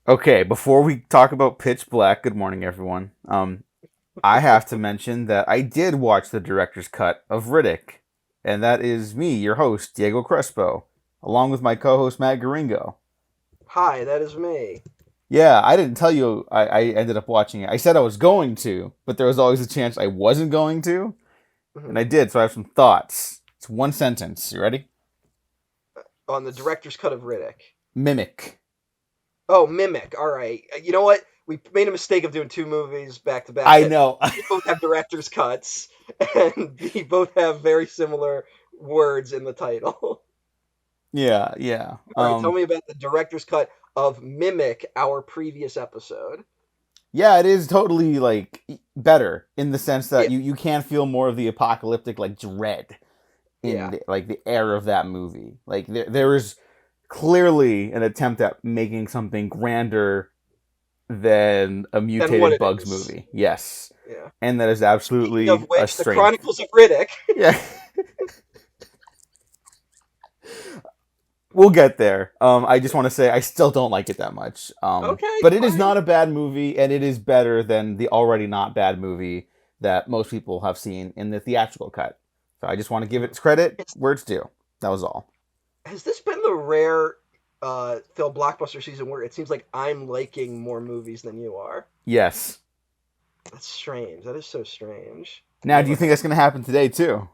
Okay, before we talk about Pitch Black, good morning, everyone. I have to mention that I did watch the director's cut of Riddick, and that is me, your host, Diego Crespo, along with my co-host, Matt Garingo. Hi, that is me. Yeah, I didn't tell you I ended up watching it. I said I was going to, but there was always a chance I wasn't going to, and Mhm. I did, so I have some thoughts. It's one sentence. You ready? On the director's cut of Riddick. Mimic. Oh, Mimic. All right. You know what? We made a mistake of doing two movies back to back I that know. A, both have director's cuts, and B, both have very similar words in the title. Yeah, yeah. All right, tell me about the director's cut of Mimic, our previous episode. Yeah, it is totally like better in the sense that Yeah, you can feel more of the apocalyptic like dread in yeah. the air of that movie. Like there is clearly an attempt at making something grander than a Then what mutated it Bugs is. movie. Yes. Yeah. And that is Speaking of absolutely a which, the strength. Chronicles of Riddick. Yeah. We'll get there. I just want to say I still don't like it that much. Okay, But it is fine. not a bad movie, and it is better than the already not bad movie that most people have seen in the theatrical cut. So I just want to give it its credit It's, where it's due. That was all. has this been the rare Phil Blockbuster season where it seems like I'm liking more movies than you are? Yes. That's strange. That is so strange. Now, do you think that's going to happen today too?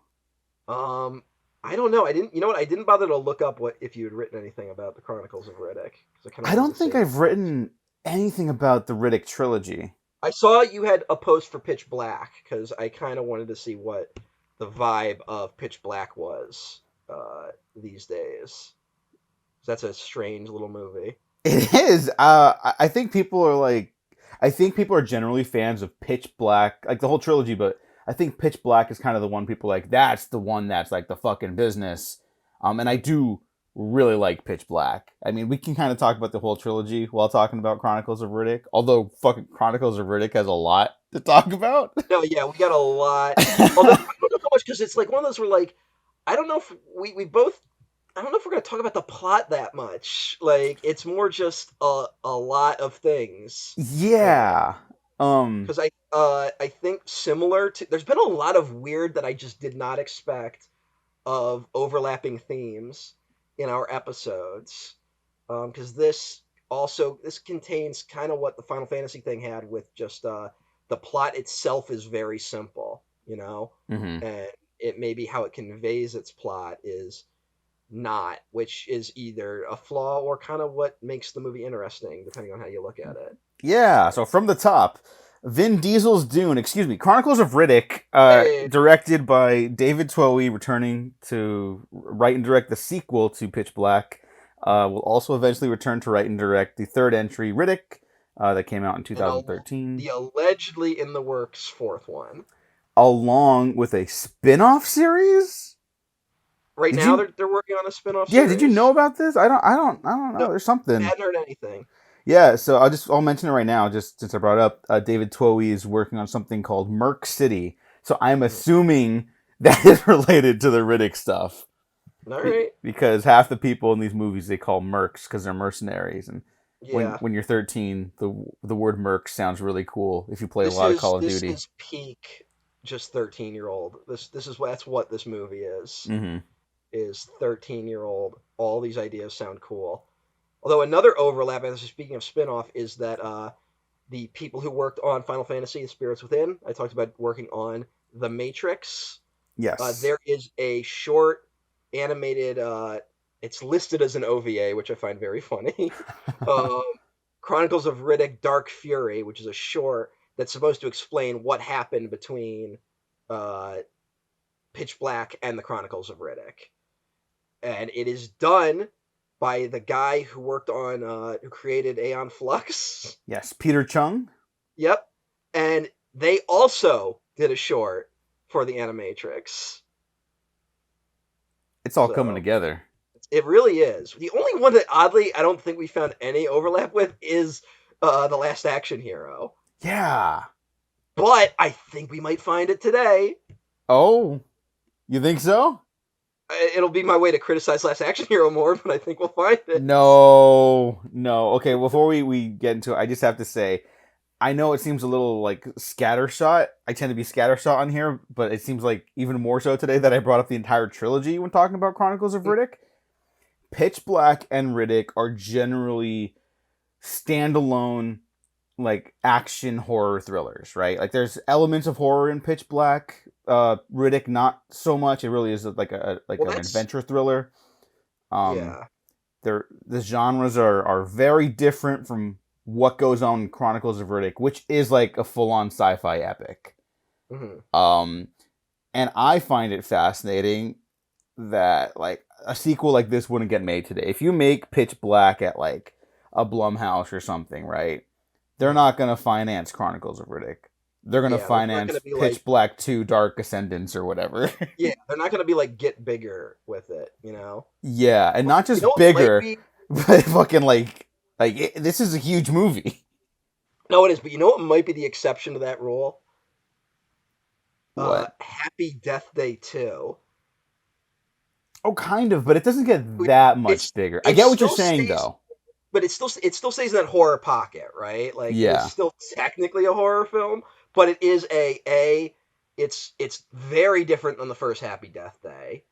Um, I don't know. I didn't. You know what? I didn't bother to look up what if you had written anything about the Chronicles of Riddick because I kind of I wanted don't to think save it I've for next. written anything about the Riddick trilogy. I saw you had a post for Pitch Black because I kind of wanted to see what the vibe of Pitch Black was these days. That's a strange little movie. It is. I think people are like, I think people are generally fans of Pitch Black, like the whole trilogy. But I think Pitch Black is kind of the one people are like. That's the one that's like the fucking business. And I do really like Pitch Black. I mean, we can kind of talk about the whole trilogy while talking about Chronicles of Riddick. Although fucking Chronicles of Riddick has a lot to talk about. No, yeah, we got a lot. Although I don't know how much because it's like one of those where like I don't know if we both I don't know if we're gonna talk about the plot that much. Like it's more just a lot of things. Yeah. Um. Because I think similar to there's been a lot of weird that I just did not expect of overlapping themes in our episodes. Because this contains kind of what the Final Fantasy thing had with just the plot itself is very simple, you know, Mhm. and it maybe how it conveys its plot is not, which is either a flaw or kind of what makes the movie interesting, depending on how you look at it. Yeah, so from the top, Vin Diesel's Dune, excuse me, Chronicles of Riddick, Hey, directed by David Twohy, returning to write and direct the sequel to Pitch Black. Will also eventually return to write and direct the third entry, Riddick, that came out in and 2013, the allegedly in the works fourth one. along with a spin-off series. Right Did now, you? they're working on a spin-off Yeah, did you know series. about this? I don't know. No, There's something. hadn't heard anything. Yeah, so I'll mention it right now, just since I brought it up. David Twohy is working on something called Merc City, so I'm Mhm. assuming that is related to the Riddick stuff, All right. because half the people in these movies they call mercs because they're mercenaries, and Yeah. when you're 13, the word merc sounds really cool if you play a This lot of is Call of this Duty. is peak just 13-year-old. This is that's what this movie Mm-hmm. is 13-year-old. All these ideas sound cool. Although another overlap, as speaking of spin-off, is that the people who worked on Final Fantasy and Spirits Within, I talked about working on The Matrix. Yes. There is a short animated it's listed as an OVA, which I find very funny. um, Chronicles of Riddick Dark Fury, which is a short that's supposed to explain what happened between uh, Pitch Black and the Chronicles of Riddick. And it is done by the guy who worked on who created Aeon Flux. Yes, Peter Chung. Yep. And they also did a short for the Animatrix. It's all coming So together. It really is. The only one that oddly I don't think we found any overlap with is the Last Action Hero. Yeah. But I think we might find it today. Oh, you think so? It'll be my way to criticize Last Action Hero more, but I think we'll find it. No, no. Okay, before we get into it, I just have to say, I know it seems a little like scattershot. I tend to be scattershot on here, but it seems like even more so today that I brought up the entire trilogy when talking about Chronicles of Riddick. Pitch Black and Riddick are generally standalone like action horror thrillers, right? Like there's elements of horror in Pitch Black. Riddick not so much. It really is like Well, an that's adventure thriller. Um, yeah. the genres are very different from what goes on in Chronicles of Riddick, which is like a full on sci-fi epic. Hmm. Um, and I find it fascinating that like a sequel like this wouldn't get made today. If you make Pitch Black at like a Blumhouse or something, right? They're Hmm. not gonna finance Chronicles of Riddick. They're gonna Yeah, it's not finance gonna be like Pitch Black 2 Dark Ascendance or whatever. yeah, they're not gonna be like get bigger with it, you know. Yeah, and But not you know just what might bigger, be? but fucking this is a huge movie. No, it is. But you know what might be the exception to that rule? What? Happy Death Day 2. Oh, kind of, but it doesn't get that much It's bigger. I it get what you're still saying stays, though. but it still stays in that horror pocket, right? Like it is Yeah. still technically a horror film, but it is it's very different than the first Happy Death Day,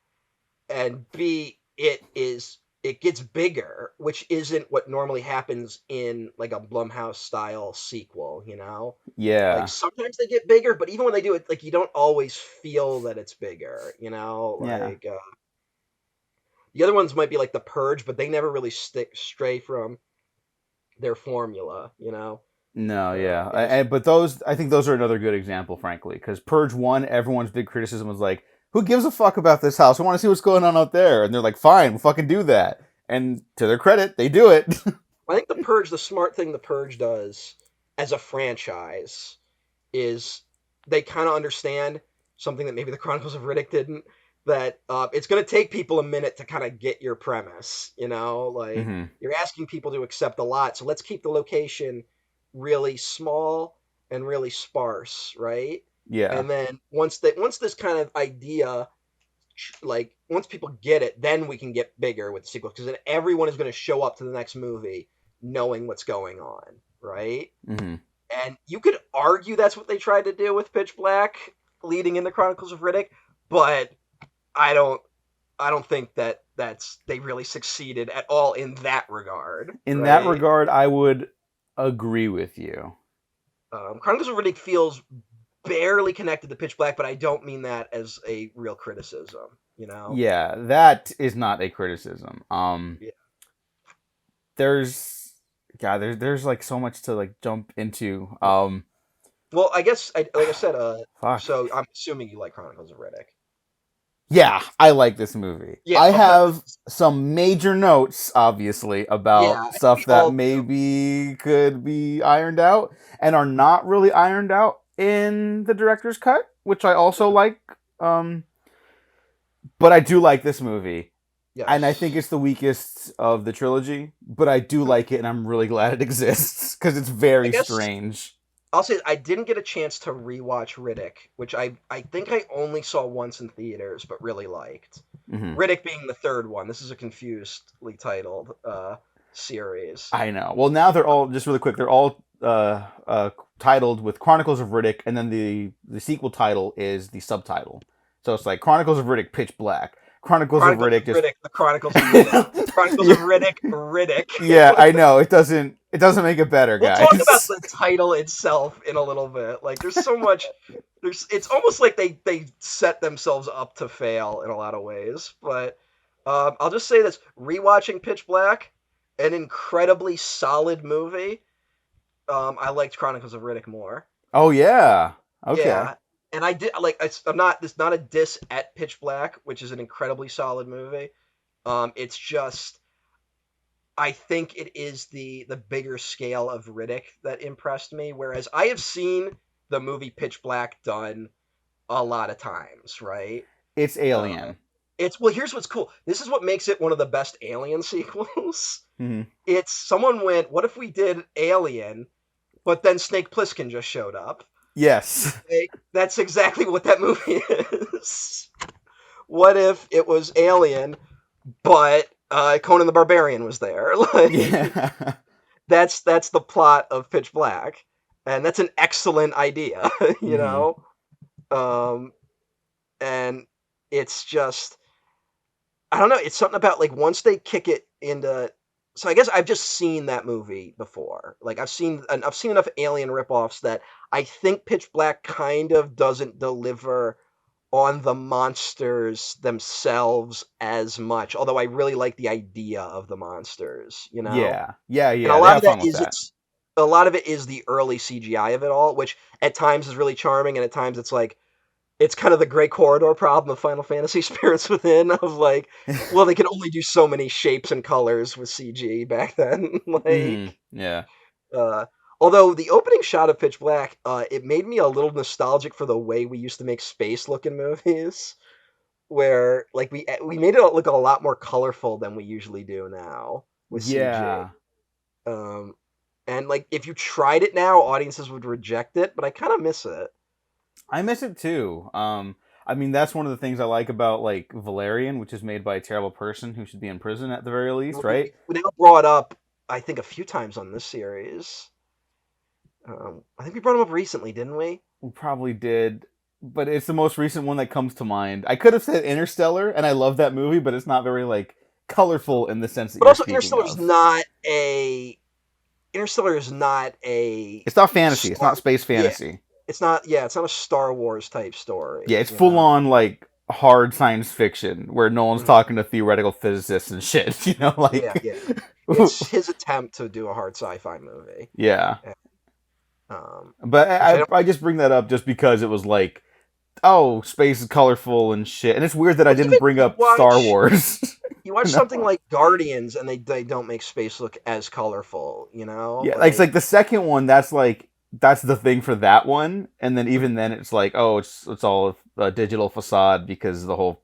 and B, it gets bigger, which isn't what normally happens in like a Blumhouse style sequel, you know? Like Yeah. sometimes they get bigger, but even when they do it, like you don't always feel that it's bigger, you know? Yeah. Like the other ones might be like The Purge, but they never really stray from their formula, you know? No, yeah. They just But those I think those are another good example, frankly, cuz Purge 1, everyone's big criticism was like, "Who gives a fuck about this house? I want to see what's going on out there." And they're like, "Fine, we'll fucking do that." And to their credit, they do it. I think The Purge, the smart thing The Purge does as a franchise is they kind of understand something that maybe the Chronicles of Riddick didn't. That it's going to take people a minute to kind of get your premise, you know, like Mhm. you're asking people to accept a lot, so let's keep the location really small and really sparse, right? Yeah. And then once this kind of idea, like once people get it, then we can get bigger with the sequel because then everyone is going to show up to the next movie knowing what's going on, right? Mhm. And you could argue that's what they tried to do with Pitch Black leading into Chronicles of Riddick, but I don't I don't think that's they really succeeded at all in that regard, In that right? regard, I would agree with you. Chronicles of Riddick feels barely connected to Pitch Black, but I don't mean that as a real criticism, you know? Yeah, that is not a criticism. Yeah. There's God, there's like so much to like jump into. Well, I guess like I said, Fuck. so I'm assuming you like Chronicles of Riddick. Yeah, I like this movie. Yeah, I okay. have some major notes, obviously, Yeah, about I think we stuff that all do. maybe could be ironed out and are not really ironed out in the director's cut, which I also like. Um, but I do like this movie. And I think Yes. it's the weakest of the trilogy, but I do Mhm. like it, and I'm really glad it exists because it's I very guess strange. I'll say I didn't get a chance to rewatch Riddick, which I think I only saw once in theaters, but really liked. Hmm. Riddick being the third one. This is a confusedly titled series. I know. Well, now they're all just really quick. They're all titled with Chronicles of Riddick, and then the sequel title is the subtitle. So it's like Chronicles of Riddick, Pitch Black. Chronicles of Chronicles Riddick, of just Riddick, The Chronicles of Riddick. Chronicles of yeah, Riddick, Riddick. yeah. I know it doesn't make it better, We'll talk about guys. the title itself in a little bit. Like there's so much there's it's almost like they set themselves up to fail in a lot of ways. But I'll just say this, rewatching Pitch Black, an incredibly solid movie. I liked Chronicles of Riddick more. Oh yeah. Okay. Yeah. And I did like I'm not this not a diss at Pitch Black, which is an incredibly solid movie. It's just I think it is the bigger scale of Riddick that impressed me. Whereas I have seen the movie Pitch Black done a lot of times, right? It's Uh, Alien. It's well, here's what's cool. This is what makes it one of the best Alien sequels. Hmm. It's someone went, what if we did Alien, but then Snake Plissken just showed up? Yes. Like, that's exactly what that movie is. What if it was Alien, but Conan the Barbarian was there? Like Yeah. that's the plot of Pitch Black, and that's an excellent idea, you Hmm. know. Um, and it's just I don't know. It's something about like once they kick it into. So I guess I've just seen that movie before. Like I've seen enough Alien ripoffs that I think Pitch Black kind of doesn't deliver on the monsters themselves as much. Although I really like the idea of the monsters, you know. Yeah. Yeah. And a Yeah. They lot have of that fun with is that. it's a lot of it is the early CGI of it all, which at times is really charming, and at times it's like it's kind of the gray corridor problem of Final Fantasy Spirits Within of like, well, they could only do so many shapes and colors with CG back then. Hmm. Like, Yeah. uh, although the opening shot of Pitch Black, it made me a little nostalgic for the way we used to make space look in movies, where like we made it look a lot more colorful than we usually do now with CG. Yeah. Um, and like if you tried it now, audiences would reject it, but I kind of miss it. I miss it too. I mean, that's one of the things I like about like Valerian, which is made by a terrible person who should be in prison at the very least, right? We now brought up, I think, a few times on this series. I think we brought him up recently, didn't we? We probably did, but it's the most recent one that comes to mind. I could have said Interstellar, and I love that movie, but it's not very like colorful in the sense that But you're also, speaking of. Interstellar is not a It's not fantasy. It's Star. not space Yeah, fantasy. it's not. Yeah, it's not a Star Wars type Yeah, story. it's You full know. on like hard science fiction where Nolan's Mhm. talking to theoretical physicists and shit. You know, Yeah, like yeah. It's his attempt to do a hard sci-fi movie. yeah. And, But which I don't. I just bring that up just because it was like, oh, space is colorful and shit, and it's weird that I Well, didn't even bring up Star Wars. you watch something No. like Guardians, and they don't make space look as colorful. You know, Yeah, like it's like. like the second one. That's the thing for that one, and then even then it's like, oh, it's all a digital facade because of the whole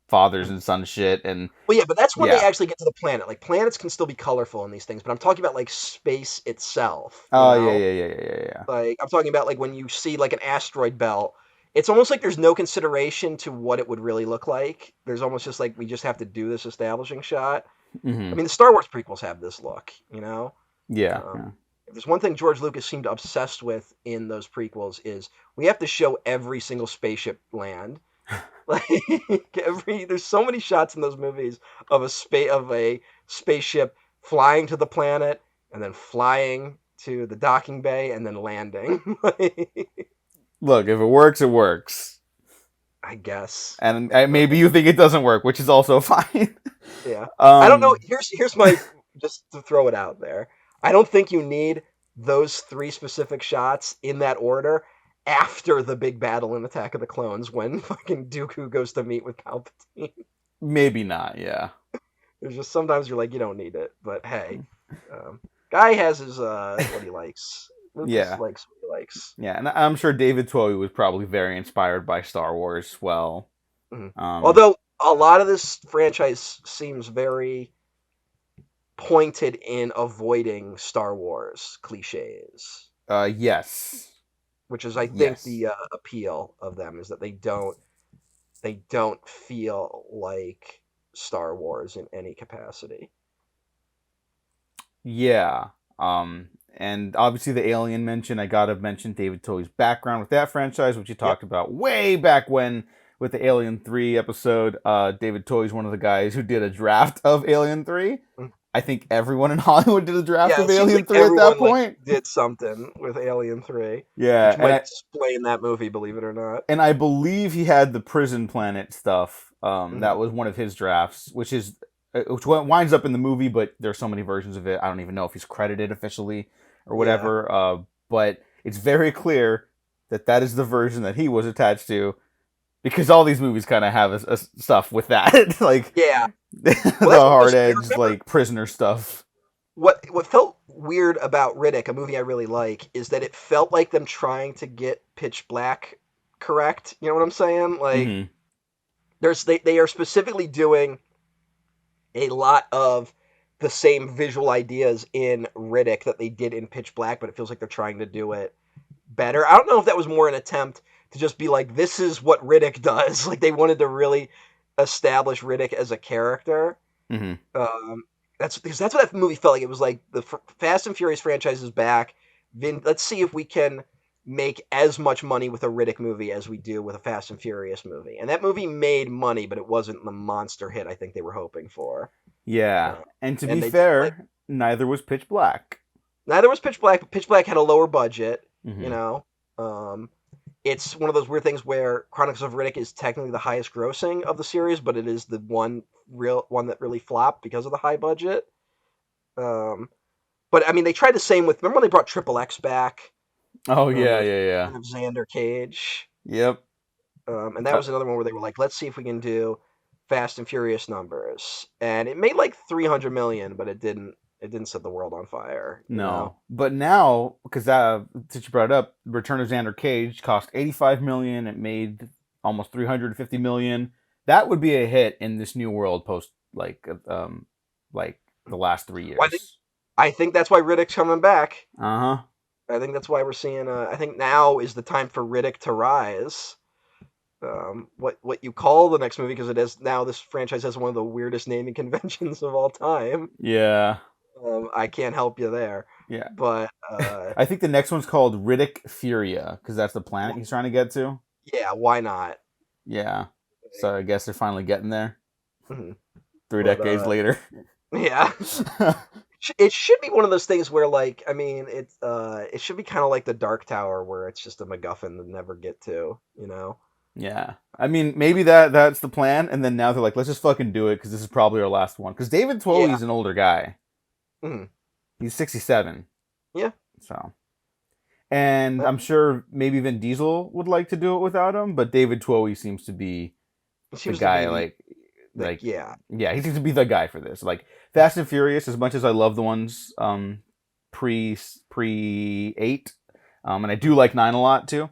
fathers and son shit, and Well, yeah, but that's when they yeah. actually get to the planet. Like planets can still be colorful in these things, but I'm talking about like space itself. You Oh yeah, know, yeah, yeah, yeah, yeah, yeah. like I'm talking about like when you see like an asteroid belt. It's almost like there's no consideration to what it would really look like. There's almost just like we just have to do this establishing shot. I Hmm. mean, the Star Wars prequels have this look. You know, Yeah, um, yeah. if there's one thing George Lucas seemed obsessed with in those prequels is we have to show every single spaceship land. Like there's so many shots in those movies of a spaceship flying to the planet and then flying to the docking bay and then landing. Look, if it works, it works, I guess. and maybe you think it doesn't work, which is also fine. Yeah. I don't know. um, Here's my just to throw it out there. I don't think you need those three specific shots in that order after the big battle in Attack of the Clones when fucking Dooku goes to meet with Palpatine. maybe not. Yeah, There's just sometimes you're like, you don't need it, but hey, guy has his what he likes. Lucas yeah, likes what he likes. yeah, and I'm sure David Towie was probably very inspired by Star Wars as well. Mhm. Um, Although a lot of this franchise seems very pointed in avoiding Star Wars cliches, yes, which is, I think, yes. the appeal of them is that they don't feel like Star Wars in any capacity. Yeah. And obviously the Alien mention, I gotta mention David Towie's background with that franchise, which you Yep. talked about way back when with the Alien 3 episode. David Towie's one of the guys who did a draft of Alien 3. Mm. I think everyone in Hollywood did a draft Yeah, of it seems Alien like 3 at that everyone like point. did something with Alien 3, Yeah, which might explain that movie, believe it or not. and I believe he had the prison planet stuff. Mhm. That was one of his drafts, which winds up in the movie, but there's so many versions of it. I don't even know if he's credited officially or Yeah. whatever. But it's very clear that that is the version that he was attached to, because all these movies kind of have stuff with that, like Yeah. the Well, that's what hard was weird. edge, Remember like prisoner stuff. what felt weird about Riddick, a movie I really like, is that it felt like them trying to get Pitch Black correct. You know what I'm saying? Like Hmm. they are specifically doing a lot of the same visual ideas in Riddick that they did in Pitch Black, but it feels like they're trying to do it better. I don't know if that was more an attempt to just be like, this is what Riddick does. Like they wanted to really establish Riddick as a character. Hmm. Um, that's because that's what that movie felt like. It was like the Fast and Furious franchise is back. Let's see if we can make as much money with a Riddick movie as we do with a Fast and Furious movie. And that movie made money, but it wasn't the monster hit I think they were hoping for. Yeah, Uh, and to and be they did like fair, neither was Pitch Black. neither was Pitch Black, but Pitch Black had a lower budget. You Hmm. know, um, it's one of those weird things where Chronicles of Riddick is technically the highest grossing of the series, but it is the one that really flopped because of the high budget. Um, but I mean, they tried the same with. Remember when they brought Triple X back? Oh The yeah, yeah, yeah. return of Xander Cage, Yep. and that Uh, was another one where they were like, "Let's see if we can do Fast and Furious numbers," and it made like 300 million, but it didn't. It didn't set the world on fire, you know. no, but now because since you brought it up, Return of Xander Cage cost 85 million. It made almost 350 million. That would be a hit in this new world post like the last three Well, years. I think that's why Riddick's coming back. Uh huh. I think that's why we're seeing. I think now is the time for Riddick to rise. What you call the next movie because it is now this franchise has one of the weirdest naming conventions of all time. Yeah. I can't help you there, Yeah. but I think the next one's called Riddick Furia because that's the planet he's trying to get to. yeah, why not? Yeah. So I guess they're finally getting there. Mhm. 3 decades But later. yeah, it should be one of those things where like I mean it should be kind of like the Dark Tower where it's just a MacGuffin to never get to, you know. Yeah. I mean, maybe that's the plan, and then now they're like, let's just fucking do it because this is probably our last one. Because David Yeah. Twowie's an older guy. Mhm. He's 67. Yeah. So, and I'm sure maybe Vin Diesel would like to do it without him, but David Twowie seems to be It the seems to guy. be the Like, yeah. yeah, he seems to be the guy for this. Like Fast and Furious, as much as I love the ones pre 8, and I do like 9 a lot too.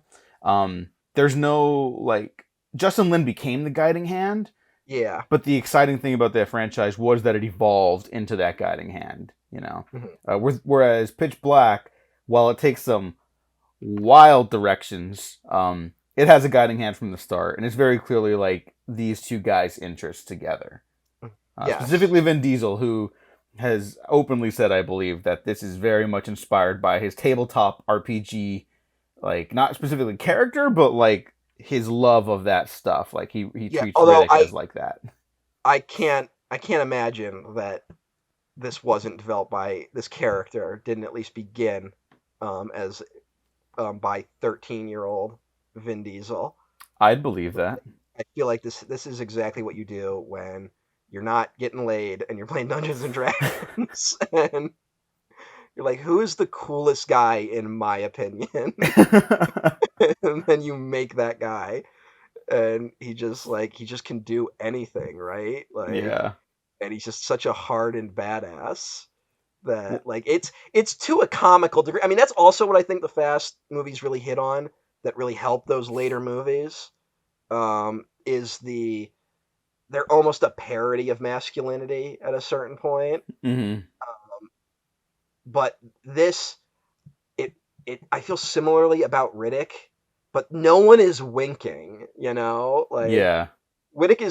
There's no like Justin Lin became the guiding hand, Yeah. but the exciting thing about that franchise was that it evolved into that guiding hand. Mhm. Whereas Pitch Black, while it takes some wild directions, it has a guiding hand from the start, and it's very clearly like these two guys' interests together. Yes. Specifically Vin Diesel, who has openly said, I believe, that this is very much inspired by his tabletop RPG, like not specifically character, but like his love of that stuff. Like he Yeah. treats Although Riddick as like that. I can't imagine that this wasn't developed by this character didn't at least begin as by 13-year-old Vin Diesel. I'd believe that. I feel like this is exactly what you do when you're not getting laid and you're playing Dungeons and Dragons and you're like, who is the coolest guy in my opinion? And then you make that guy and he just can do anything, right? Like Yeah. and he's just such a hardened badass that like it's to a comical degree. I mean, that's also what I think the Fast movies really hit on that really helped those later movies. Is they're almost a parody of masculinity at a certain point. Hmm. But this it I feel similarly about Riddick, but no one is winking, you know? Like Yeah. Riddick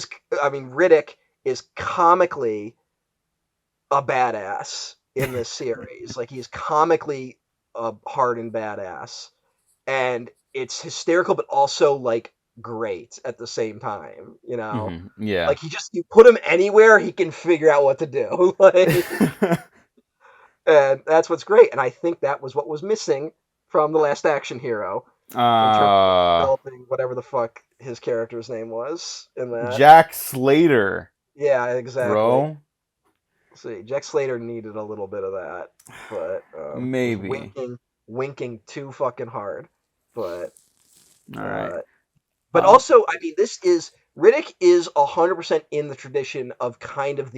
is comically a badass in this series. Like he's comically a hardened badass, and it's hysterical, but also like great at the same time. You know, Yeah. like you put him anywhere, he can figure out what to do. Like, and that's what's great. And I think that was what was missing from the Last Action Hero in terms of uh developing whatever the fuck his character's name was in that. Jack Slater, Yeah, exactly. bro. See, Jack Slater needed a little bit of that, but was Maybe. winking too fucking hard. But All right. uh, but Um also, I mean, this is Riddick is 100% in the tradition of kind of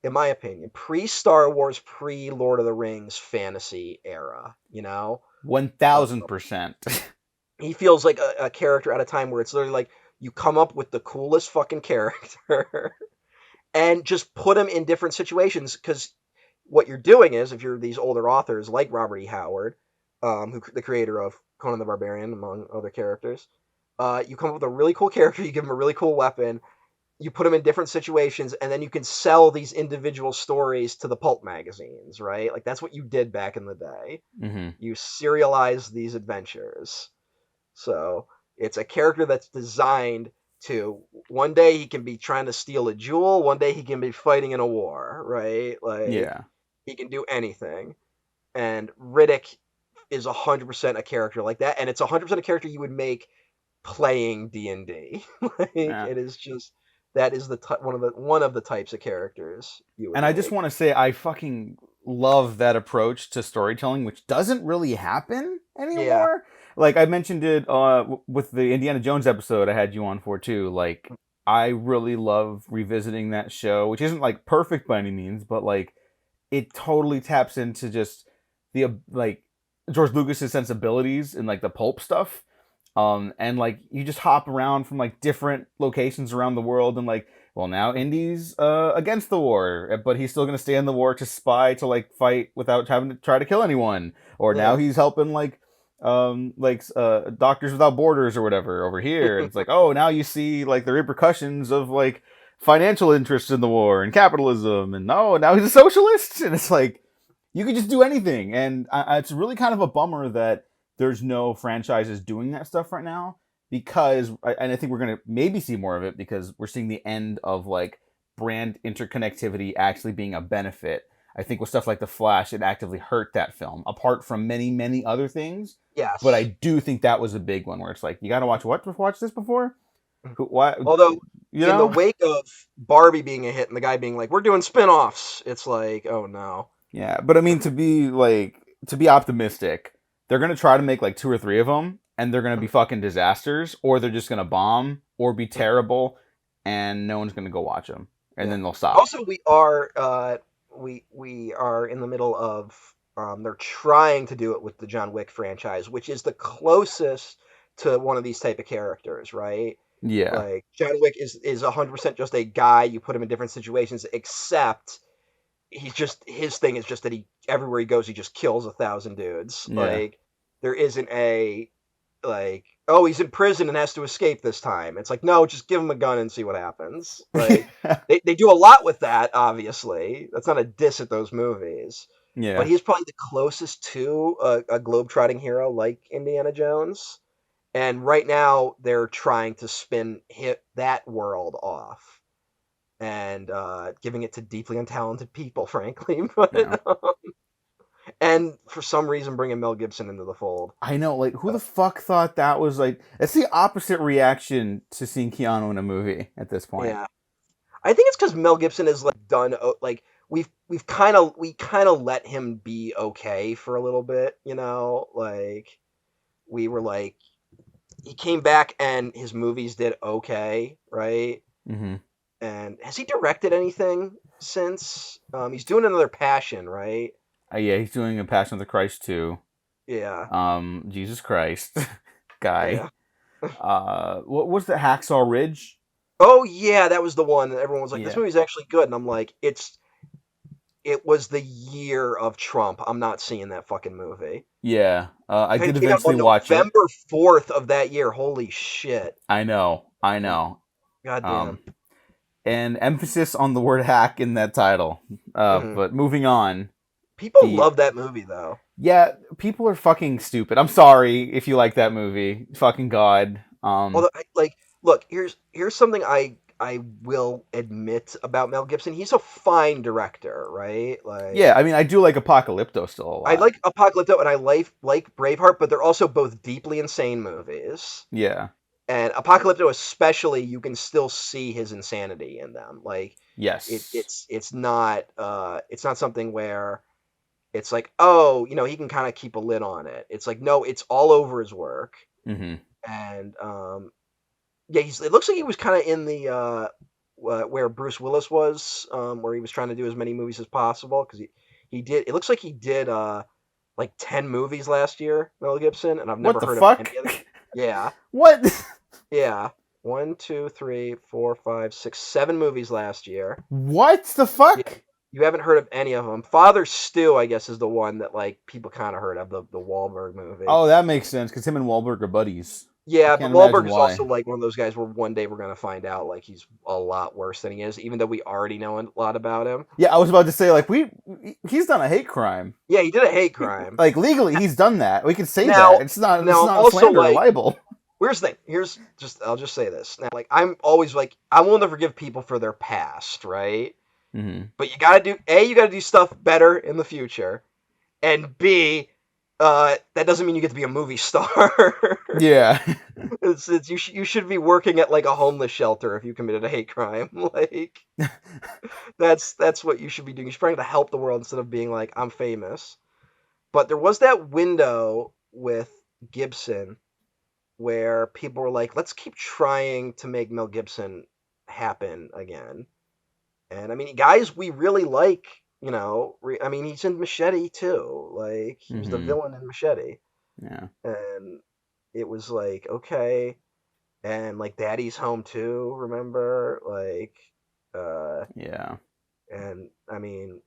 in my opinion, pre Star Wars, pre Lord of the Rings fantasy era. You know, uh, 1000%. he feels like a character at a time where it's literally like you come up with the coolest fucking character and just put him in different situations because what you're doing is if you're these older authors like Robert E. Howard, who the creator of Conan the Barbarian among other characters, you come up with a really cool character, you give him a really cool weapon, you put them in different situations, and then you can sell these individual stories to the pulp magazines, right? Like that's what you did back in the day. Hmm. You serialized these adventures. So it's a character that's designed to one day he can be trying to steal a jewel, one day he can be fighting in a war, right? Like Yeah. he can do anything. And Riddick is 100% a character like that, and it's 100% a character you would make playing D&D. Like Yeah. it is just that is one of the types of characters you would And I just make. want to say I fucking love that approach to storytelling, which doesn't really happen Yeah. anymore. Like I mentioned it with the Indiana Jones episode I had you on for too. Like I really love revisiting that show, which isn't like perfect by any means, but like it totally taps into just the like George Lucas's sensibilities and like the pulp stuff. And like you just hop around from like different locations around the world and like, well, now Indy's against the war, but he's still gonna stay in the war to spy to like fight without having to try to kill anyone. Or now Yeah. he's helping Doctors Without Borders or whatever over here. And it's like, oh, now you see like the repercussions of like financial interests in the war and capitalism, and oh, now he's a socialist. And it's like you could just do anything, and it's really kind of a bummer that there's no franchises doing that stuff right now because, and I think we're gonna maybe see more of it because we're seeing the end of like brand interconnectivity actually being a benefit. I think with stuff like The Flash, it actively hurt that film, apart from many, many other things. But I Yes. do think that was a big one where it's like, you got to watch this before? Why? Although You in the know? wake of Barbie being a hit and the guy being like, "We're doing spin-offs," it's like, "Oh no." Yeah. But I mean, to be optimistic, they're going to try to make like two or three of them and they're going to be fucking disasters or they're just going to bomb or be terrible and no one's going to go watch them. And Yeah. then they'll stop. Also, we are in the middle of they're trying to do it with the John Wick franchise, which is the closest to one of these type of characters, right? Yeah. Like John Wick is 100% just a guy. You put him in different situations, except he's just his thing is just that he everywhere he goes he just kills 1,000 dudes. Yeah. Like there isn't a like oh he's in prison and has to escape this time. It's like no, just give him a gun and see what happens. Like they do a lot with that. Obviously, that's not a diss at those movies, but Yeah. he's probably the closest to a globetrotting hero like Indiana Jones. And right now they're trying to spin that world off and giving it to deeply untalented people, frankly. Yeah. And for some reason, bringing Mel Gibson into the fold. I know, like, who Uh, the fuck thought that was like? It's the opposite reaction to seeing Keanu in a movie at this point. yeah, I think it's because Mel Gibson has like done like we kind of let him be okay for a little bit, like we were like he came back and his movies did okay, right? Mm-hmm. And has he directed anything since? He's doing another Passion, right? Yeah, he's doing a Passion of the Christ too. Yeah, Jesus Christ, guy. yeah. What was the Hacksaw Ridge? Oh yeah, that was the one that everyone was like, "This Yeah. movie's actually good," and I'm like, it was the year of Trump. I'm not seeing that fucking movie. Yeah. I It did came out eventually on watch it. November 4th of that year. Holy shit! I know. I know. God damn. Um, and emphasis on the word hack in that title. Hmm. But moving on. People The love that movie though. Yeah, people are fucking stupid. I'm sorry if you like that movie. Fucking god. Although, like, look, here's something I will admit about Mel Gibson. He's a fine director, right? Yeah, Like, I mean, I do like Apocalypto still a I lot. like Apocalypto and I like Braveheart, but they're also both deeply insane movies. Yeah. And Apocalypto especially, you can still see his insanity in them. Like Yes. it's not something where it's like, oh, he can kind of keep a lid on it. It's like, no, it's all over his work. Mm-hmm. And yeah, it looks like he was kind of in the where Bruce Willis was, where he was trying to do as many movies as possible because he did. It looks like he did like 10 movies last year, Mel Gibson, and I've What never the heard of fuck? any of them. Yeah, What? yeah. One, two, three, four, five, six, 7 movies last year. What the Yeah, fuck? you haven't heard of any of them. Father Stew, I guess, is the one that like people kind of heard of, the Wahlberg movie. Oh, that makes sense because him and Wahlberg are buddies. I Yeah, but can't imagine Wahlberg is also why. like one of those guys where one day we're gonna find out like he's a lot worse than he is, even though we already know a lot about him. Yeah, I was about to say like he's done a hate crime. Yeah, he did a hate crime. Like legally, he's done that. We can say that. Now, It's I'm not also slander or like, libel. here's the thing. I'll just say this. Now, like, I'm always like, I'm willing to forgive people for their past, right? Hmm. But you gotta do stuff better in the future, and B, that doesn't mean you get to be a movie star. Yeah. You should be working at like a homeless shelter if you committed a hate crime. Like that's what you should be doing. You should try to help the world instead of being like I'm famous. But there was that window with Gibson where people were like, let's keep trying to make Mel Gibson happen again. And I mean, guys, we really like, I mean, he's in Machete too. Like he was the Hmm. villain in Machete, Yeah. and it was like okay, and like Daddy's Home too. Remember, like, uh, Yeah. and I mean,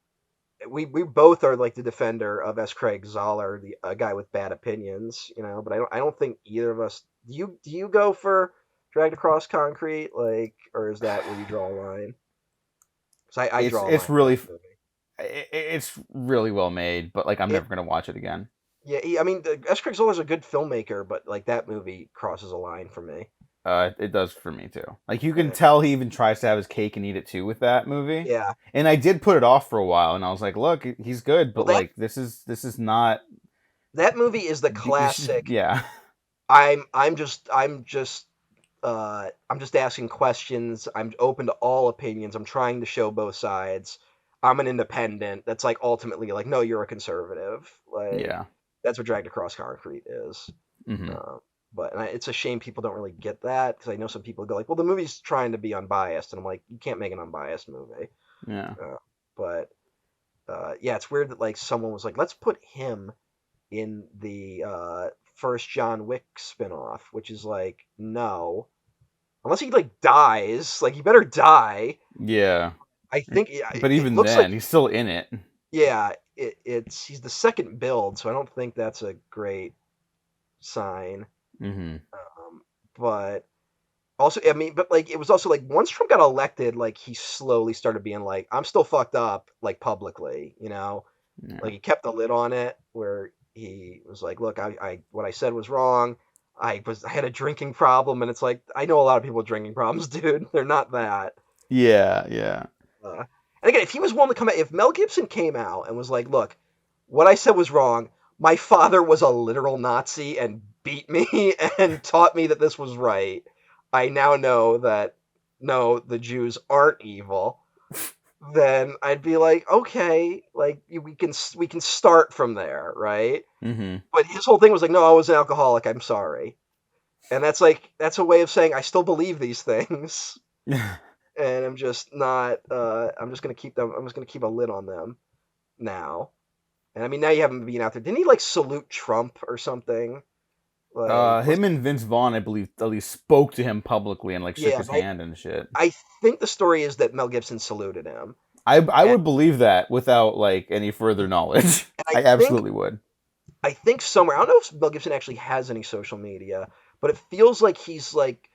we both are like the defender of S. Craig Zoller, the a guy with bad opinions, But I don't think either of us. Do you go for Dragged Across Concrete, like, or is that where you draw a line? Because I It's draw a it's line at that really movie. it's really well made, but like I'm It never gonna watch it again. Yeah, I mean, S. Craig Zoller's a good filmmaker, but like that movie crosses a line for me. It does for me too. Like you can Uh, tell he even tries to have his cake and eat it too with that movie. yeah, And I did put it off for a while, and I was like, "Look, he's good, well but like this is not. that movie is the This is classic. yeah, I'm just asking questions. I'm open to all opinions. I'm trying to show both sides. I'm an independent. That's like ultimately like, no, you're a conservative. Like yeah, that's what Dragged Across Concrete is. hmm, Uh, but it's a shame people don't really get that because I know some people go like, well, the movie's trying to be unbiased, and I'm like, you can't make an unbiased movie. yeah, Uh, but yeah, it's weird that like someone was like, let's put him in the first John Wick spinoff, which is like, no, unless he like dies, like he better die. yeah. I think But it even looks like then, he's still in it. yeah, it's he's the second build, so I don't think that's a great sign. Hmm. But also, I mean, but like it was also like once Trump got elected, like he slowly started being like, I'm still fucked up, like publicly, Yeah, like he kept the lid on it where he was like, look, I what I said was wrong. I had a drinking problem, and it's like I know a lot of people with drinking problems, dude. They're not that. yeah, yeah, Uh, and again, if he was willing to come out, if Mel Gibson came out and was like, look, what I said was wrong. My father was a literal Nazi and beat me and taught me that this was right. I now know that no, the Jews aren't evil. Then I'd be like, okay, like we can start from there, right? hmm, But his whole thing was like, no, I was an alcoholic. I'm sorry, and that's a way of saying I still believe these things, and I'm just not. I'm just gonna keep them. I'm just gonna keep a lid on them now. And I mean, now you have him being out there. Didn't he like salute Trump or something? Like, was Him and Vince Vaughn, I believe, at least spoke to him publicly and like shook yeah. his hand and shit. I think the story is that Mel Gibson saluted him, I and, would believe that without like any further knowledge. and I absolutely would. I think somewhere I don't know if Mel Gibson actually has any social media, but it feels like he's like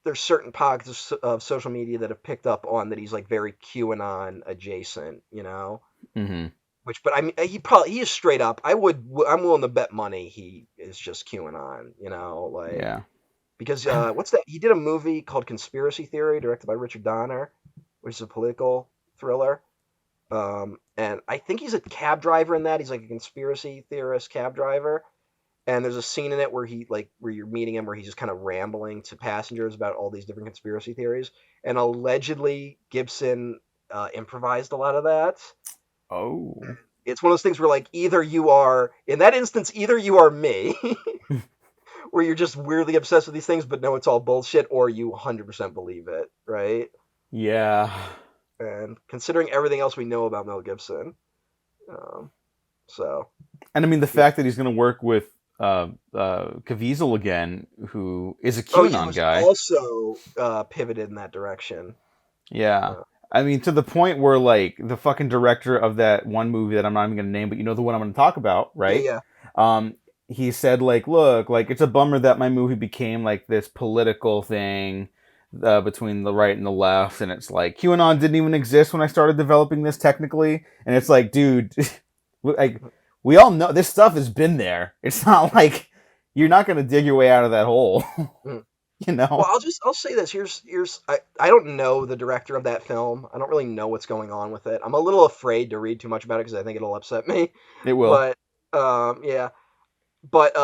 there's certain pockets of social media that have picked up on that he's like very QAnon adjacent, Hmm. Which, but I mean, he is straight up. I'm willing to bet money he is just QAnon, like Yeah. because what's that? He did a movie called Conspiracy Theory, directed by Richard Donner, which is a political thriller. And I think he's a cab driver in that. He's like a conspiracy theorist cab driver. And there's a scene in it where you're meeting him where he's just kind of rambling to passengers about all these different conspiracy theories. And allegedly Gibson improvised a lot of that. Oh. It's one of those things where like either you are in that instance, either you are me, where you're just weirdly obsessed with these things, but no, it's all bullshit, or you 100% believe it, right? Yeah. And considering everything else we know about Mel Gibson, um, so And I mean the yeah, fact that he's gonna work with Caviezel again, who is a Oh yeah, QAnon who's guy. also pivoted in that direction. Yeah. Uh, I mean, to the point where like the fucking director of that one movie that I'm not even gonna name, but you know the one I'm gonna talk about, yeah, right? yeah. Um, he said like, look, like it's a bummer that my movie became like this political thing between the right and the left, and it's like QAnon didn't even exist when I started developing this technically, and it's like, dude, like we all know this stuff has been there. It's not like you're not gonna dig your way out of that hole, Mhm. you Well, know? I'll say this. Here's I don't know the director of that film. I don't really know what's going on with it. I'm a little afraid to read too much about it because I think it'll upset me. It will. But yeah. But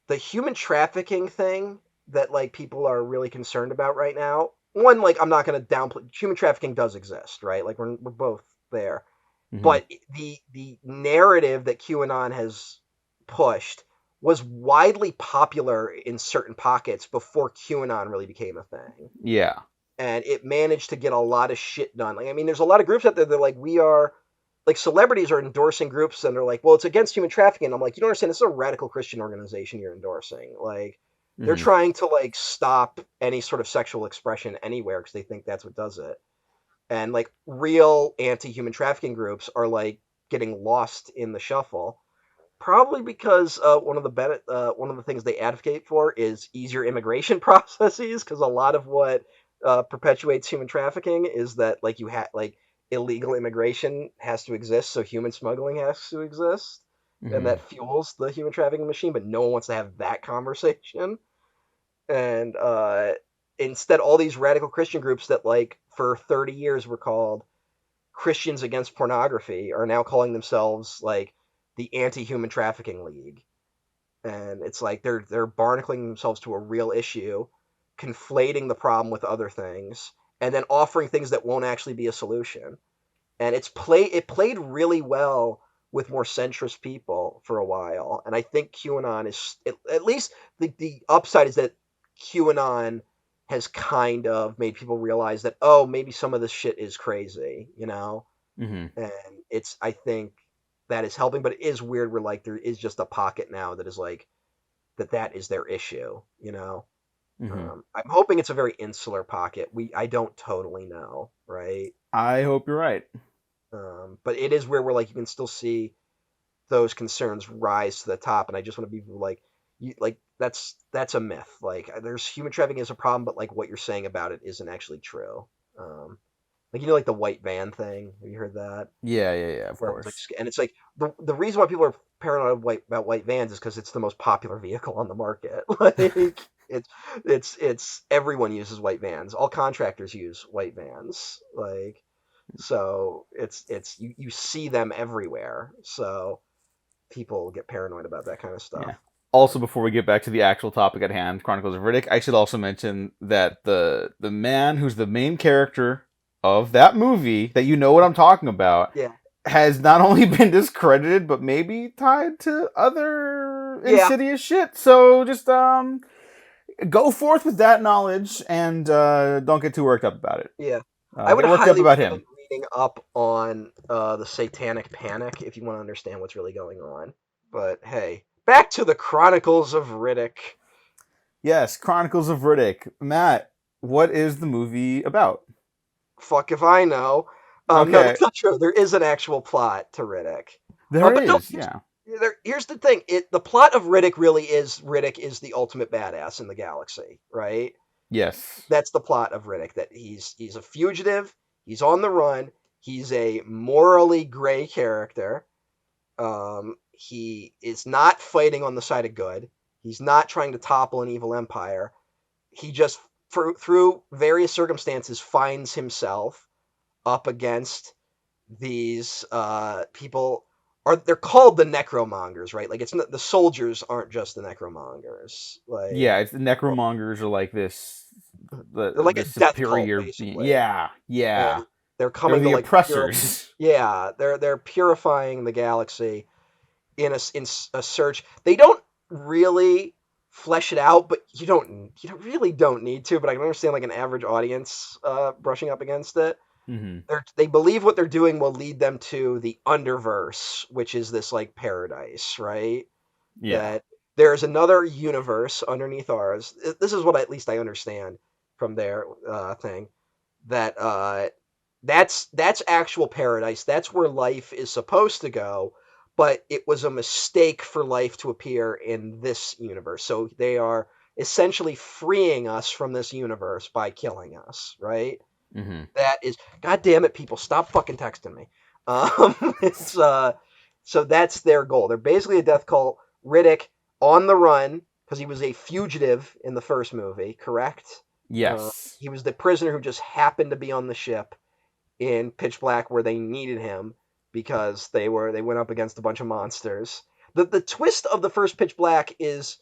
the human trafficking thing that like people are really concerned about right now. One, like I'm not going to downplay human trafficking does exist, right? Like we're both there. Hmm. But the narrative that QAnon has pushed was widely popular in certain pockets before QAnon really became a thing. Yeah. And it managed to get a lot of shit done. Like I mean, there's a lot of groups out there that are like we are like celebrities are endorsing groups and they're like, well, it's against human trafficking. I'm like, you don't understand, this is a radical Christian organization you're endorsing. Like they're Hmm. trying to like stop any sort of sexual expression anywhere because they think that's what does it. And like real anti-human trafficking groups are like getting lost in the shuffle, probably because one of the things they advocate for is easier immigration processes. Because a lot of what perpetuates human trafficking is that like you have like illegal immigration has to exist, so human smuggling has to exist, and Hmm. that fuels the human trafficking machine. But no one wants to have that conversation, and instead, all these radical Christian groups that like for 30 years were called Christians Against Pornography are now calling themselves like the Anti-Human Trafficking League, and it's like they're barnacling themselves to a real issue, conflating the problem with other things, and then offering things that won't actually be a solution. And it played really well with more centrist people for a while, and I think QAnon is at least the upside is that QAnon has kind of made people realize that oh maybe some of this shit is crazy, you know, Hmm. and it's I think that is helping, but it is weird where like there is just a pocket now that is like that is their issue, you know. Hmm. I'm hoping it's a very insular pocket. I don't totally know, right? I hope you're right. But it is where we're like you can still see those concerns rise to the top, and I just want to be like, like that's a myth. Like there's human trafficking is a problem, but like what you're saying about it isn't actually true. Um, like you know, like the white van thing. Have you heard that? Yeah, yeah, yeah, of Where everyone's like, course. and it's like the reason why people are paranoid about white vans is because it's the most popular vehicle on the market. Like it's everyone uses white vans. All contractors use white vans. Like so it's you see them everywhere. So people get paranoid about that kind of stuff. Yeah. Also, before we get back to the actual topic at hand, Chronicles of Riddick, I should also mention that the man who's the main character of that movie, that you know what I'm talking about, Yeah, has not only been discredited, but maybe tied to other yeah, insidious shit. So just go forth with that knowledge and don't get too worked up about it. yeah. I would Get worked up highly about him. recommend reading up on the Satanic Panic if you want to understand what's really going on. But hey, back to the Chronicles of Riddick. Yes, Chronicles of Riddick. Matt, what is the movie about? Fuck if I know. No, Okay, that's not true. There is an actual plot to Riddick. there But no, is. Yeah. here's the thing. The plot of Riddick really is Riddick is the ultimate badass in the galaxy, right? Yes. That's the plot of Riddick. That he's a fugitive. He's on the run. He's a morally gray character. He is not fighting on the side of good. He's not trying to topple an evil empire. He just, through various circumstances, finds himself up against these people. Are they're called the necromongers, right? Like it's not, the soldiers aren't just the necromongers. Yeah, Like it's the necromongers are like this they're the like a death cult, superior being. basically, Yeah, yeah. and they're They're coming to the like pure. oppressors. Yeah, they're purifying the galaxy in a search. They don't really flesh it out, but you don't really don't need to. But I can understand like an average audience brushing up against it. Hmm. They believe what they're doing will lead them to the underverse, which is this like paradise, right? Yeah. that there's another universe underneath ours. This is what at least I understand from their thing, that that's actual paradise. That's where life is supposed to go, but it was a mistake for life to appear in this universe. So they are essentially freeing us from this universe by killing us, right? Hmm. That is, God damn it, people, stop fucking texting me. It's so that's their goal. They're basically a death cult. Riddick on the run because he was a fugitive in the first movie, correct? Yes. He was the prisoner who just happened to be on the ship in Pitch Black where they needed him because they went up against a bunch of monsters. The twist of the first Pitch Black is,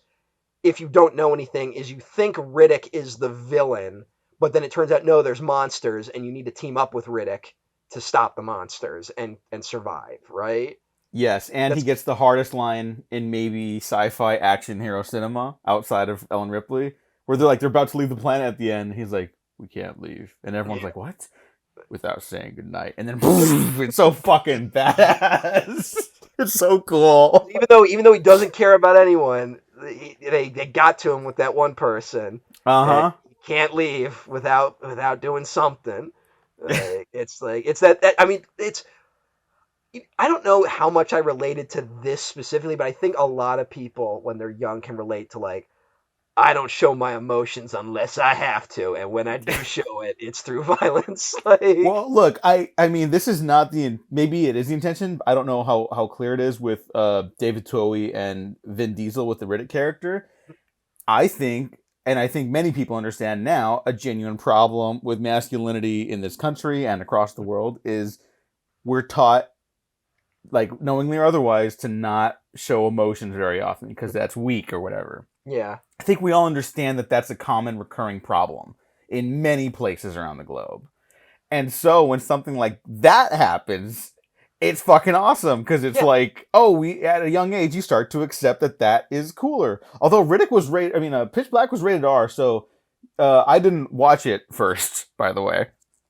if you don't know anything, is you think Riddick is the villain, but then it turns out no, there's monsters, and you need to team up with Riddick to stop the monsters and survive, right? Yes, and he That's gets the hardest line in maybe sci-fi action hero cinema outside of Ellen Ripley, where they're about to leave the planet at the end. He's like, "We can't leave," and everyone's yeah. like, "What?" Without saying goodnight, and then it's so fucking badass. It's so cool. Even though he doesn't care about anyone, they got to him with that one person, Uh and huh. he can't leave without doing something. It's that I mean it's I don't know how much I related to this specifically, but I think a lot of people when they're young can relate to like, I don't show my emotions unless I have to, and when I do show it, it's through violence. Like, Well, look, I mean, this is not maybe it is the intention. I don't know how clear it is with David Towie and Vin Diesel with the Riddick character. I think, and I think many people understand now, a genuine problem with masculinity in this country and across the world is we're taught, like knowingly or otherwise, to not show emotions very often because that's weak or whatever. yeah, I think we all understand that that's a common recurring problem in many places around the globe. And so when something like that happens, it's fucking awesome because it's yeah, like, oh, we at a young age you start to accept that that is cooler. Although Riddick was rated, I mean, Pitch Black was rated R, so I didn't watch it first. By the way,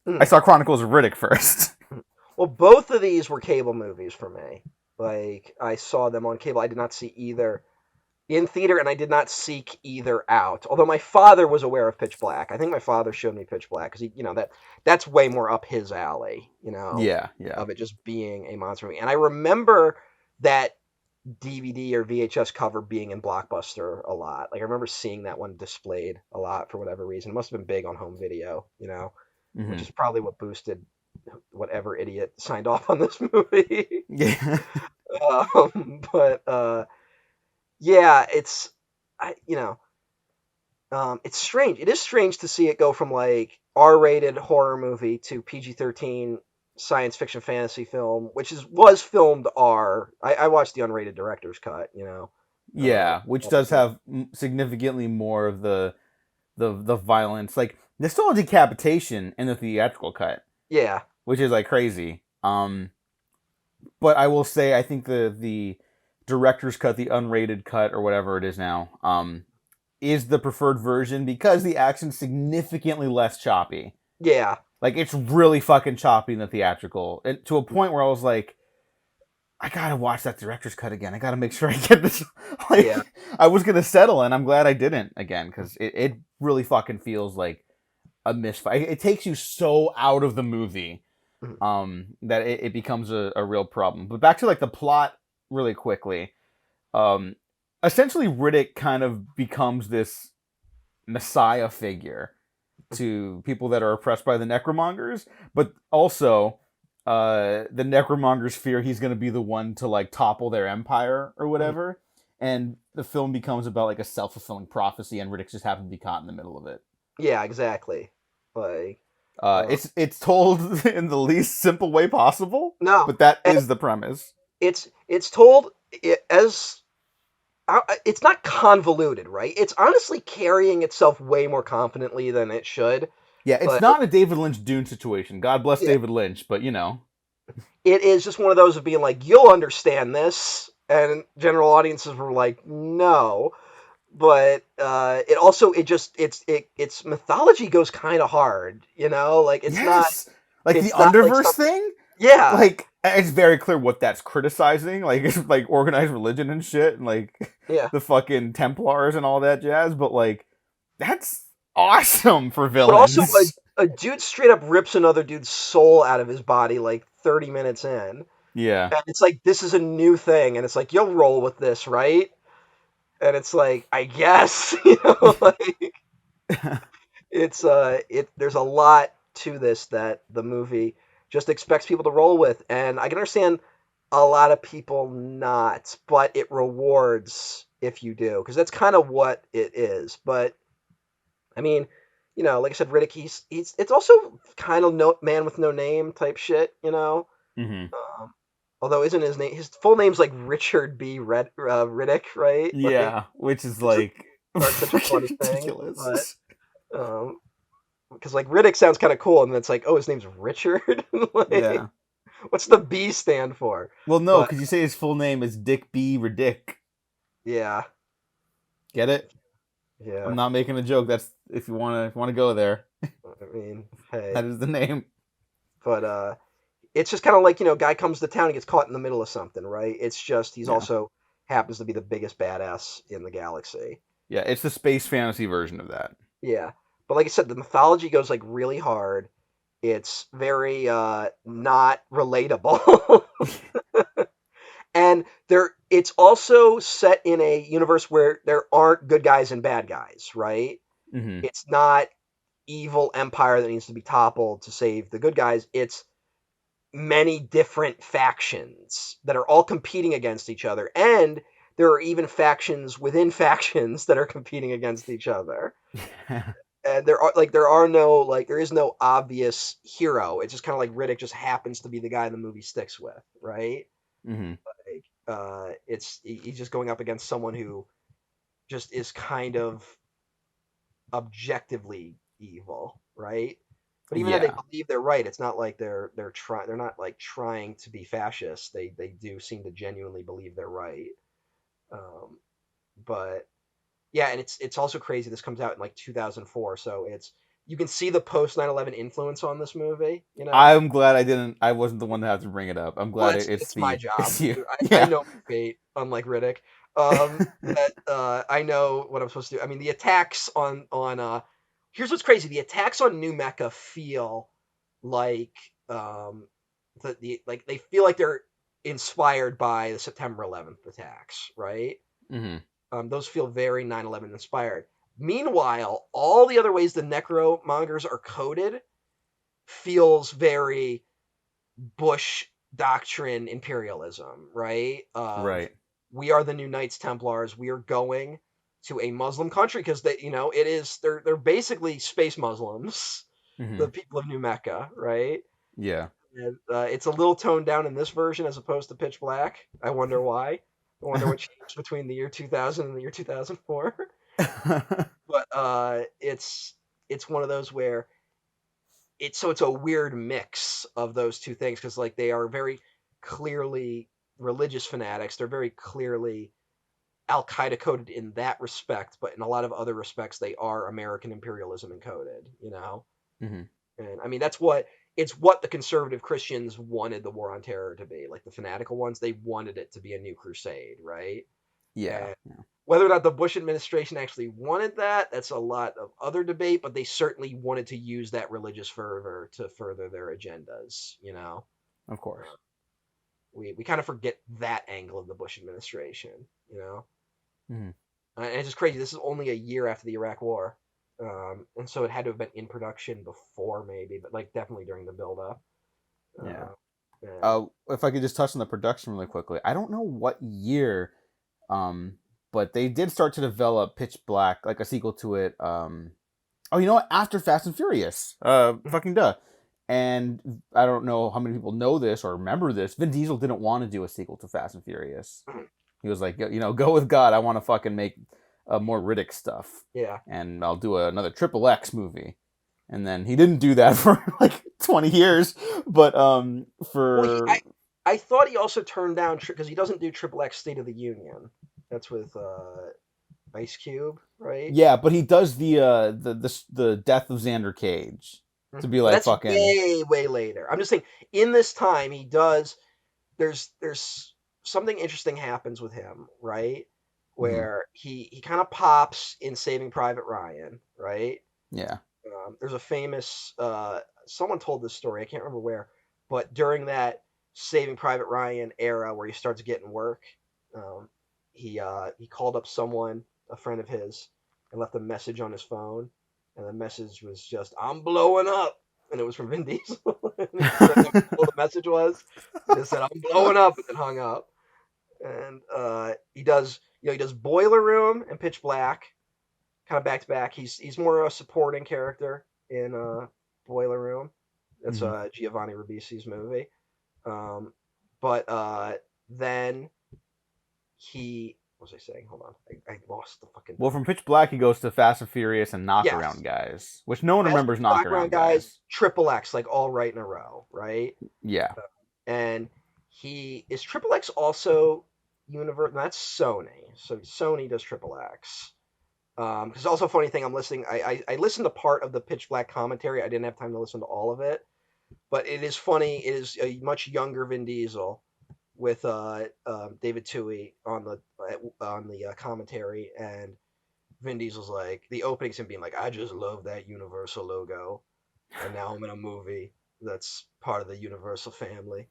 I mm. saw Chronicles of Riddick first. Well, both of these were cable movies for me. Like, I saw them on cable. I did not see either in theater, and I did not seek either out. Although my father was aware of Pitch Black. I think my father showed me Pitch Black because that's way more up his alley. Yeah, yeah. Of it just being a monster movie. And I remember that DVD or VHS cover being in Blockbuster a lot. Like I remember seeing that one displayed a lot for whatever reason. It must have been big on home video, which Hmm. is probably what boosted whatever idiot signed off on this movie. Yeah. But yeah, it's strange. It is strange to see it go from like R-rated horror movie to PG-13 science fiction fantasy film, which was filmed R. I watched the unrated director's cut, Yeah, which of the does film. have significantly more of the violence. Like there's still a decapitation in the theatrical cut, Yeah, which is like crazy. But I will say I think the director's cut, the unrated cut or whatever it is now, is the preferred version because the action's significantly less choppy. yeah, Like it's really fucking choppy in the theatrical, and to a point where I was like, I gotta watch that director's cut again. I gotta make sure I get this. yeah. Like I was gonna settle, and I'm glad I didn't again because it really fucking feels like a misfire. It takes you so out of the movie Mhm. that it becomes a real problem. But back to like the plot really quickly. Um, Essentially, Riddick kind of becomes this messiah figure to people that are oppressed by the necromongers, but also the necromongers fear he's going to be the one to like topple their empire or Mhm. whatever. And the film becomes about like a self-fulfilling prophecy, and Riddick just happens to be caught in the middle of it. Yeah, exactly. Like, uh, It's told in the least simple way possible, no, but that and is the premise. it's told as it's not convoluted, right? It's honestly carrying itself way more confidently than it should. Yeah, it's But not a David Lynch Dune situation. God bless yeah, David Lynch, but you know. it is just one of those of being like, you'll understand this, and general audiences were like, no. But it also its mythology goes kind of hard, like Yes, like the it's not like Underverse something. thing. Yeah, Like, it's very clear what that's criticizing. Like, it's like organized religion and shit, and like yeah. the fucking Templars and all that jazz. But like, that's awesome for But also, villains. a dude straight up rips another dude's soul out of his body like 30 minutes in. Yeah. And it's like, this is a new thing. And it's like, you'll roll with this, right? And it's like, I guess, like, there's a lot to this that the movie just expects people to roll with. And I can understand a lot of people not, but it rewards if you do, because that's kind of what it is. But I mean, like I said, Riddick, it's also kind of no man with no name type shit, Hmm. Um, although isn't his full name's like Richard B. Riddick, right? Like, Yeah, which is which is like such a fucking funny thing, but ridiculous. um, because like Riddick sounds kind of cool, and then it's like, oh, his name's Richard. Like, Yeah. what's the B stand for? Well, no, But because you say his full name is Dick B. Riddick. yeah, Get it? I'm yeah. not making a joke. That's if you wanna go there. I mean, hey, That is the name. but it's just kind of like, guy comes to town, he gets caught in the middle of something, right? It's just he's Yeah. also happens to be the biggest badass in the galaxy. Yeah, it's the space fantasy version of that. Yeah. But like I said, the mythology goes like really hard. It's very not relatable. And it's also set in a universe where there aren't good guys and bad guys, right? Hmm. It's not evil empire that needs to be toppled to save the good guys. It's many different factions that are all competing against each other, and there are even factions within factions that are competing against each other. And there is no obvious hero. It's just kind of like Riddick just happens to be the guy the movie sticks with, right? Hmm. Like, he's just going up against someone who just is kind of objectively evil, right? But even though they Yeah. believe they're right, it's not like they're not like trying to be fascist. They do seem to genuinely believe they're right. Um, but yeah, and it's also crazy. This comes out in like 2004, so you can see the post 9/11 influence on this movie. I'm glad I didn't. I wasn't the one to have to bring it up. I'm Well, glad it's it's my the job. it's you. I Yeah. know my fate, unlike Riddick. That I know what I'm supposed to do. I mean, the attacks on here's what's crazy: the attacks on New Mecca feel like like they feel like they're inspired by the September 11th attacks, right? Hmm. Those feel very 9/11 inspired. Meanwhile, all the other ways the necromongers are coded feels very Bush doctrine imperialism, right? Of Right. we are the new Knights Templars. We are going to a Muslim country because they're basically space Muslims, the Hmm. people of New Mecca, right? Yeah. And it's a little toned down in this version as opposed to Pitch Black. I wonder why. I wonder what changed between the year 2000 and the year 2004. But it's one of those where it's a weird mix of those two things because like they are very clearly religious fanatics. They're very clearly Al Qaeda coded in that respect, but in a lot of other respects, they are American imperialism encoded. Hmm. And I mean it's what the conservative Christians wanted the war on terror to be. Like the fanatical ones, they wanted it to be a new crusade, right? Yeah. And Yeah. whether or not the Bush administration actually wanted that, that's a lot of other debate, but they certainly wanted to use that religious fervor to further their agendas. Of course. Uh, we kind of forget that angle of the Bush administration. Hmm. And it's just crazy. This is only a year after the Iraq War. And so it had to have been in production before, maybe, but like definitely during the build up. Yeah. Uh, and If I could just touch on the production really quickly, I don't know what year, um, but they did start to develop Pitch Black, like a sequel to it. Oh, you know what? After Fast and Furious, fucking duh. And I don't know how many people know this or remember this. Vin Diesel didn't want to do a sequel to Fast and Furious. He was like, go with God. I want to fucking make more Riddick stuff, yeah. and I'll do another Triple X movie. And then he didn't do that for like 20 years. But Well, for I thought he also turned down because he doesn't do Triple X State of the Union. That's with Ice Cube, right? yeah, but he does the Death of Xander Cage. Mhm. to be But like that's fucking. way, way later. I'm just saying, in this time, he does. There's something interesting happens with him, right? Mhm. Where he kind of pops in Saving Private Ryan, right? Yeah. There's a famous someone told this story. I can't remember where, but during that Saving Private Ryan era where he starts getting work, um, he called up someone, a friend of his, and left a message on his phone, and the message was just "I'm blowing up," and it was from Vin Diesel. And he said what the message was. He just said "I'm blowing up" and then hung up. And he does Boiler Room and Pitch Black kind of back to back. He's more a supporting character in Boiler Room. That's Mhm. Giovanni Ribisi's movie. Um, but then he what was I saying? Hold on, I lost the fucking Well, thought. from Pitch Black, he goes to Fast and Furious and Yes, Knockaround Guys, which no one Fast remembers Background Knockaround Guys, Guys. Triple X, like all right in a row, right? Yeah. And he is Triple X also universe. That's Sony, so Sony does Triple X. Because also a funny thing, I'm listening. I listened to part of the Pitch Black commentary. I didn't have time to listen to all of it, but it is funny. It is a much younger Vin Diesel with David Toohey on the commentary, and Vin Diesel's like the opening's him being like, "I just love that Universal logo, and now I'm in a movie that's part of the Universal family."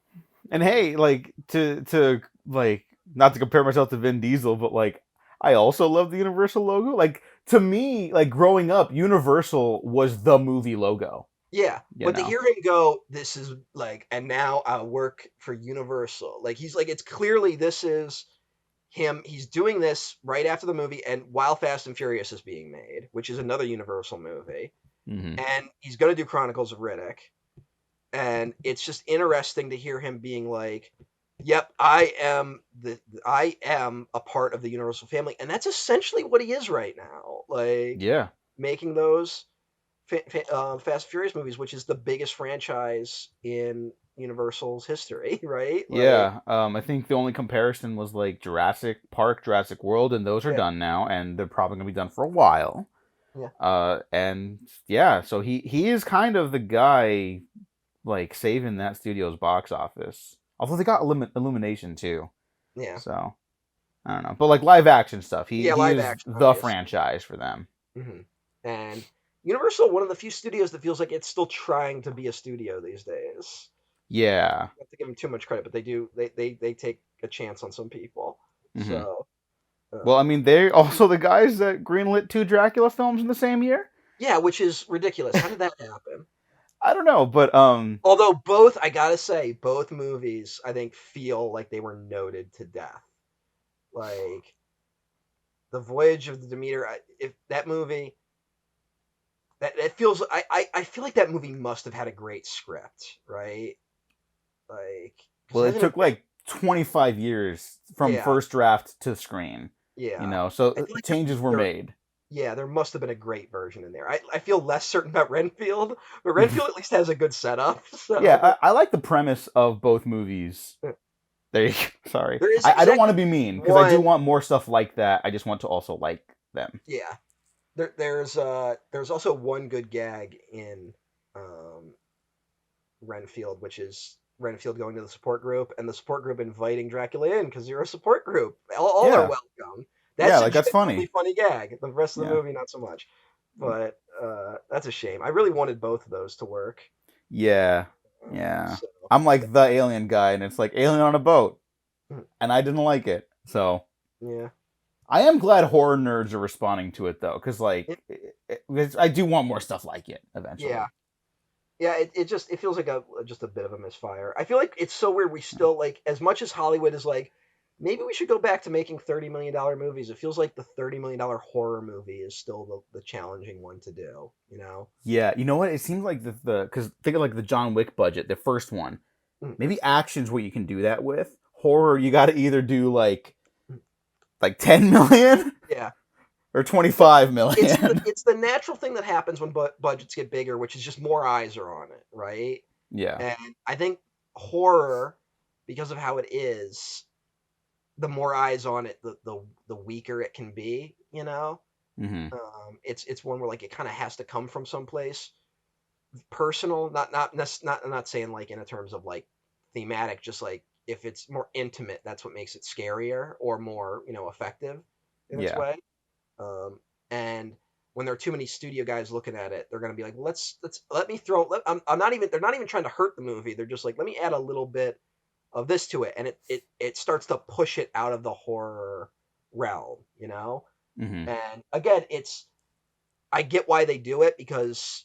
And hey, like to like not to compare myself to Vin Diesel, but like I also love the Universal logo. Like to me, like growing up, Universal was the movie logo. Yeah, You but to know. hear him go, this is like, and now I work for Universal. Like he's like, it's clearly this is him. He's doing this right after the movie, and while Fast and Furious is being made, which is another Universal movie, Hmm. and he's gonna do Chronicles of Riddick, and it's just interesting to hear him being like, "Yep, I am a part of the Universal family," and that's essentially what he is right now. Like Yeah. making those Fast and Furious movies, which is the biggest franchise in Universal's history, right? Like, Yeah. I think the only comparison was like Jurassic Park, Jurassic World, and those are yeah, done now, and they're probably gonna be done for a while. yeah, And yeah, so he is kind of the guy like saving that studio's box office. Although they got Illumination too, yeah, so I don't know. But like live action stuff, he yeah. he Live is action, the obviously. franchise for them. Hmm. And Universal, one of the few studios that feels like it's still trying to be a studio these days. Yeah. Not to give them too much credit, but they do. They take a chance on some people. Hmm. So, Well, I um, mean, they also the guys that greenlit two Dracula films in the same year. yeah, which is ridiculous. How did that happen? I don't know, but Although both, I gotta say, both movies, I think, feel like they were noted to death. Like the Voyage of the Demeter. If that movie, that feels, I feel like that movie must have had a great script, right? Like, because well, it it hasn't took been, like 25 years from yeah, first draft to screen. yeah. So I feel like changes were made. yeah, there must have been a great version in there. I feel less certain about Renfield, but Renfield at least has a good setup. Yeah, So I like the premise of both movies. There you go. Sorry, there is I don't want exactly to be mean because I do one, want more stuff like that. I just want to also like them. yeah. There's also one good gag in um, Renfield, which is Renfield going to the support group and the support group inviting Dracula in because you're a support group. All are Yeah, welcome. yeah, That's a like that's genuinely funny. funny gag. The rest of the Yeah, movie, not so much. But that's a shame. I really wanted both of those to work. yeah, yeah. So I'm like the alien guy, and it's like alien on a boat, mm, and I didn't like it. So yeah, I am glad horror nerds are responding to it though, because it, I do want more stuff like it yeah, eventually. yeah. It just it feels like a just a bit of a misfire. I feel like it's so weird. We still like as much as Hollywood is like maybe we should go back to making $30 million movies. It feels like the $30 million horror movie is still the challenging one to do. You know. Yeah, you know what? It seems like the because think of like the John Wick budget, the first one. Mm, Maybe action's what you can do that with. Horror, you got to either do mm. like 10 million Yeah. or Well, 25 million. it's the natural thing that happens when budgets get bigger, which is just more eyes are on it, right? Yeah. And I think horror, because of how it is, the more eyes on it, the weaker it can be. You know, Hmm. it's one where like it kind of has to come from someplace. personal, I'm not saying like in a terms of like thematic, just like if it's more intimate, that's what makes it scarier or more, effective in its Yeah. way. And when there are too many studio guys looking at it, they're gonna be like, let's let me throw. I'm not even. They're not even trying to hurt the movie. They're just like, let me add a little bit of this to it, and it starts to push it out of the horror realm, Hmm. And again, I get why they do it because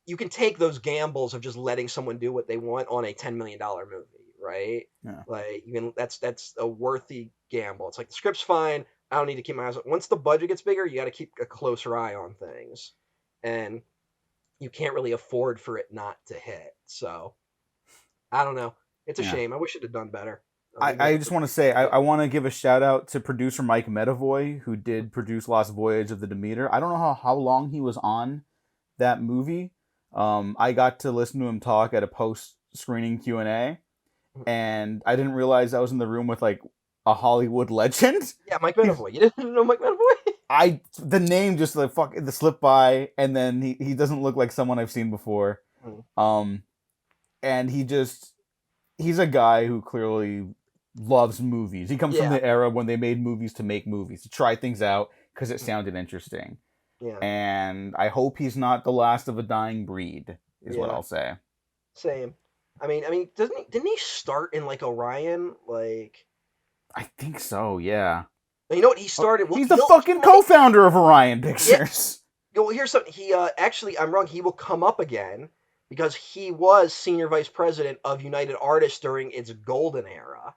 you can take those gambles of just letting someone do what they want on a $10 million movie, right? Yeah. Like that's a worthy gamble. It's like the script's fine. I don't need to keep my eyes on. Once the budget gets bigger, you got to keep a closer eye on things, and you can't really afford for it not to hit. So I don't know. It's a Yeah. shame. I wish it had done better. Even I if it just was want to say good. I want to give a shout out to producer Mike Medavoy, who did produce Lost Voyage of the Demeter. I don't know how long he was on that movie. I got to listen to him talk at a post screening Q&A, and I didn't realize I was in the room with like a Hollywood legend. Yeah, Mike Medavoy. You didn't know Mike Medavoy? The name just like fuck the slip by, and then he doesn't look like someone I've seen before. Um, and he's a guy who clearly loves movies. He comes from Yeah, the era when they made movies to make movies, to try things out because it sounded interesting. yeah, And I hope he's not the last of a dying breed, is what yeah. I'll say. Same. I mean, didn't he start in like Orion? Like, I think so, yeah. you know what? He started. Well, He's the fucking co-founder of Orion yeah. Pictures. Well, here's something. He actually, I'm wrong. He will come up again because he was senior vice president of United Artists during its golden era.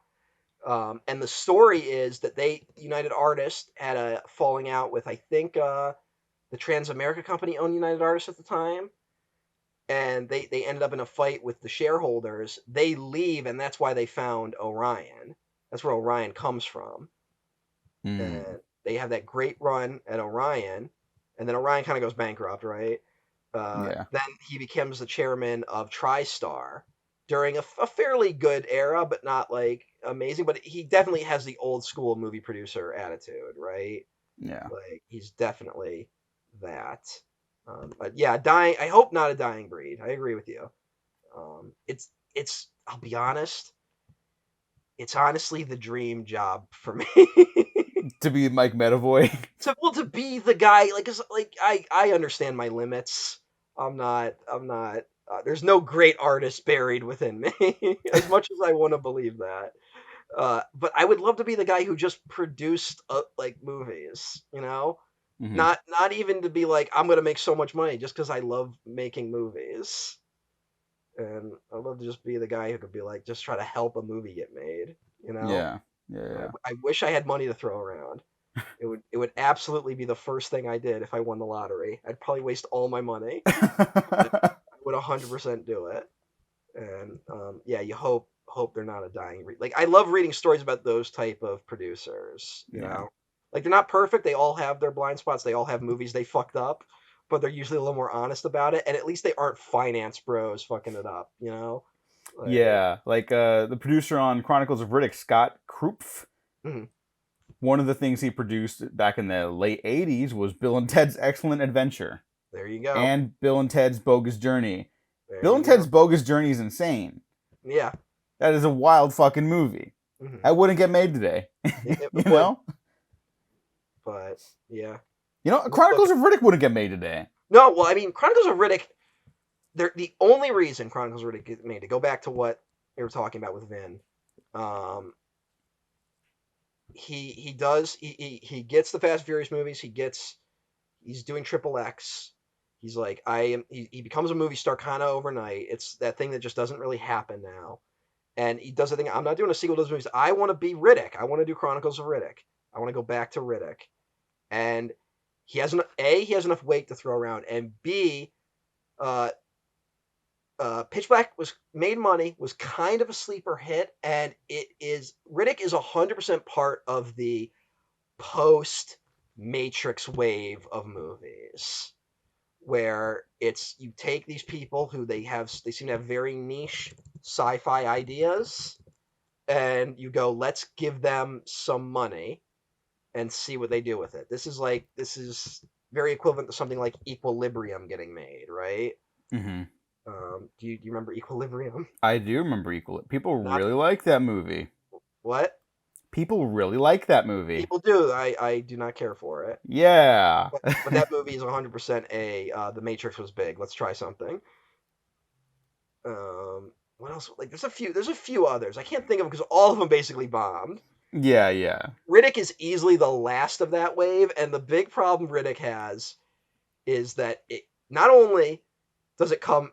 And the story is that United Artists had a falling out with, I think, the Transamerica Company owned United Artists at the time, and they ended up in a fight with the shareholders. They leave, and that's why they found Orion. That's where Orion comes from, Hmm. and they have that great run at Orion, and then Orion kind of goes bankrupt, right? Yeah. Then he becomes the chairman of TriStar during a fairly good era, but not like amazing. But he definitely has the old school movie producer attitude, right? Yeah. Like he's definitely that. But yeah, dying. I hope not a dying breed. I agree with you. It's. I'll be honest. It's honestly the dream job for me. To be Mike Medavoy. To be the guy like 'cause, like I understand my limits. I'm not there's no great artist buried within me as much as I want to believe that. But I would love to be the guy who just produced like movies, Hmm. not even to be like I'm gonna make so much money just because I love making movies. And I'd love to just be the guy who could be like just try to help a movie get made. Yeah. Yeah. I wish I had money to throw around. It would absolutely be the first thing I did if I won the lottery. I'd probably waste all my money, but Yeah. I would 100% do it. And yeah, you hope they're not a dying breed. Like I love reading stories about those type of producers. Yeah. Like they're not perfect. They all have their blind spots. They all have movies they fucked up, but they're usually a little more honest about it. And at least they aren't finance bros fucking it up. Like Yeah. Like the producer on Chronicles of Riddick, Scott Krupf. mhm, One of the things he produced back in the late 80s was Bill and Ted's Excellent Adventure there you go. and Bill and Ted's Bogus Journey. There Bill you and Ted's go. Bogus Journey is insane. Yeah. That is a wild fucking movie. hmm That wouldn't get made today. it you would, know? but yeah. We'll look. Chronicles of Riddick wouldn't get made today. No, well, I mean, Chronicles of Riddick. They're the only reason Chronicles of Riddick get made. To go back to what we were talking about with Vin, um, he does he gets the Fast and Furious movies. He's doing Triple X. He's like I am. He becomes a movie star kind of overnight. It's that thing that just doesn't really happen now. And he does the thing. I'm not doing a sequel to those movies. I want to be Riddick. I want to do Chronicles of Riddick. I want to go back to Riddick. And he has enough weight to throw around, and B, uh, Pitch Black was made money, was kind of a sleeper hit, and Riddick is 100% part of the post Matrix wave of movies, where it's you take these people who they seem to have very niche sci-fi ideas, and you go, let's give them some money and see what they do with it. This is very equivalent to something like Equilibrium getting made, right? Hmm. Do you remember Equilibrium? I do remember Equal. People Not really like that movie. what People really like that movie. people do. I do not care for it. Yeah. But that movie is 100% a The Matrix was big. Let's try something. What else? Like there's a few others. I can't think of them because all of them basically bombed. Yeah, yeah. Riddick is easily the last of that wave, and the big problem Riddick has is that it not only does it come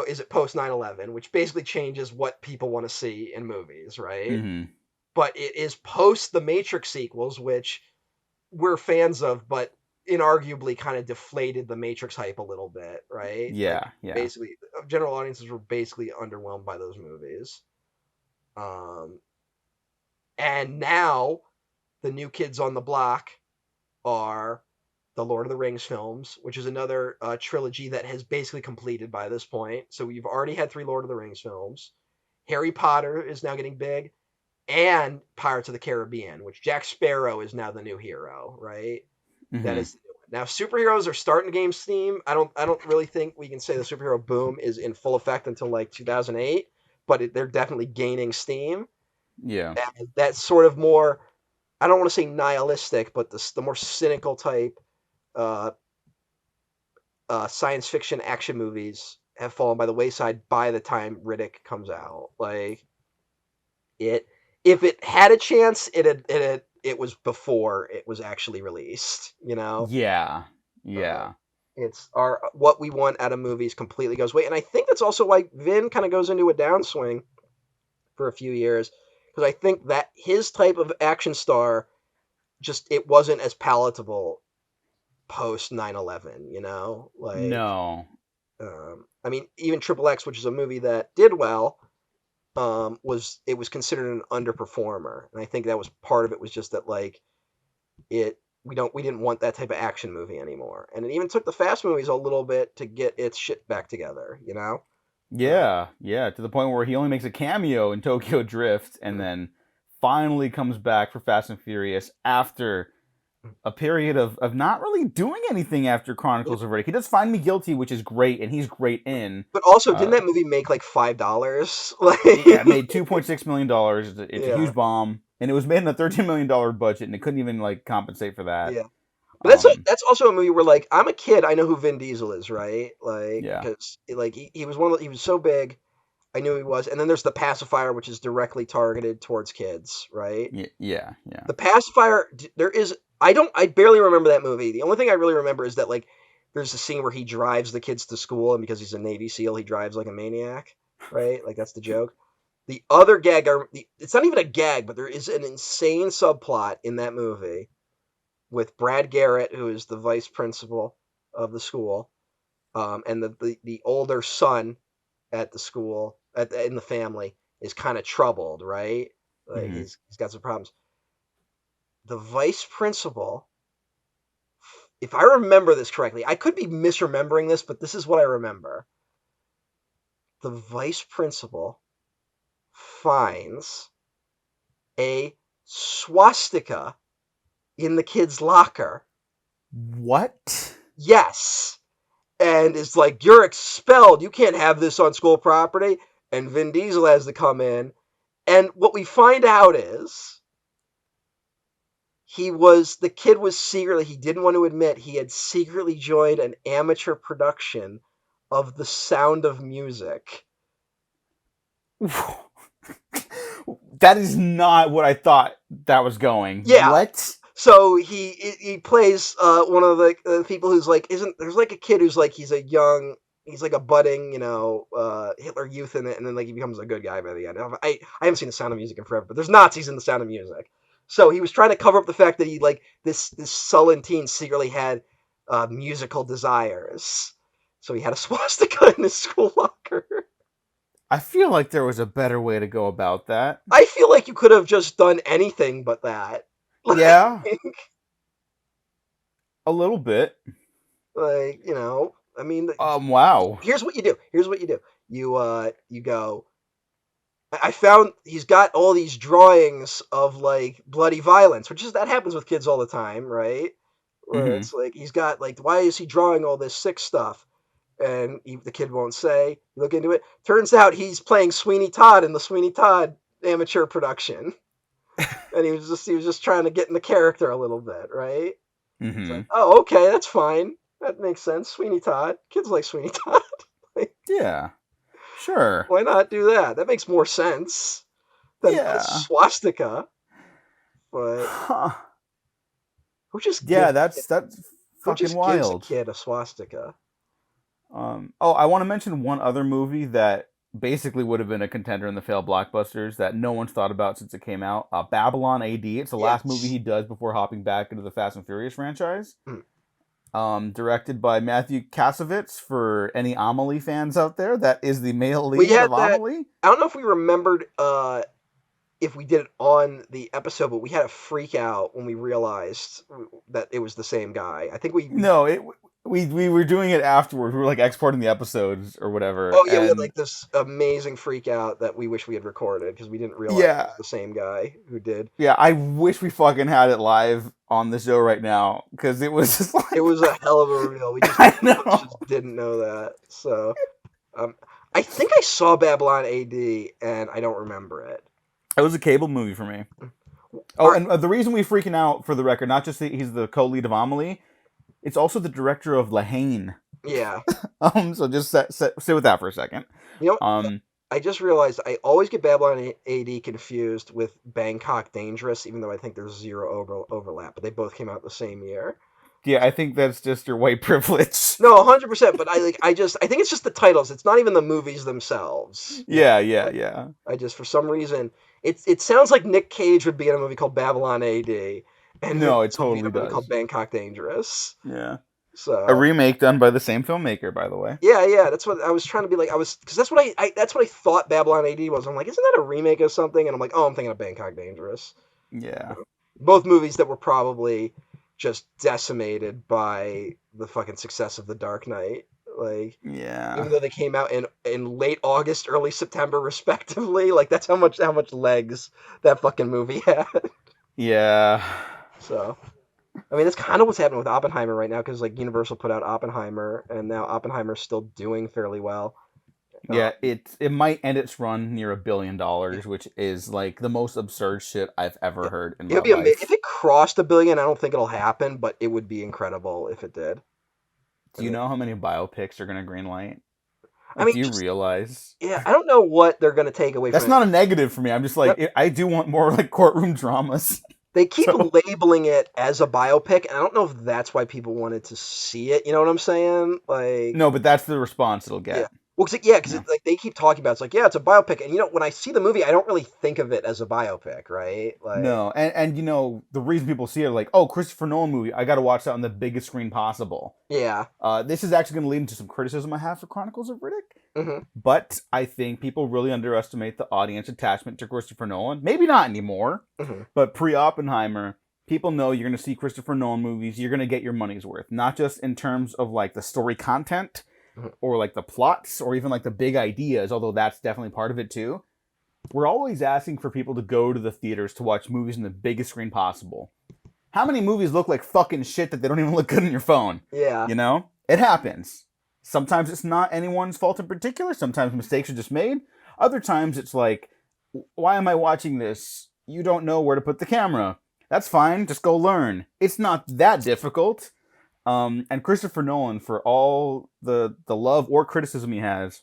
is it post 9/11, which basically changes what people want to see in movies, right? Hmm. But it is post the Matrix sequels, which we're fans of, but inarguably kind of deflated the Matrix hype a little bit, right? Like Yeah, yeah. basically, general audiences were basically underwhelmed by those movies. Um, and now the new kids on the block are the Lord of the Rings films, which is another trilogy that has basically completed by this point. So we've already had three Lord of the Rings films. Harry Potter is now getting big, and Pirates of the Caribbean, which Jack Sparrow is now the new hero, right? That Hmm. is the new one. Now superheroes are starting to gain steam. I don't really think we can say the superhero boom is in full effect until like 2008, but they're definitely gaining steam. Yeah. And that's sort of more, I don't want to say nihilistic, but the more cynical type uh, science fiction action movies have fallen by the wayside by the time Riddick comes out. Like it, if it had a chance, it was before it was actually released. Yeah. Uh, Yeah. it's our what we want out of movies completely goes away, and I think that's also why Vin kind of goes into a downswing for a few years because I think that his type of action star just it wasn't as palatable post 9/11. Like No. I mean, even Triple X, which is a movie that did well, was considered an underperformer, and I think that was part of it was just that like it we didn't want that type of action movie anymore, and it even took the Fast movies a little bit to get its shit back together. Uh, Yeah, yeah, to the point where he only makes a cameo in Tokyo Drift and then finally comes back for Fast and Furious after a period of not really doing anything after Chronicles of Riddick. He does Find Me Guilty, which is great, and he's great in. but also, didn't Uh, that movie make like $5? Like, yeah, it made $2.6 million. It's a yeah, huge bomb, and it was made on a $13 million budget, and it couldn't even like compensate for that. yeah. But that's Um, that's also a movie where like I'm a kid, I know who Vin Diesel is, right? Like, yeah, because like he was he was so big, I knew he was. And then there's the pacifier, which is directly targeted towards kids, right? yeah, yeah, yeah. The pacifier, there is. I barely remember that movie. The only thing I really remember is that like there's a scene where he drives the kids to school, and because he's a Navy SEAL, he drives like a maniac, right? Like that's the joke. The other gag, it's not even a gag, but there is an insane subplot in that movie with Brad Garrett, who is the vice principal of the school, and the older son at the school in the family is kind of troubled, right? Like Hmm. he's got some problems. The vice principal, if I remember this correctly, I could be misremembering this, but this is what I remember. The vice principal finds a swastika in the kid's locker. What? Yes. And is like, "You're expelled. You can't have this on school property." And Vin Diesel has to come in. And what we find out is the kid was secretly, he didn't want to admit he had secretly joined an amateur production of The Sound of Music. That is not what I thought that was going. Yeah. What? So he plays one of the people who's like, isn't there's like a kid who's like he's like a budding Hitler Youth in it, and then like he becomes a good guy by the end. I haven't seen The Sound of Music in forever, but there's Nazis in The Sound of Music. So he was trying to cover up the fact that he like this sullen teen secretly had musical desires. So he had a swastika in his school locker. I feel like there was a better way to go about that. I feel like you could have just done anything but that. Yeah, a little bit. Like, I mean, Wow. here's what you do. Here's what you do. You go. I found he's got all these drawings of like bloody violence, which is that happens with kids all the time, right? Where Hmm. it's like he's got like, why is he drawing all this sick stuff? And the kid won't say. You look into it. Turns out he's playing Sweeney Todd in the Sweeney Todd amateur production, and he was just trying to get in the character a little bit, right? It's like, Mm-hmm. oh, okay, that's fine. That makes sense. Sweeney Todd. Kids like Sweeney Todd. Like, Yeah. Sure. why not do that? That makes more sense than a Yeah. swastika. But Huh. who just Yeah, gives that's who fucking just gives a wild. kid a swastika? Oh, I want to mention one other movie that basically would have been a contender in the failed blockbusters that no one's thought about since it came out. Babylon AD. It's the last movie Yes. he does before hopping back into the Fast and Furious franchise. Mm. Directed by Matthew Kasovitz. For any Amelie fans out there, that is the male We lead had of that. Amelie. I don't know if we remembered if we did it on the episode, but we had a freak out when we realized that it was the same guy. I think we No, we were doing it afterwards. We were like exporting the episodes or whatever, oh yeah, we had and like this amazing freak out that we wish we had recorded because we didn't realize it yeah, was the same guy who did. yeah. I wish we fucking had it live on the show right now because it was just It like was a hell of a reveal. We just I pretty much know just didn't know that. So um, I think I saw Babylon AD and I don't remember it. it was a cable movie for me. All Oh, right, and the reason we freaking out for the record, not just that he's the co-lead of Amelie, it's also the director of La Haine. yeah. So just sit with that for a second. You know, Um, I just realized I always get Babylon AD confused with Bangkok Dangerous, even though I think there's zero overlap, but they both came out the same year. yeah, I think that's just your white privilege. No, 100%. But I think it's just the titles. It's not even the movies themselves. Yeah, yeah, Like, yeah. I just for some reason it sounds like Nick Cage would be in a movie called Babylon AD, and Vin No, it Diesel would be in totally a movie called does. Bangkok Dangerous. Yeah. A So remake done by the same filmmaker, by the way. yeah, that's what I was trying to be like. I was because that's what I thought Babylon AD was. I'm like, isn't that a remake of something? And I'm like, oh, I'm thinking of Bangkok Dangerous. Yeah. Both movies that were probably just decimated by the fucking success of The Dark Knight. Like, Yeah. even though they came out in late August, early September, respectively, like that's how much legs that fucking movie had. Yeah. So, I mean, that's kind of what's happening with Oppenheimer right now because like Universal put out Oppenheimer, and now Oppenheimer's still doing fairly well. Uh, Yeah, it might end its run near $1 billion, which is like the most absurd shit I've ever heard in it my would be if life. it crossed a billion. I don't think it'll happen, but it would be incredible if it did. I Do you mean, know how many biopics are gonna greenlight? I Like, mean, do you just realize? yeah, I don't know what they're gonna take away from That's it. not a negative for me. I'm just like, Yep. I do want more like courtroom dramas. They keep So labeling it as a biopic, and I don't know if that's why people wanted to see it. You know what I'm saying? Like, no, but that's the response it'll yeah. get. Well, because Yeah. like they keep talking about it's like, yeah, it's a biopic, and when I see the movie, I don't really think of it as a biopic, right? Like, No, and you know the reason people see it are like, oh, Christopher Nolan movie, I got to watch that on the biggest screen possible. yeah, This is actually going to lead into some criticism I have for Chronicles of Riddick, hmm but I think people really underestimate the audience attachment to Christopher Nolan. Maybe not anymore, hmm but pre-Oppenheimer, people know you're going to see Christopher Nolan movies. You're going to get your money's worth, not just in terms of like the story content hmm or like the plots or even like the big ideas, although that's definitely part of it too. We're always asking for people to go to the theaters to watch movies on the biggest screen possible. How many movies look like fucking shit that they don't even look good on your phone? yeah, You know? It happens. Sometimes it's not anyone's fault in particular. Sometimes mistakes are just made. Other times it's like, why am I watching this? You don't know where to put the camera. That's fine. Just go learn. It's not that difficult. And Christopher Nolan, for all the love or criticism he has,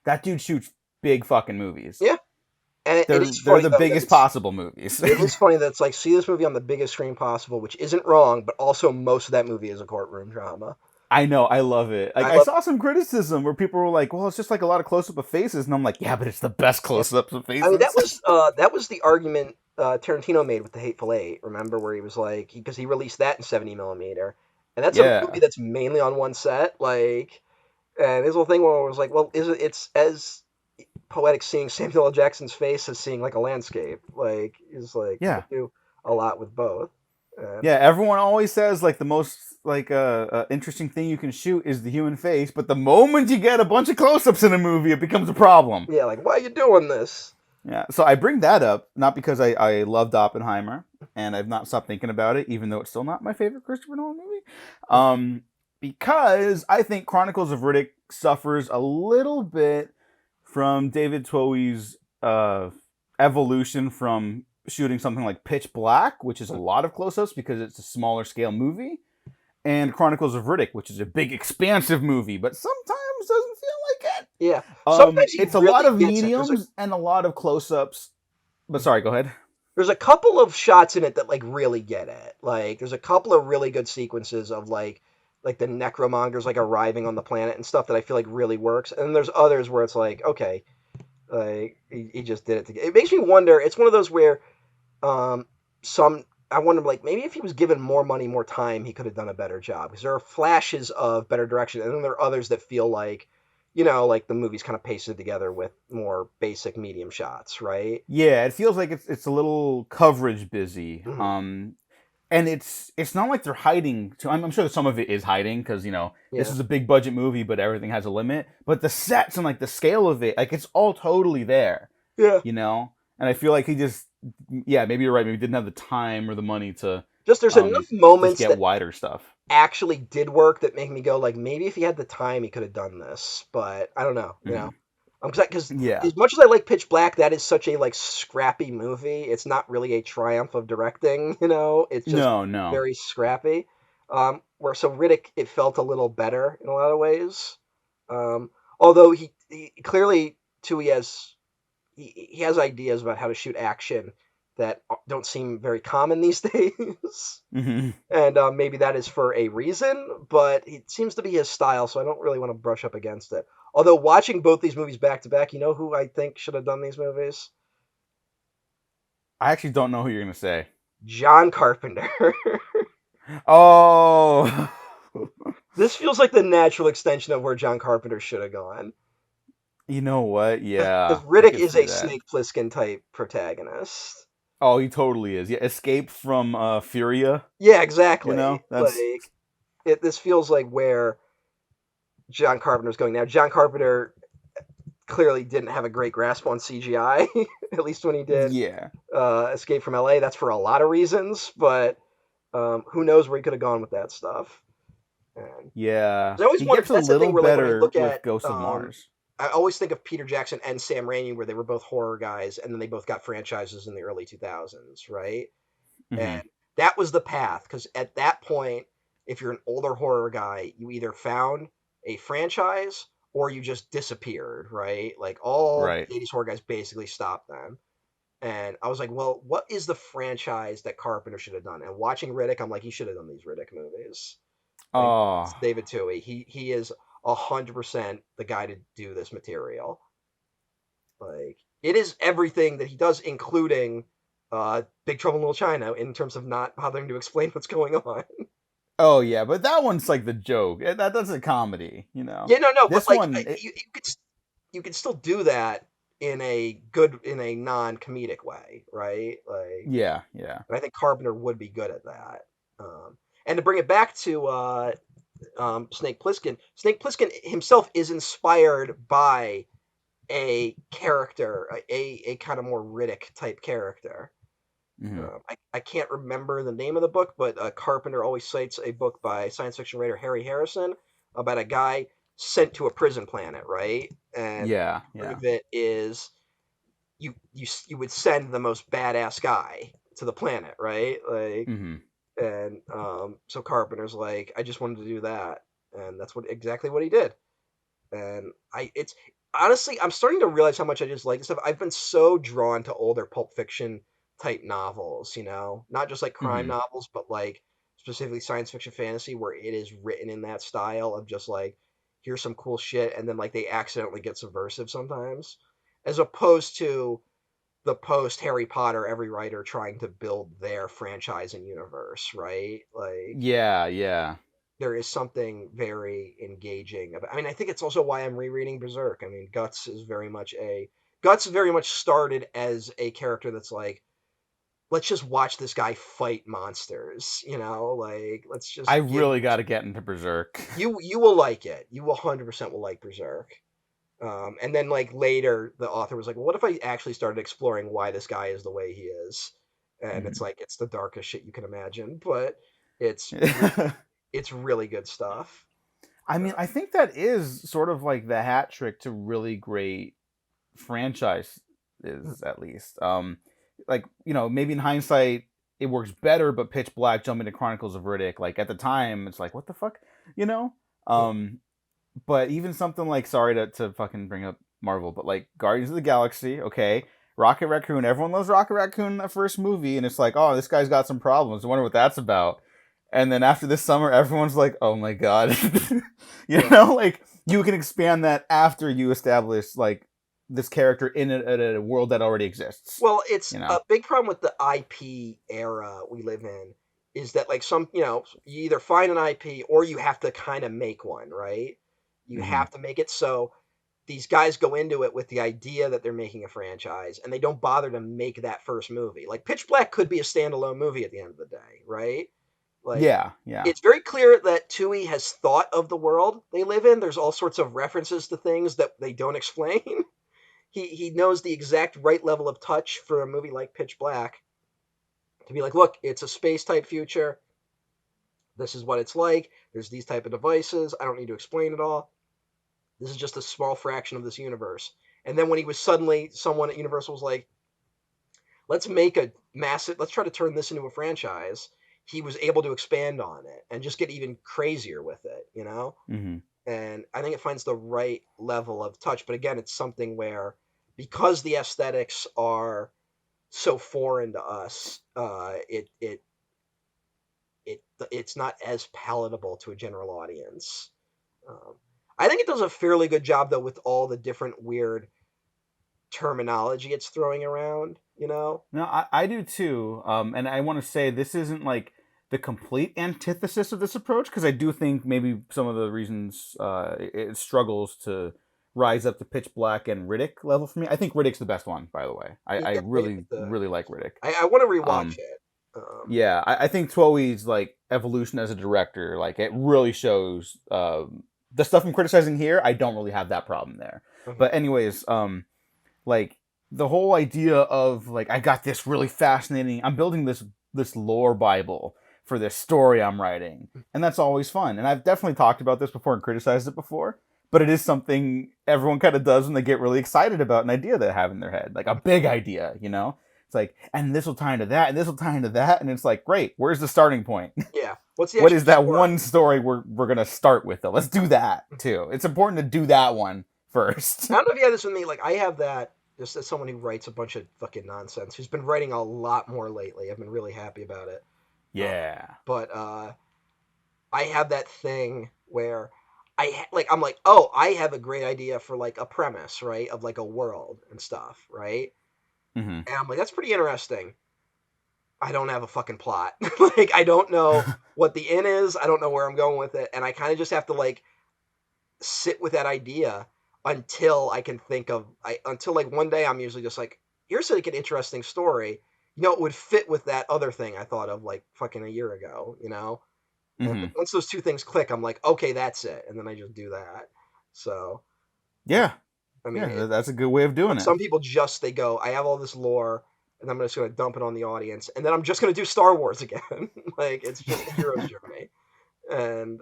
that dude shoots big fucking movies. yeah. And it is They're funny the though that biggest possible movies. it is funny that it's like see this movie on the biggest screen possible, which isn't wrong, but also most of that movie is a courtroom drama. I know, I love it. Like I I love, saw some criticism where people were like, "Well, it's just like a lot of close up of faces," and I'm like, "Yeah, but it's the best yeah. close ups of I mean, faces." that was the argument Tarantino made with The Hateful Eight. Remember where he was like, because he released that in 70 millimeter, and that's a movie Yeah, that's mainly on one set. Like, and his whole thing was like, well, is it? It's as poetic seeing Samuel L. Jackson's face as seeing like a landscape. Like, is like you yeah, can do a lot with both. And yeah. Everyone always says like the most like interesting thing you can shoot is the human face, but the moment you get a bunch of close ups in a movie, it becomes a problem. yeah, like why are you doing this? Yeah, so I bring that up not because I loved Oppenheimer and I've not stopped thinking about it, even though it's still not my favorite Christopher Nolan movie. Um, because I think Chronicles of Riddick suffers a little bit from David Towie's evolution from shooting something like Pitch Black, which is a lot of close-ups because it's a smaller scale movie, and Chronicles of Riddick, which is a big, expansive movie, but sometimes doesn't feel like it. Yeah, sometimes he It's a lot really of gets it. mediums and a lot of close-ups. But sorry, go ahead. There's a couple of shots in it that like really get it. Like there's a couple of really good sequences of like the necromongers like arriving on the planet and stuff that I feel like really works. And then there's others where it's like, okay, like he just did it. It makes me wonder. It's one of those where um some I wonder like maybe if he was given more money, more time, he could have done a better job. Because there are flashes of better direction, and then there are others that feel like, like the movie's kind of pasted together with more basic medium shots, right? Yeah, it feels like it's a little coverage busy. Hmm. And it's not like they're hiding. I'm sure that some of it is hiding because this Yeah. is a big budget movie, but everything has a limit. But the sets and like the scale of it, like it's all totally there. Yeah. And I feel like he just, yeah, maybe you're right. Maybe he didn't have the time or the money to Just there's enough just moments get that wider stuff. actually did work that make me go like maybe if he had the time he could have done this, but I don't know. Hmm. Because Yeah. as much as I like Pitch Black, that is such a like scrappy movie. It's not really a triumph of directing. It's just No, no. very scrappy. Where so Riddick, it felt a little better in a lot of ways. Although he clearly too he has ideas about how to shoot action that don't seem very common these days. Hmm. And maybe that is for a reason, but it seems to be his style, so I don't really want to brush up against it. Although watching both these movies back to back, you know who I think should have done these movies? I actually don't know who you're gonna say. John Carpenter. Oh. This feels like the natural extension of where John Carpenter should have gone. You know what? Because Yeah, I Riddick could is see a that. Snake Plissken type protagonist. Oh, he totally is. Yeah, Escape from Furia. Yeah, exactly. That's Like this feels like where John Carpenter's going now. John Carpenter clearly didn't have a great grasp on CGI, at least when he did yeah, Escape from LA. That's for a lot of reasons, but who knows where he could have gone with that stuff. And yeah. I always He wonder. gets a That's the thing little where, like, when I better look with at, Ghost of Mars. I always think of Peter Jackson and Sam Raimi, where they were both horror guys, and then they both got franchises in the early 2000s, right? Hmm. And that was the path, because at that point, if you're an older horror guy, you either found a franchise or you just disappeared, right? Like all Right. the 80s horror guys basically stopped then. And I was like, well, what is the franchise that Carpenter should have done? And watching Riddick, I'm like, he should have done these Riddick movies. Like it's Oh, David Toohey. He is 100% the guy to do this material. Like it is everything that he does, including Big Trouble in Little China, in terms of not bothering to explain what's going on. oh yeah. But that one's like the joke. That's a comedy. Yeah, no, but This like one, you could still do that in a non-comedic way, right? Like, yeah, yeah. and I think Carpenter would be good at that. And to bring it back to Snake Plissken himself is inspired by a character, a kind of more Riddick type character. Hmm. I can't remember the name of the book, but Carpenter always cites a book by science fiction writer Harry Harrison about a guy sent to a prison planet, right? And Yeah, part yeah. of it is you would send the most badass guy to the planet, right? Like, Hmm. and so Carpenter's like, I just wanted to do that, and that's exactly what he did. And it's honestly, I'm starting to realize how much I just like this stuff. I've been so drawn to older Pulp Fiction type novels, not just like crime Hmm. novels, but like specifically science fiction fantasy, where it is written in that style of just like, here's some cool shit, and then like they accidentally get subversive sometimes, as opposed to the post Harry Potter, every writer trying to build their franchise and universe, right? Like Yeah, yeah. there is something very engaging about. I mean, I think it's also why I'm rereading Berserk. I mean, Guts very much started as a character that's like, let's just watch this guy fight monsters, like let's I just give really got to get into Berserk. you will like it. You 100% will like Berserk. And then like later, the author was like, well, what if I actually started exploring why this guy is the way he is? And it's the darkest shit you can imagine, but it's Hmm. it's really good stuff. I mean, I think that is sort of like the hat trick to really great franchise is at least. Like maybe in hindsight it works better, but Pitch Black jumping to Chronicles of Riddick, like at the time, it's like what the fuck, you know. Um, but even something like sorry to fucking bring up Marvel, but like Guardians of the Galaxy, okay. Rocket Raccoon, everyone loves Rocket Raccoon in that first movie, and it's like, oh, this guy's got some problems. I wonder what that's about. And then after this summer, everyone's like, oh my god, Yeah. like you can expand that after you establish like this character in a world that already exists. Well, it's You a know. big problem with the IP era we live in is that like you either find an IP or you have to kind of make one, right? You Mm-hmm. have to make it so these guys go into it with the idea that they're making a franchise and they don't bother to make that first movie. Like Pitch Black could be a standalone movie at the end of the day, right? Like Yeah. Yeah. it's very clear that Tui has thought of the world they live in. There's all sorts of references to things that they don't explain. He knows the exact right level of touch for a movie like Pitch Black to be like, look, it's a space type future. This is what it's like. There's these type of devices. I don't need to explain it all. This is just a small fraction of this universe. And then when he was suddenly someone at Universal was like, let's make a massive, let's try to turn this into a franchise. He was able to expand on it and just get even crazier with it, you know? Mm-hmm. And I think it finds the right level of touch. But again, it's something where because the aesthetics are so foreign to us, it's not as palatable to a general audience. Um, I think it does a fairly good job though with all the different weird terminology it's throwing around. You know? No, I do too. And I want to say this isn't like the complete antithesis of this approach because I do think maybe some of the reasons it struggles to rise up to Pitch Black and Riddick level for me. I think Riddick's the best one, by the way. I Yeah, really really like Riddick. I want to rewatch Um, it. Um, yeah, I think Twoe's like evolution as a director, like it really shows. The stuff I'm criticizing here, I don't really have that problem there. mhm. But anyways, like the whole idea of like I got this really fascinating. I'm building this lore bible for this story I'm writing, and that's always fun. And I've definitely talked about this before and criticized it before. But it is something everyone kind of does when they get really excited about an idea they have in their head, like a big idea, you know. It's like, and this will tie into that, and this will tie into that, and it's like, great. Where's the starting point? Yeah. What's the What actual is that story? one story we're gonna start with? Though, let's do that too. It's important to do that one first. I don't know if you have this with me. Like I have that just as someone who writes a bunch of fucking nonsense, who's been writing a lot more lately. I've been really happy about it. Uh, Yeah. but I have that thing where I'm like, oh, I have a great idea for like a premise, right, of like a world and stuff, right? Mm-hmm. And I'm like, that's pretty interesting. I don't have a fucking plot. Like I don't know what the in is. I don't know where I'm going with it, and I kind of just have to like sit with that idea until I can think of until like one day I'm usually just like, here's like an interesting story. You know, it would fit with that other thing I thought of like fucking a year ago, you know? And Mm-hmm. once those two things click, I'm like, okay, that's it. And then I just do that. So, uh, Yeah. I mean, Yeah. That's a good way of doing like it. some people just, they go, I have all this lore and I'm just going to dump it on the audience. And then I'm just going to do Star Wars again. Like it's just a hero's journey. And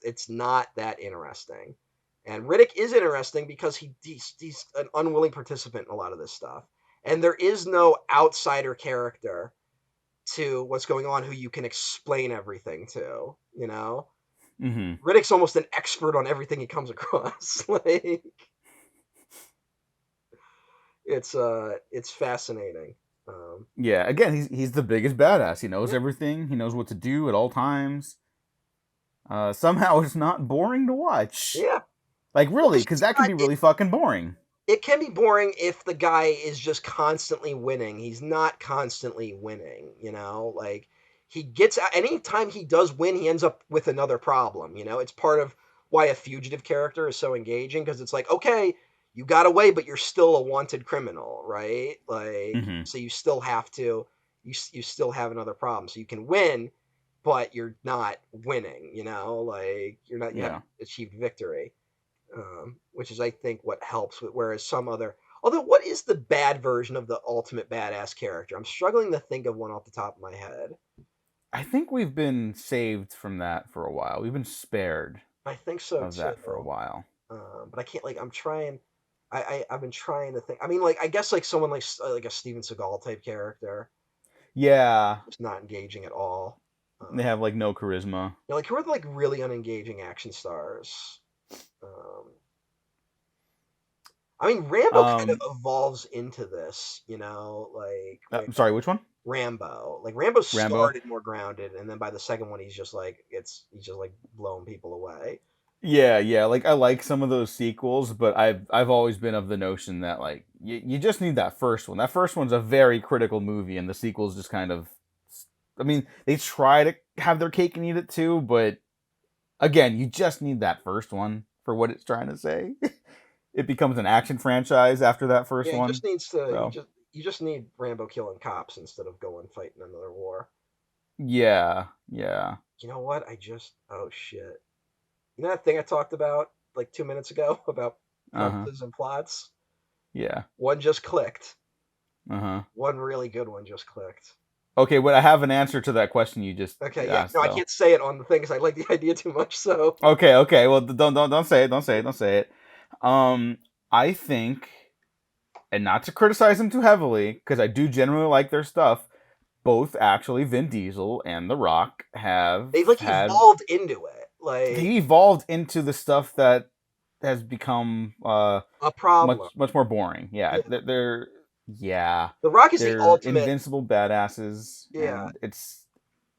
it's not that interesting. And Riddick is interesting because he's an unwilling participant in a lot of this stuff, and there is no outsider character to what's going on who you can explain everything to. You know, Mm-hmm. Riddick's almost an expert on everything he comes across. Like it's fascinating. Um, Yeah. Again, he's the biggest badass. He knows everything. He knows what to do at all times. Somehow it's not boring to watch. yeah, Like well, really, because he's that can not. be really fucking boring. It can be boring if the guy is just constantly winning. He's not constantly winning, you know? Like he gets anytime he does win, he ends up with another problem, you know? It's part of why a fugitive character is so engaging because it's like, okay, you got away, but you're still a wanted criminal, right? Like Mm-hmm. so you still have to you still have another problem. So you can win, but you're not winning, you know? Like you haven't Yeah. achieved victory, which is I think what helps with. Whereas some other, although what is the bad version of the ultimate badass character? I'm struggling to think of one off the top of my head. I think we've been saved from that for a while. We've been spared. I think so of that for a too. while. But I can't like I'm trying. I've been trying to think. I mean, like I guess like someone like a Steven Seagal type character, Yeah, just not engaging at all. they have like no charisma. Like who are the, like really unengaging action stars? Um, I mean, Rambo kind Um, of evolves into this, like where I'm sorry, which one? Rambo Rambo. started more grounded, and then by the second one, he's just like blowing people away. Yeah, yeah. Like I like some of those sequels, but I've always been of the notion that like you just need that first one. That first one's a very critical movie, and the sequels just kind of. I mean, they try to have their cake and eat it too, but again, you just need that first one for what it's trying to say. It becomes an action franchise after that first Yeah, he one. just needs to. So You just need Rambo killing cops instead of going fighting another war. yeah, yeah. You know what? Oh shit. You know that thing I talked about like 2 minutes ago about Uh huh. premises and plots? Yeah. One just clicked. Uh huh. One really good one just clicked. Okay, well, I have an answer to that question you just Okay, yeah. No, asked, I though. can't say it on the thing because I like the idea too much. So Okay, okay. Well, don't say it. Don't say it. Don't say it. Um, I think, and not to criticize them too heavily, because I do generally like their stuff. Both actually, Vin Diesel and The Rock have they've like had evolved into it, they like evolved into the stuff that has become a much problem. much more boring. Yeah, Yeah, they're yeah The Rock is the they're ultimate. invincible badasses, Yeah, and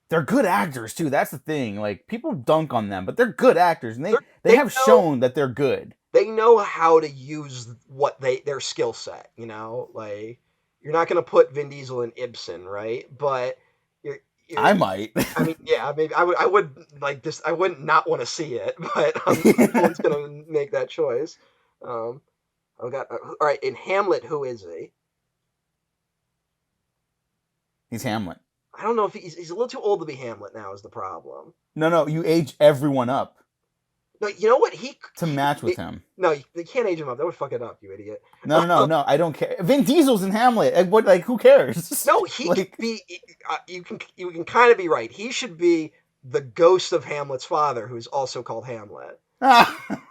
they're good actors too. That's the thing. Like people dunk on them, but they're good actors, and they they have know shown that they're good. they know how to use what their skill set. Like you're not gonna put Vin Diesel in Ibsen, right? But you're I might. I mean, yeah, maybe I would like this. I wouldn't not want to see it, but no one's gonna make that choice. Um, I got all right in Hamlet. Who is he? He's Hamlet. I don't know if he's a little too old to be Hamlet now. Is the problem? No, no, you age everyone up No, you know what to match with him. no, they can't age him up. That would fuck it up, you idiot. No, no, no, no. I don't care. Vin Diesel's in Hamlet. Like, what? Like, who cares? No, he could Like, be. You can kind of be right. He should be the ghost of Hamlet's father, who's also called Hamlet.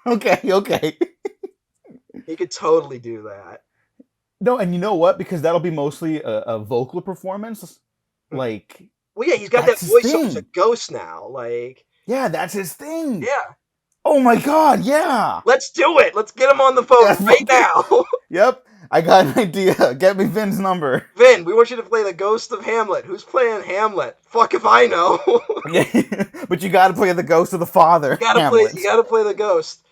okay, okay. He could totally do that. No, and you know what? Because that'll be mostly a vocal performance. Like, Well, yeah, he's got that that's his voice, so he's a thing. ghost now. Like, Yeah, that's his thing. yeah, Oh my god, yeah. let's do it. Let's get him on the phone Yeah, right fuck it. now. Yep, I got an idea. Get me Vin's number. Vin, we want you to play the ghost of Hamlet. Who's playing Hamlet? Fuck if I know. Yeah, but you got to play the ghost of the father, You Hamlet. gotta play the ghost.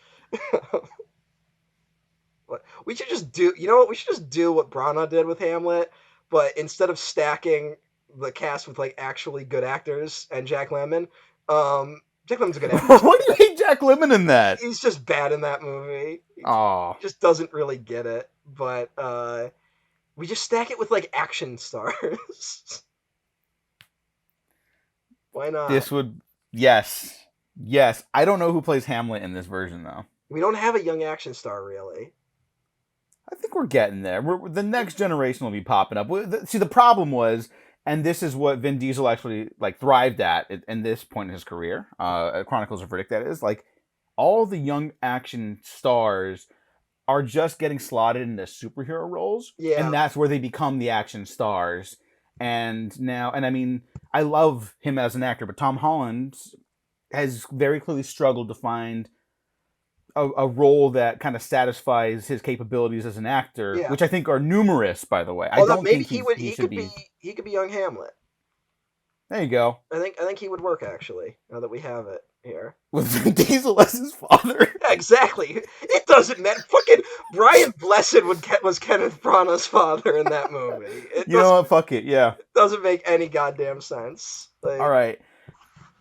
We should just do. You know what? We should just do what Branagh did with Hamlet, but instead of stacking the cast with like actually good actors and Jack Lemmon, Jack Lemmon's a good actor. Why do you hate Jack Lemmon in that? He's just bad in that movie. He Oh, just doesn't really get it. But we just stack it with like action stars. Why not? this would yes, yes. I don't know who plays Hamlet in this version though. We don't have a young action star really. I think we're getting there. The next generation will be popping up. See, the problem was, and this is what Vin Diesel actually like thrived at in this point in his career. Chronicles of Riddick, that is like all the young action stars are just getting slotted into superhero roles, Yeah, and that's where they become the action stars. And now, and I mean, I love him as an actor, but Tom Holland has very clearly struggled to find a role that kind of satisfies his capabilities as an actor, yeah. which I think are numerous, by the way. I Although don't maybe think he would. he He should could be. be. He could be young Hamlet. There you go. I think he would work actually. Now that we have it here. With Vin Diesel as his father. Yeah, exactly. It doesn't matter. Fucking Brian Blessed was Kenneth Branagh's father in that movie. It You know what? Fuck it. Yeah. doesn't make any goddamn sense. All Like, right.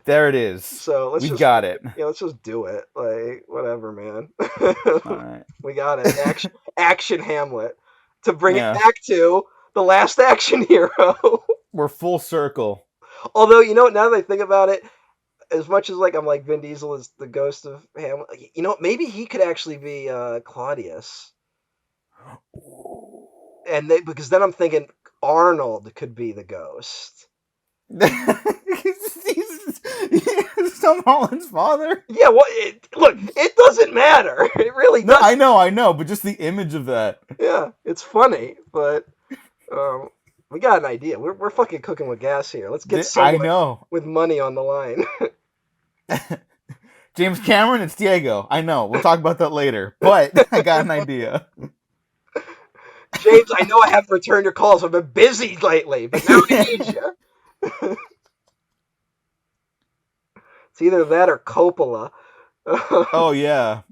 There it is. so We got it. let's just do it. Like, whatever, man. All right. We got it. Action Hamlet. To bring it Yeah. back to the last action hero. We're full circle. Although, you know what? Now that I think about it, as much as like I'm like Vin Diesel is the ghost of Hamlet, you know, maybe he could actually be Claudius. And because then I'm thinking Arnold could be the ghost. He's Tom Holland's father. Yeah, well, look, it doesn't matter. It really No, doesn't. I know, but just the image of that. Yeah, it's funny, but um, we got an idea. We're fucking cooking with gas here. Let's get I someone know. with money on the line. James Cameron, it's Diego. I know. We'll talk about that later. But I got an idea. James, I know I haven't returned your calls. I've been busy lately, but now I need you. It's either that or Coppola. Oh yeah,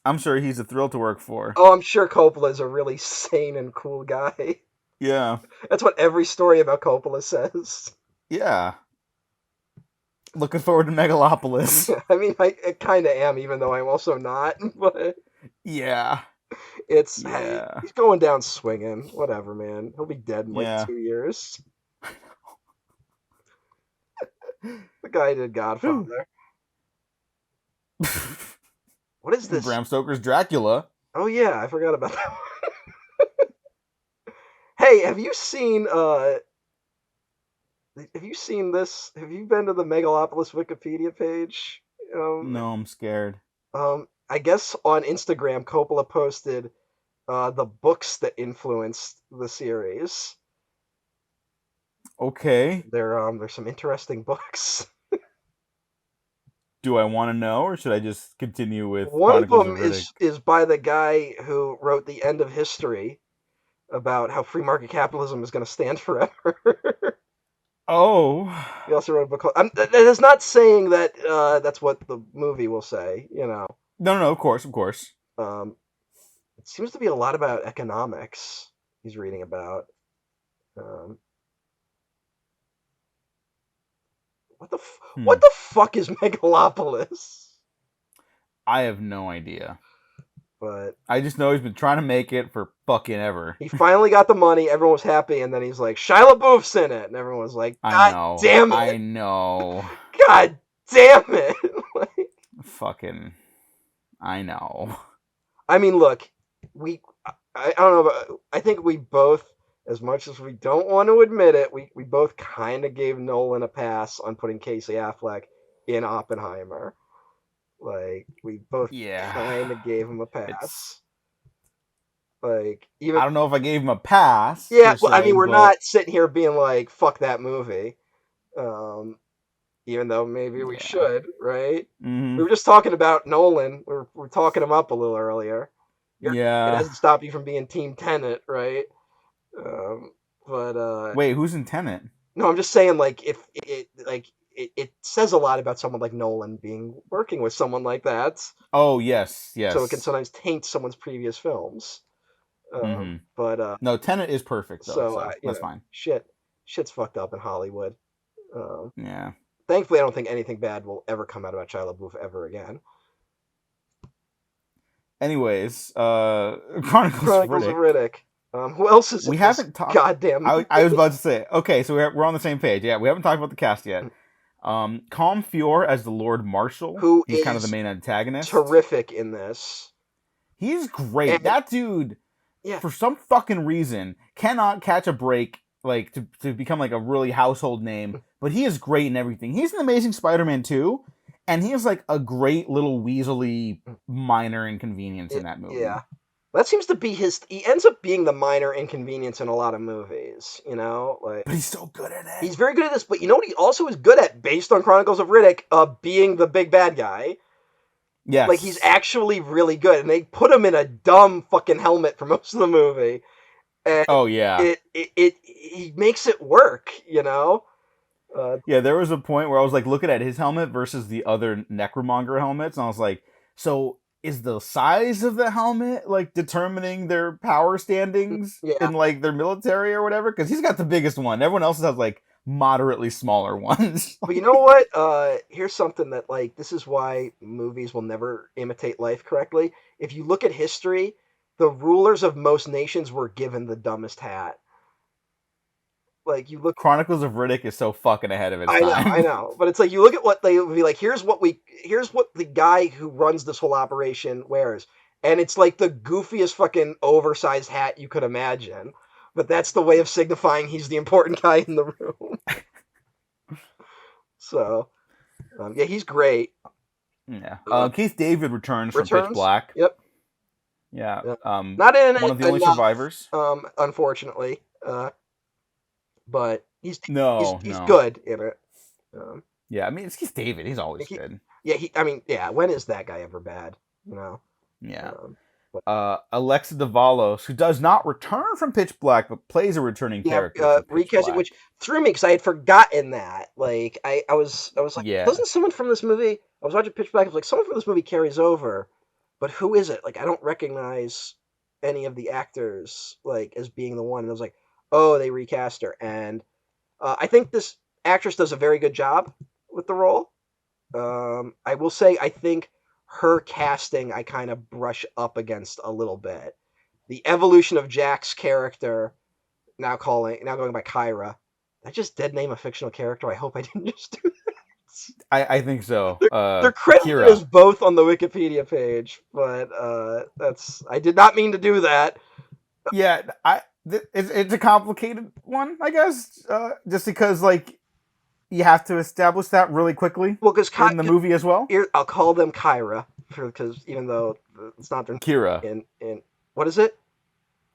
I'm sure he's a thrill to work for. Oh, I'm sure Coppola is a really sane and cool guy. Yeah, That's what every story about Coppola says. yeah. Looking forward to Megalopolis. I mean, I kind of am, even though I'm also not. But Yeah, it's hey, yeah, he's going down swinging. Whatever, man. He'll be dead in like yeah. 2 years. The guy did Godfather. What is this? Bram Stoker's Dracula. Oh yeah, I forgot about that one. Hey, have you seen this? Have you been to the Megalopolis Wikipedia page? No, I'm scared. I guess on Instagram, Coppola posted the books that influenced the series. Okay. There's some interesting books. Do I want to know, or should I just continue with One of Chronicles of them Riddick? is by the guy who wrote The End of History about how free market capitalism is going to stand forever. Oh. He also wrote a book called. That is not saying that that's what the movie will say. You know, No, of course, of course. um, it seems to be a lot about economics. He's reading about. Um, Hmm. what the fuck is Megalopolis? I have no idea. But I just know he's been trying to make it for fucking ever. he finally got the money. Everyone was happy, and then he's like, "Shia LaBeouf's in it," and everyone was like, I "God know. damn I it! know. God damn it!" Like, Fucking. I know. I mean, look, I don't know, but I think we both, as much as we don't want to admit it, we both kind of gave Nolan a pass on putting Casey Affleck in Oppenheimer. Like, we both Yeah. kind of gave him a It's. pass. Like, even I don't know if I gave him a pass yeah, per well, I se, mean, we're but not sitting here being like, "Fuck that movie," um, even though maybe we yeah. should, right? We Mm-hmm. were just talking about Nolan. We're talking him up a little earlier. It Yeah. hasn't stopped you from being Team Tenet, right? Um, but Wait, who's in Tenet? no, I'm just saying, like, if it says a lot about someone like Nolan being working with someone like that, Oh yes, so it can yes. sometimes taint someone's previous films. Mm-hmm. But No, Tenet is perfect though, so so that's fine. shit's fucked up in Hollywood. Um, Yeah. Thankfully, I don't think anything bad will ever come out about Shia LaBeouf ever again. Anyways, Chronicles of Chronicles of Riddick. Riddick. Who else is in We this haven't talked. goddamn I was movie? about to say. Okay, so we're on the same page. Yeah, we haven't talked about the cast yet. Calm Fior as the Lord Marshal. Who He's kind of the is main antagonist. terrific in this? He's great. And That dude, yeah, for some fucking reason, cannot catch a break. Like to become like a really household name, but he is great in everything. He's an Amazing Spider-Man too, and he is like a great little weaselly minor inconvenience in that movie. yeah. That seems to be his. He ends up being the minor inconvenience in a lot of movies. You know, like But he's so good at it. he's very good at this. But you know what he also is good at, based on Chronicles of Riddick, being the big bad guy. Like he's Yes. actually really good, and they put him in a dumb fucking helmet for most of the movie, and Oh yeah. it he makes it work. You know. Yeah, there was a point where I was like looking at his helmet versus the other Necromonger helmets, and I was like, so is the size of the helmet like determining their power standings Yeah. in like their military or whatever? Because he's got the biggest one. Everyone else has like moderately smaller ones. But you know what? Here's something that like this is why movies will never imitate life correctly. If you look at history, the rulers of most nations were given the dumbest hat. Like you look, Chronicles of Riddick is so fucking ahead of its I time. know, but it's like you look at what they would be like. Here's what the guy who runs this whole operation wears, and it's like the goofiest fucking oversized hat you could imagine. But that's the way of signifying he's the important guy in the room. So yeah, he's great. Yeah. Uh, Keith David returns from Pitch Returns. Black. Yep. Yeah. Yeah. Not in One it of the only enough, survivors. unfortunately. But No, he's no. good in it. Um, Yeah, I mean it's Keith David. He's always he, good. yeah, I mean, yeah. When is that guy ever bad? You know. Yeah. But Alexa Davalos, who does not return from Pitch Black, but plays a returning yeah, character from Pitch recasting, Black. which threw me because I had forgotten that. Like, I was like, Yeah. doesn't someone from this movie? I was watching Pitch Black. I was like, someone from this movie carries over, but who is it? Like, I don't recognize any of the actors like as being the one. And I was like, oh, they recast her, and I think this actress does a very good job with the role. I will say, I think her casting I kind of brush up against a little bit. The evolution of Jack's character, now going by Kyra. Did I just dead name a fictional character? I hope I didn't just do that. I think so. They're credited as Kira. both on the Wikipedia page, but that's I did not mean to do that. Yeah, it's a complicated one, I guess. Just because like you have to establish that really quickly Well, because in the movie as well. I'll call them Kyra because even though it's not their Kira. in what is it?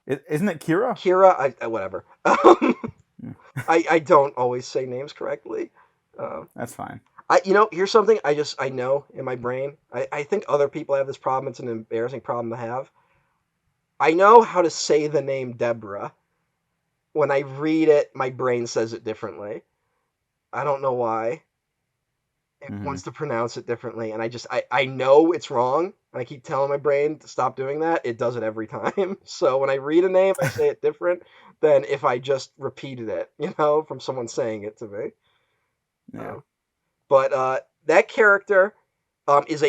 Isn't it Kira? Kira, whatever. I don't always say names correctly. Um, That's fine. here's something I know in my brain. I think other people have this problem. It's an embarrassing problem to have. I know how to say the name Deborah. When I read it, my brain says it differently. I don't know why. It Hmm. wants to pronounce it differently, and I know it's wrong. And I keep telling my brain to stop doing that. It does it every time. So when I read a name, I say it different than if I just repeated it, from someone saying it to me. Yeah. Um, but that character is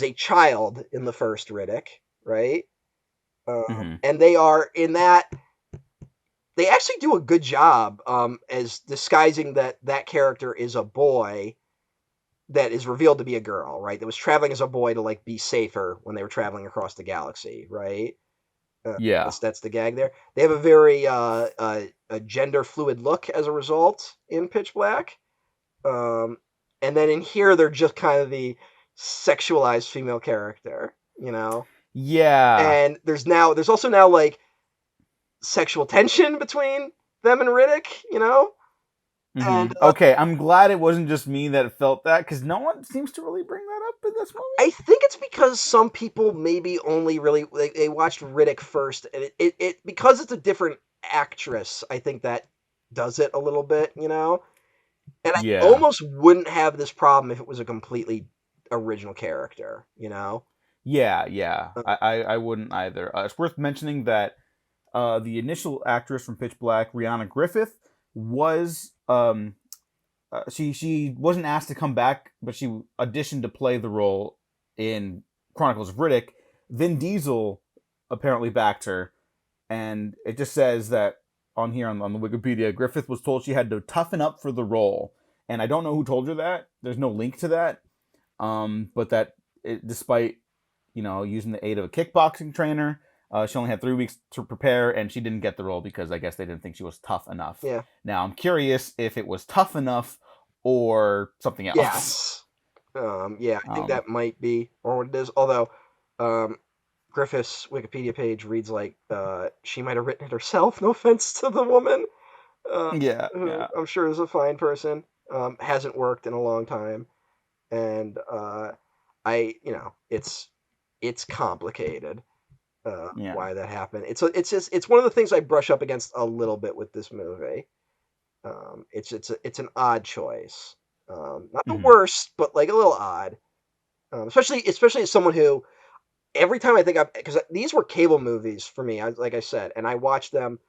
a child in the first Riddick, right? Hmm. And they are in that they actually do a good job as disguising that character is a boy that is revealed to be a girl, right? That was traveling as a boy to like be safer when they were traveling across the galaxy, right? Yeah. That's the gag there. They have a very a gender fluid look as a result in Pitch Black, um, and then in here they're just kind of the sexualized female character, Yeah. And there's also now like sexual tension between them and Riddick. Hmm. And Okay, I'm glad it wasn't just me that felt that because no one seems to really bring that up in this I movie. think it's because some people maybe only really they watched Riddick first, and it because it's a different actress. I think that does it a little bit. And I Yeah. almost wouldn't have this problem if it was a completely original character. Yeah, yeah. I wouldn't either. It's worth mentioning that the initial actress from Pitch Black, Rihanna Griffith, was she wasn't asked to come back, but she auditioned to play the role in Chronicles of Riddick. Vin Diesel apparently backed her, and it just says that on here on the Wikipedia, Griffith was told she had to toughen up for the role, and I don't know who told her that. There's no link to that, but that despite using the aid of a kickboxing trainer, she only had 3 weeks to prepare, and she didn't get the role because I guess they didn't think she was tough enough. Yeah. Now I'm curious if it was tough enough or something else. Yes. Yeah, I think Um, that might be or what it is. Although, um, Griffith's Wikipedia page reads like she might have written it herself. No offense to the woman, uh, yeah, who yeah. I'm sure is a fine person. Hasn't worked in a long time, and it's complicated. Yeah. Why that happened? It's one of the things I brush up against a little bit with this movie. It's an odd choice. Not the Hmm. worst, but like a little odd. Especially as someone who every time I think of because these were cable movies for me, like I said, and I watched them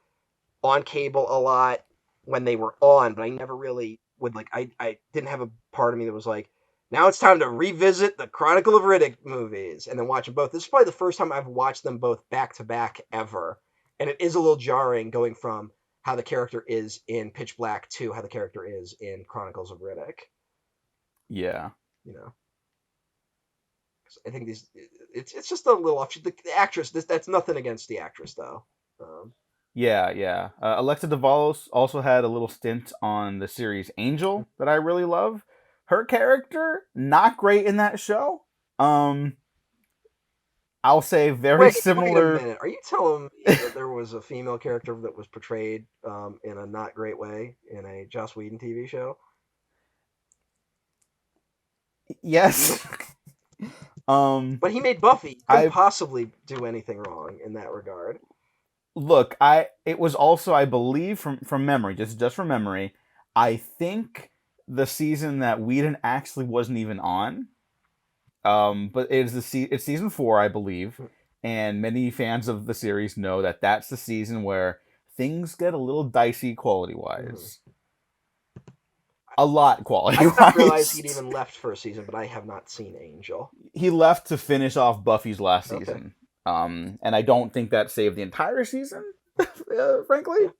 on cable a lot when they were on, but I never really would like. I didn't have a part of me that was like, now it's time to revisit the Chronicle of Riddick movies and then watch them both. This is probably the first time I've watched them both back to back ever, and it is a little jarring going from how the character is in Pitch Black to how the character is in Chronicles of Riddick. Yeah. You know, 'Cause I think it's just a little off. The actress, that's nothing against the actress though. Um, Yeah, yeah. Alexa Davalos also had a little stint on the series Angel that I really love, Her character not great in that show. Um, I'll say very Wait a similar. minute. Are you telling me that there was a female character that was portrayed in a not great way in a Joss Whedon TV show? Yes. um, But he made Buffy. He couldn't I possibly do anything wrong in that regard. look. I it was also I believe from memory, just from memory. I think the season that Whedon actually wasn't even on. But it's season 4, I believe, and many fans of the series know that that's the season where things get a little dicey quality Mm-hmm. wise, a lot I quality did not realize he'd wise. even left for a season, but I have not seen Angel. He left to finish off Buffy's last Okay. season, and I don't think that saved the entire season. Frankly, Yeah.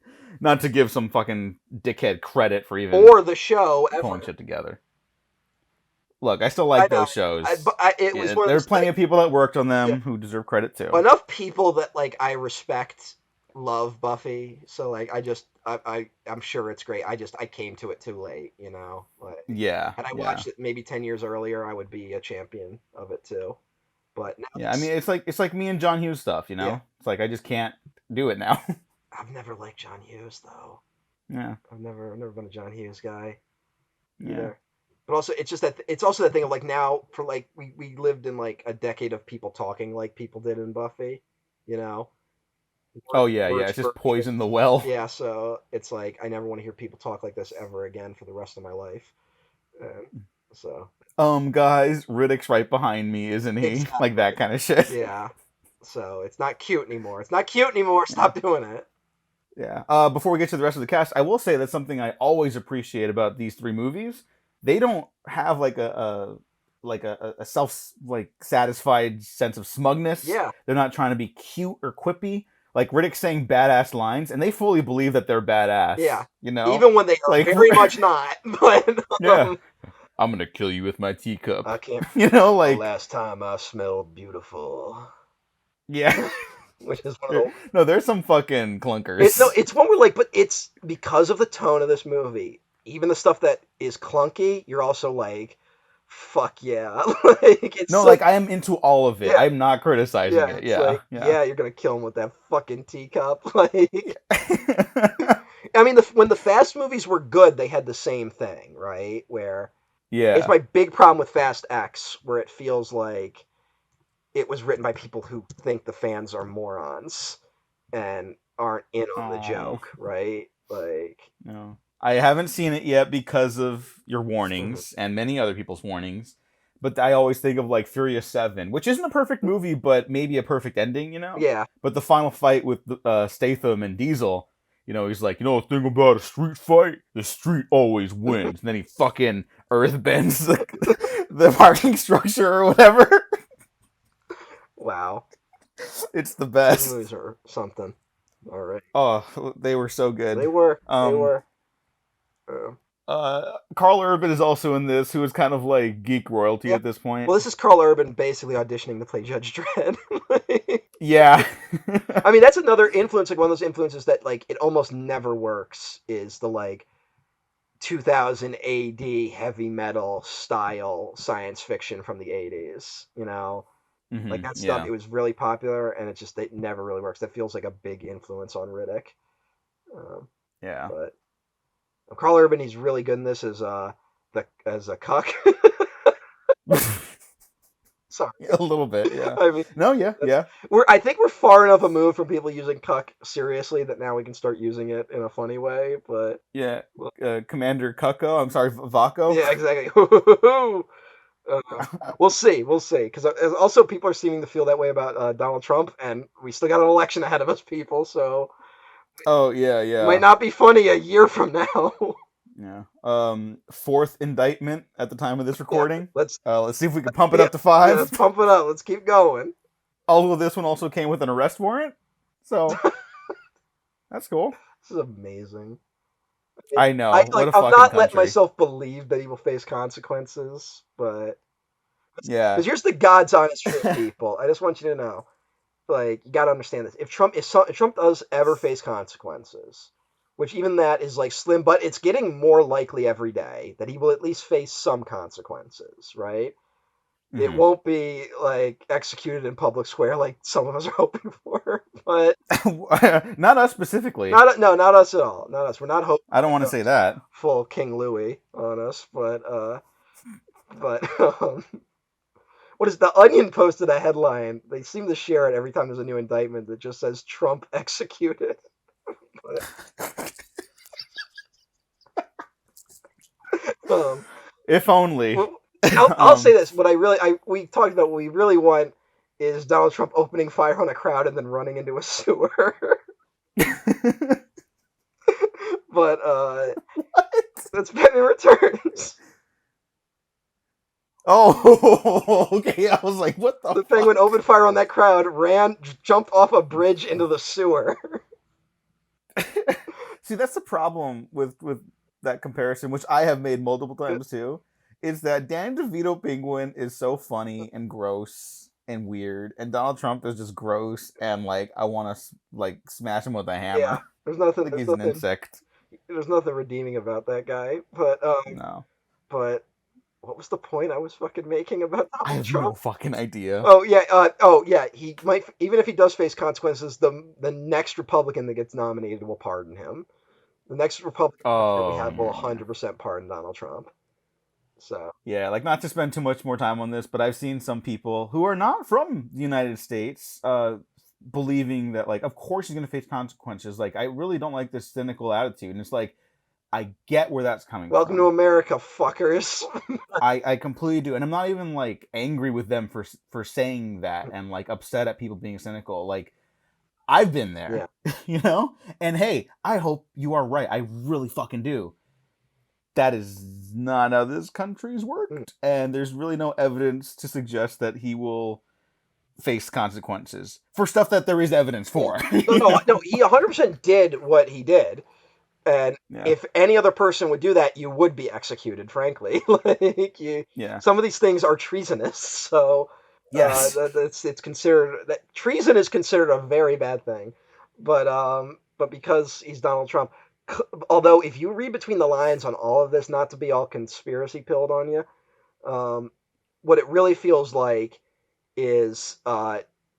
not to give some fucking dickhead credit for even Or the show pulling ever. shit together. Look, I still I like know. those shows. But it was Yeah, one of there are those plenty things. of people that worked on Yeah. them who deserve credit too. Enough people that like I respect love Buffy, so like I'm sure it's great. I came to it too late, you know. Like Yeah, had I yeah. watched it maybe 10 years earlier, I would be a champion of it too. But now Yeah, I mean it's like me and John Hughes stuff, you yeah, know? It's like I just can't do it now. I've never liked John Hughes though. Yeah. I've never been a John Hughes guy Yeah. either. But also it's just that it's also that thing of like now for like we lived in like a decade of people talking like people did in Buffy, you know. Oh yeah, yeah, Words it's just version. poison the well. Yeah, so it's like I never want to hear people talk like this ever again for the rest of my life. And so Guys, Riddick's right behind me, isn't he? Like exactly, that kind of shit. yeah. So it's not cute anymore. It's not cute anymore. Yeah. Stop doing it. Yeah. Before we get to the rest of the cast, I will say that's something I always appreciate about these 3 movies. They don't have like a self like satisfied sense of smugness. Yeah, They're not trying to be cute or quippy. Like Riddick saying badass lines, and they fully believe that they're yeah. badass. You know, Even when they are like very much not. But yeah, I'm gonna kill you with my teacup. I can't You know, the like last time I smelled beautiful. yeah. Which is one of the No, there's some fucking no, clunkers. it's one where like, but it's because of the tone of this movie. Even the stuff that is clunky, you're also like, fuck yeah, like it's No, so like I am into all of it. yeah, I'm not criticizing yeah. it. It's Yeah, like yeah. yeah, you're gonna kill him with that fucking teacup. Like, I mean, when the Fast movies were good, they had the same thing, right? Where it's Yeah. my big problem with Fast X, where it feels like it was written by people who think the fans are morons and aren't in on the Oh, joke, right? Like, no. I haven't seen it yet because of your mhm. warnings and many other people's warnings. But I always think of like Furious 7, which isn't a perfect movie, but maybe a perfect ending, you know? Yeah, But the final fight with Statham and Diesel, he's like, the thing about a street fight, the street always wins. And then he fucking earth bends the parking structure or whatever. wow. It's the Those best. movies are something. All right. Oh, they were so good. They were. They Um, were. Uh, Carl Urban is also in this, who is kind of like geek royalty yeah. at this point. Well, this is Carl Urban basically auditioning to play Judge Dredd. Yeah. I mean, that's another influence, like one of those influences that like it almost never works. Is the like 2000 AD heavy metal style science fiction from the 80s? You know, like that stuff. Yeah. It was really popular, and it never really works. That feels like a big influence on Riddick. Um, Yeah. but Carl Urban, he's really good in this as a cuck. Sorry, A little bit, yeah. I mean No, yeah, that's yeah. I think we're far enough removed from people using cuck seriously that now we can start using it in a funny way. But Yeah. well, Commander Cucko, I'm sorry, Vaco. yeah, exactly. We'll see. Because also people are seeming to feel that way about Donald Trump, and we still got an election ahead of us, people. So Oh, yeah, it might yeah. not be funny a year from now. Yeah. Fourth indictment at the time of this Yeah, recording. let's Let's see if we can pump it yeah, up to yeah, 5. let's pump it up. Let's keep going. Although this one also came with an arrest warrant. So, that's cool. This is amazing. I know. What a I'm fucking not letting country. myself believe that he will face consequences, but Yeah. because here's the God's honest truth, people. I just want you to know, like, you got to understand this. If Trump does ever face consequences, which even that is like slim, but it's getting more likely every day that he will at least face some consequences, right? It Hmm. won't be like executed in public square like some of us are hoping for, but Not us specifically. not no, not us at all. Not us. We're not hoping I don't he want to say goes that. full King Louis on us, but what is the Onion posted a headline? They seem to share it every time there's a new indictment that just says Trump executed. um, If only. well, I'll say um, this: what I really, we talked about what we really want is Donald Trump opening fire on a crowd and then running into a sewer. But that's Batman Returns. oh, okay. I was like, what the The Penguin fuck? opened fire on that crowd, ran, jumped off a bridge into the sewer. See, that's the problem with that comparison, which I have made multiple times too, is that Dan DeVito Penguin is so funny and gross and weird, and Donald Trump is just gross and like I want to like smash him with a Yeah, hammer, there's nothing, like he's an insect. there's nothing redeeming about that guy. No, But what was the point I was fucking making about I Donald have no Trump? fucking idea. Oh yeah, he might, even if he does face consequences, the next Republican that gets nominated will pardon him. The next Republican president we Oh have will yeah. 100% pardon Donald Trump. So Yeah, like not to spend too much more time on this, but I've seen some people who are not from the United States believing that like of course he's going to face consequences. Like I really don't like this cynical attitude. And it's like I get where that's coming welcome to from. America, fuckers. I completely do. And I'm not even like angry with them for saying that and like upset at people being cynical. Like I've been Yeah. there, you know? And hey, I hope you are right. I really fucking do. That is not how this country's Mm. worked, and there's really no evidence to suggest that he will face consequences for stuff that there is evidence Well, for. no, you no, know? no. He 100% did what he did, and Yeah, if any other person would do that, you would be executed. Frankly, like yeah, some of these things are treasonous. So yes. that's it's considered that treason is considered a very bad thing. But because he's Donald Trump, although if you read between the lines on all of this, not to be all conspiracy pilled on you, um, what it really feels like is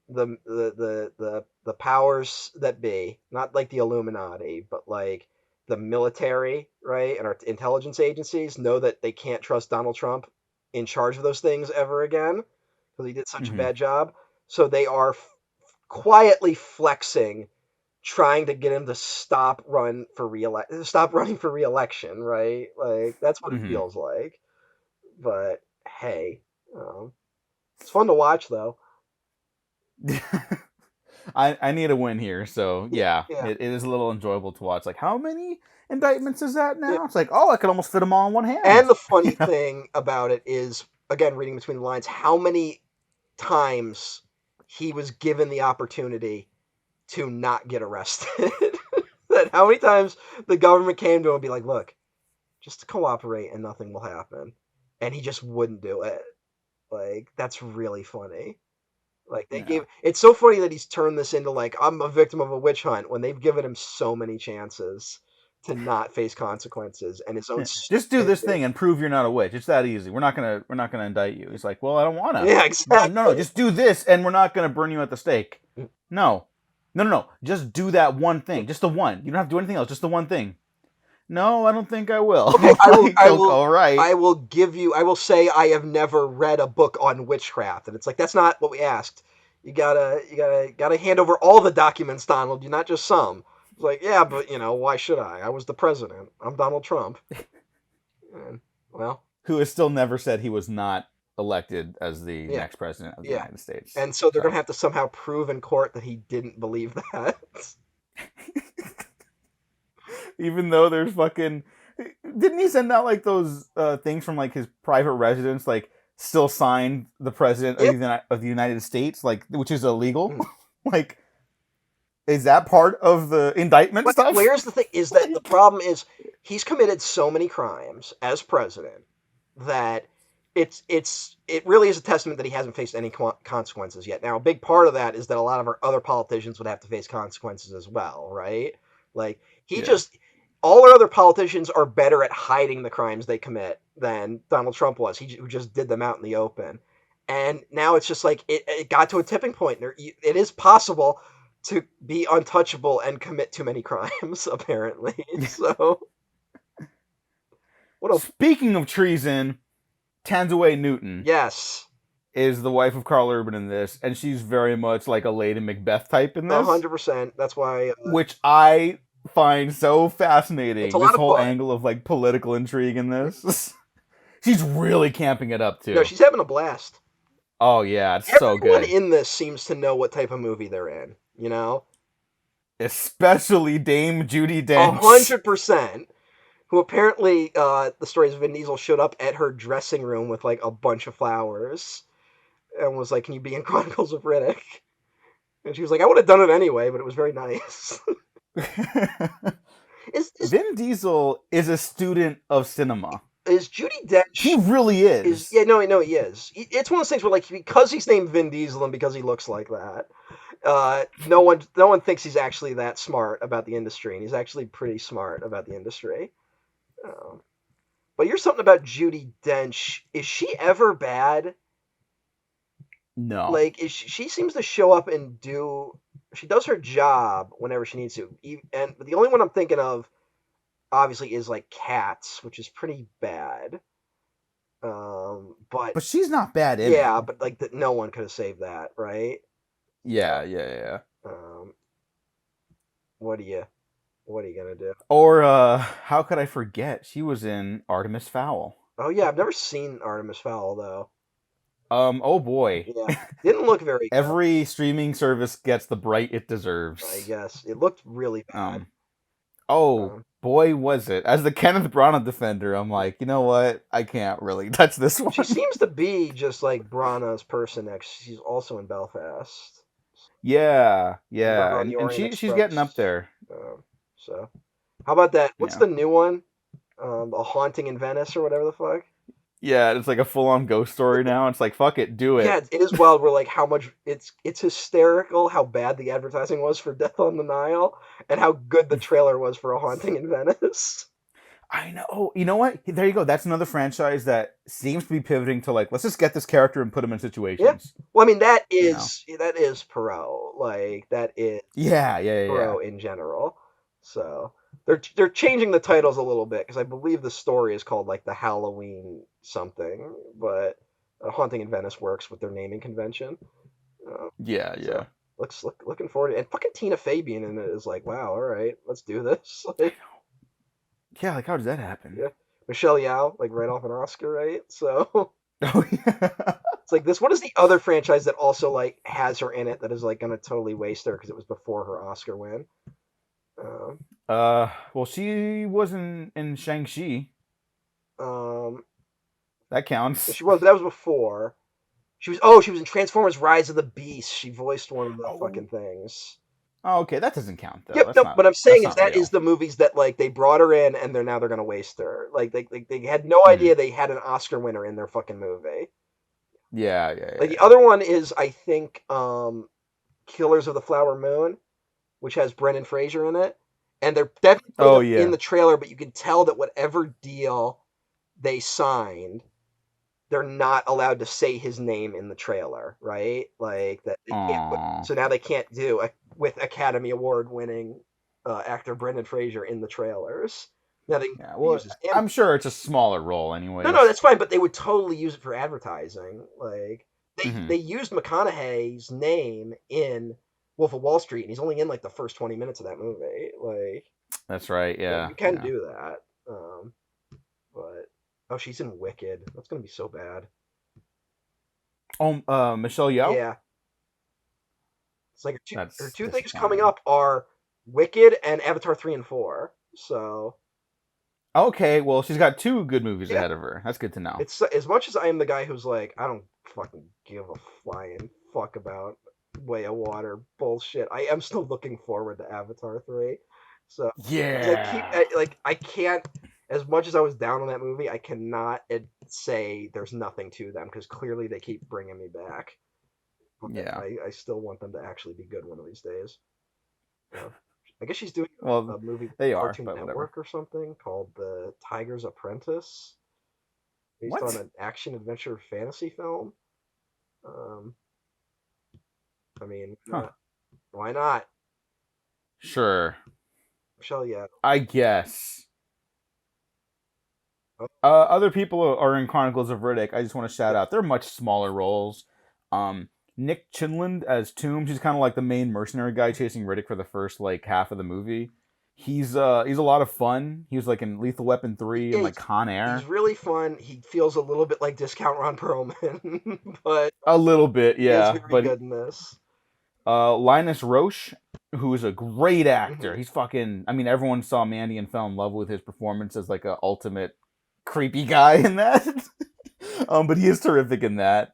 the powers that be, not like the Illuminati, but like the military, right, and our intelligence agencies know that they can't trust Donald Trump in charge of those things ever again because he did such a Hmm. bad job. So they are quietly flexing, trying to get him to stop running for reelection, right? Like that's what it Hmm. feels like. But hey, um, it's fun to watch though. I need a win here, so Yeah, yeah, yeah, it is a little enjoyable to watch. Like, how many indictments is that yeah. now? It's like, oh, I could almost fit them all in one And hand. the You funny know? thing about it is, again, reading between the lines, how many times he was given the opportunity to not get arrested. That how many times the government came to him and be like, look, just cooperate and nothing will happen. And he just wouldn't do it. Like, that's really funny. Like they Yeah. gave it's so funny that he's turned this into like I'm a victim of a witch hunt when they've given him so many chances to not face consequences and his own Yeah. Just do this stupidity. thing and prove you're not a witch. It's that easy. We're not gonna indict you. It's like, well, I don't wanna. Yeah, No, no, no. exactly. Just do this, and we're not gonna burn you at the stake. No, no, no, no. Just do that one thing. Just the one. You don't have to do anything else. Just the one thing. No, I don't think I will. Okay, Like, all right. I will give you I will say I have never read a book on witchcraft, and it's like that's not what we asked. You gotta hand over all the documents, Donald. You not just some. It's like, yeah, but why should I? I was the president. I'm Donald Trump. And, well, Who has still never said he was not elected as the yeah, next president of the yeah. United States. And so they're gonna So, have to somehow prove in court that he didn't believe that. even though there's fucking, didn't he send out like those things from like his private residence, like still signed the president Yeah. of the United States, like which is illegal? Like, is that part of the indictment But stuff? where's the thing is that the problem is he's committed so many crimes as president that it really is a testament that he hasn't faced any consequences yet. Now, a big part of that is that a lot of our other politicians would have to face consequences as well, right? Like he Yeah. just all our other politicians are better at hiding the crimes they commit than Donald Trump was. Who just did them out in the open. And now it's just like it got to a tipping point. It is possible to be untouchable and commit too many crimes, apparently. So, what a Speaking of treason, Tanzaway Newton yes, is the wife of Carl Urban in this, and she's very much like a Lady Macbeth type in this, 100%. That's why which I find so it's a fascinating. lot This of whole fun. angle of like political intrigue in this. She's really camping it up No, too. she's having a blast. Oh yeah, it's so Everyone good. in this seems to know what type of movie they're in. Especially Dame Judi A Dench. 100%. Who apparently, the stories of Vin Diesel showed up at her dressing room with like a bunch of flowers and was like, "Can you be in Chronicles of Riddick?" And she was like, "I would have done it anyway, but it was very nice." is Vin Diesel is a student of cinema. is Judy He Dench? really Is is. Yeah, no, he is. It's one of those things where like because he's named Vin Diesel and because he looks like that, no one thinks he's actually that smart about the industry, and he's actually pretty smart about the industry. Um, but you're something about Judy Dench. Is she ever bad? No. Like, she seems to show up and do. She does her job whenever she needs to. And the only one I'm thinking of, obviously, is like Cats, which is pretty bad. But But she's not bad in it. yeah, but like that, no one could have saved that, right? Yeah, yeah, yeah. Um, what are you gonna do? Or how could I forget? She was in Artemis Fowl. Oh yeah, I've never seen Artemis Fowl though. Oh boy. Yeah, didn't look very good. Every streaming service gets the bright it I deserves. guess it looked really bad. Um oh Um, boy was it. As the Kenneth Branagh defender, I'm like, you know what? I can't really touch this she one. seems to be just like Branagh's person next. She's also in Belfast. Yeah, About yeah. her on the And Orient she's getting up Express. there. So, how about that? What's Yeah. the new one? A Haunting in Venice or whatever the fuck. Yeah, it's like a full on ghost story now. It's like fuck it, do Yeah, it. it is wild. We're like how much it's hysterical how bad the advertising was for Death on the Nile and how good the trailer was for A Haunting in Venice. I know. Oh, you know what? There you go. That's another franchise that seems to be pivoting to like, let's just get this character and put him in Yeah. situations. Well, I mean You know? that is Perot. Like that is Yeah, yeah, yeah, yeah. Perot in general. So they're changing the titles a little bit because I believe the story is called like the Halloween something, but Haunting in Venice works with their naming convention. Uh, Yeah, so yeah. looking forward to it. And fucking Tina Fey being in it is like, wow, all right, let's do this. Like, Yeah, like how does that happen? yeah, Michelle Yeoh like right off an Oscar, right? So Oh yeah. it's like this. What is the other franchise that also like has her in it that is like gonna totally waste her because it was before her Oscar win? Um, Well, she was in Shang-Chi. um, That counts. she was, but that was before. She was in Transformers: Rise of the Beast. She voiced one of the Oh. fucking things. Oh, okay, that doesn't count though. Yep, no, what I'm That's saying is not that is real. the movies that like they brought her in and they're gonna waste her. Like they had no Mm. idea they had an Oscar winner in their fucking movie. Yeah, yeah, Like the yeah. other one is I think Killers of the Flower Moon, which has Brendan Fraser in it, and they're definitely putting Oh him in yeah. the trailer, but you can tell that whatever deal they signed, they're not allowed to say his name in the trailer, right? Like that they can't put. Aw. So now they can't do with Academy Award winning actor Brendan Fraser in the trailers. Now they can Yeah. use Well, his I'm image. sure it's a smaller role, No, anyways. that's fine, but they would totally use it for advertising. Like they Hmm. used McConaughey's name in Wolf of Wall Street, and he's only in like the first 20 minutes of that movie. Like, That's right. yeah, Yeah, you can yeah. do that. But oh, she's in Wicked. That's gonna be so bad. Oh, Michelle Yeoh. Yeah, it's like her That's two things coming disappointing. up are Wicked and Avatar 3 and 4. So Okay, well, she's got two good movies yeah, ahead of her. That's good to know. it's as much as I am the guy who's like, I don't fucking give a flying fuck about Way of Water bullshit. I am still looking forward to Avatar 3. So, because Yeah. I can't, as much as I was down on that movie, I cannot say there's nothing to them because clearly they keep bringing me back. But Yeah. I still want them to actually be good one of these days. So, I guess she's doing Well, a movie with they are, Cartoon but whatever. Network or something called The Tiger's Apprentice, based on What? an action adventure fantasy film. Um, I mean, Huh. why not? Sure. Michelle, yeah. I guess. Oh, Other people are in Chronicles of Riddick. I just want to shout yeah. out. They're much smaller roles. Nick Chinland as Toombs. He's kind of like the main mercenary guy chasing Riddick for the first like half of the movie. He's a lot of fun. He was like in Lethal Weapon 3 and Yeah, like Con he's Air. really fun. He feels a little bit like Discount Ron Perlman, but A little bit, he is yeah. very But good in this. Linus Roche, who is a great actor. Hmm. He's fucking. I mean, everyone saw Mandy and fell in love with his performance as like a ultimate creepy guy in that. But he is terrific in that.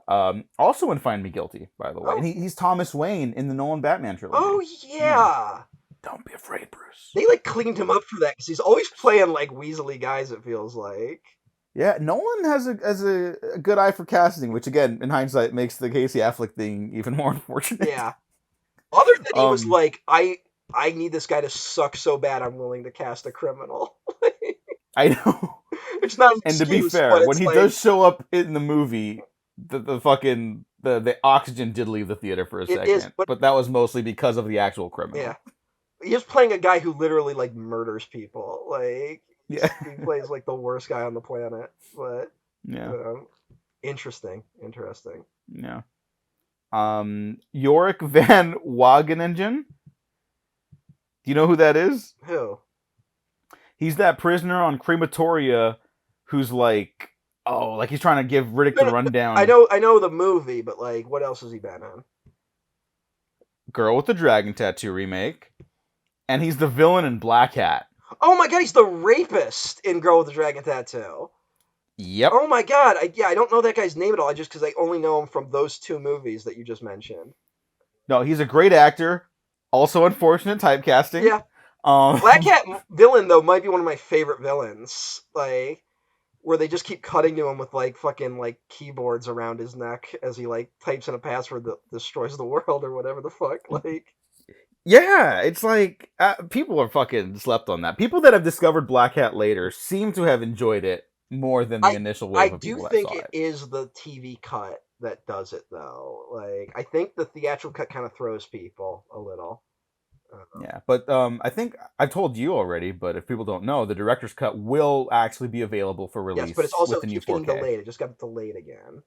Also in Find Me Guilty, by the way, Oh, and he's Thomas Wayne in the Nolan Batman oh trilogy. Yeah. yeah. Don't be afraid, Bruce. They like cleaned him up for that because he's always playing like Weasley guys. It feels like. Yeah, Nolan has a good eye for casting, which again, in hindsight, makes the Casey Affleck thing even more unfortunate. Yeah. Other than he was um, like, I need this guy to suck so bad I'm willing to cast a criminal. I know. It's not an And to be excuse, fair, but when it's he like does show up in the movie, the fucking the oxygen did leave the theater for a it is. second, But but that was mostly because of the actual yeah, criminal. he is playing a guy who literally like murders people. Like Yeah, he plays like the worst guy on the planet. But yeah, um, interesting, interesting. yeah. Yorick van Wageningen. Do you know who that is? Who? He's that prisoner on crematoria who's like, oh, like he's trying to give Riddick No, the no, rundown. I know the movie, but like, what else has he been in? Girl with the Dragon Tattoo remake, and he's the villain in Black Hat. Oh my god, he's the rapist in Girl with the Dragon Tattoo. Yep. Oh my god, yeah, I don't know that guy's name at all. I just because I only know him from those two movies that you just mentioned. No, he's a great actor. Also, unfortunate typecasting. Yeah, Black Um, Cat villain though might be one of my favorite villains. Like where they just keep cutting to him with like fucking like keyboards around his neck as he like types in a password that destroys the world or whatever the fuck. Like yeah, it's like people are fucking slept on that. People that have discovered Black Hat later seem to have enjoyed it more than the I initial I wave of do people that think saw it it. is the TV cut that does it though. Like I think the theatrical cut kind of throws people a little. Yeah, but I think I've told you already. But if people don't know, the director's cut will actually be available for Yes, but it's release also with the it new keeps getting 4K. delayed. It just got delayed again.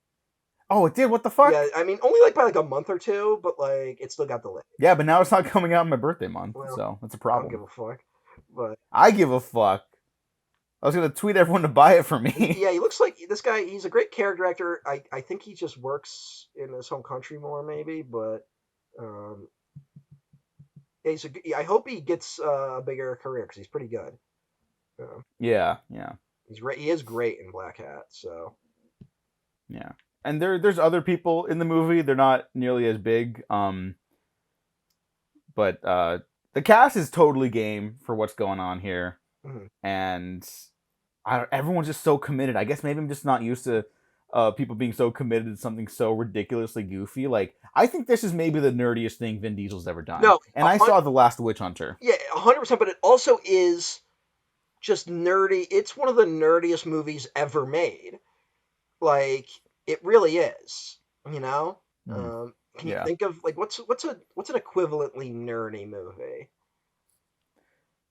Oh, it did. What the Yeah, fuck? I mean only like by like a month or two, but like it still got delayed. Yeah, but now it's not coming out in my birthday month, Well, so that's a I don't give problem. a fuck. But I give a fuck. I was gonna tweet everyone to buy it for me. yeah, he looks like this guy. He's a great character actor. I think he just works in his home country more, maybe. But um, yeah, I hope he gets a bigger career because he's pretty good. Um, Yeah, yeah, he is great in Black Hat. So yeah. And there's other people in the movie. They're not nearly as big. But the cast is totally game for what's going on here, mhm. and everyone's just so committed. I guess maybe I'm just not used to people being so committed to something so ridiculously goofy. Like I think this is maybe the nerdiest thing Vin Diesel's ever done. No, And I saw The Last Witch Hunter. yeah, 100%. But it also is just nerdy. It's one of the nerdiest movies ever made. Like it really is. You know. Mm, Can you yeah. think of like what's an equivalently nerdy movie?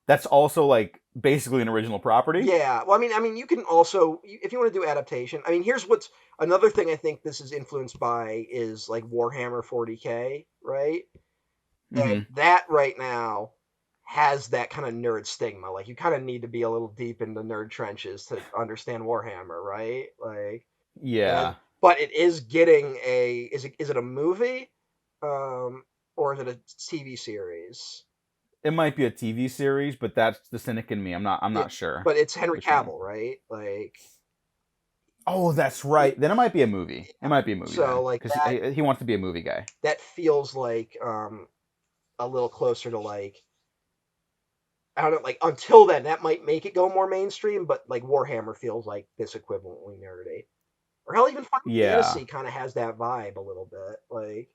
That's also like basically an original property. Yeah, well, you can also if you want to do adaptation. I mean, here's what's another thing I think this is influenced by is like Warhammer 40K, right? And Hmm. that right now has that kind of nerd stigma. Like you kind of need to be a little deep in the nerd trenches to understand Warhammer, right? Like, and Yeah. but it is getting a is it a movie, or is it a TV series? It might be a TV series, but that's the cynic in me. I'm Yeah, not sure but it's Henry which one. Cavill, right? Like, Oh, that's right. Then it might be a movie. It might be a movie so then, like because he wants to be a movie guy. that feels like a little closer to like I don't know, like until then that might make it go more mainstream, but like Warhammer feels like this equivalently nerdy. Or hell even Final Yeah. Fantasy kind of has that vibe a little bit. Like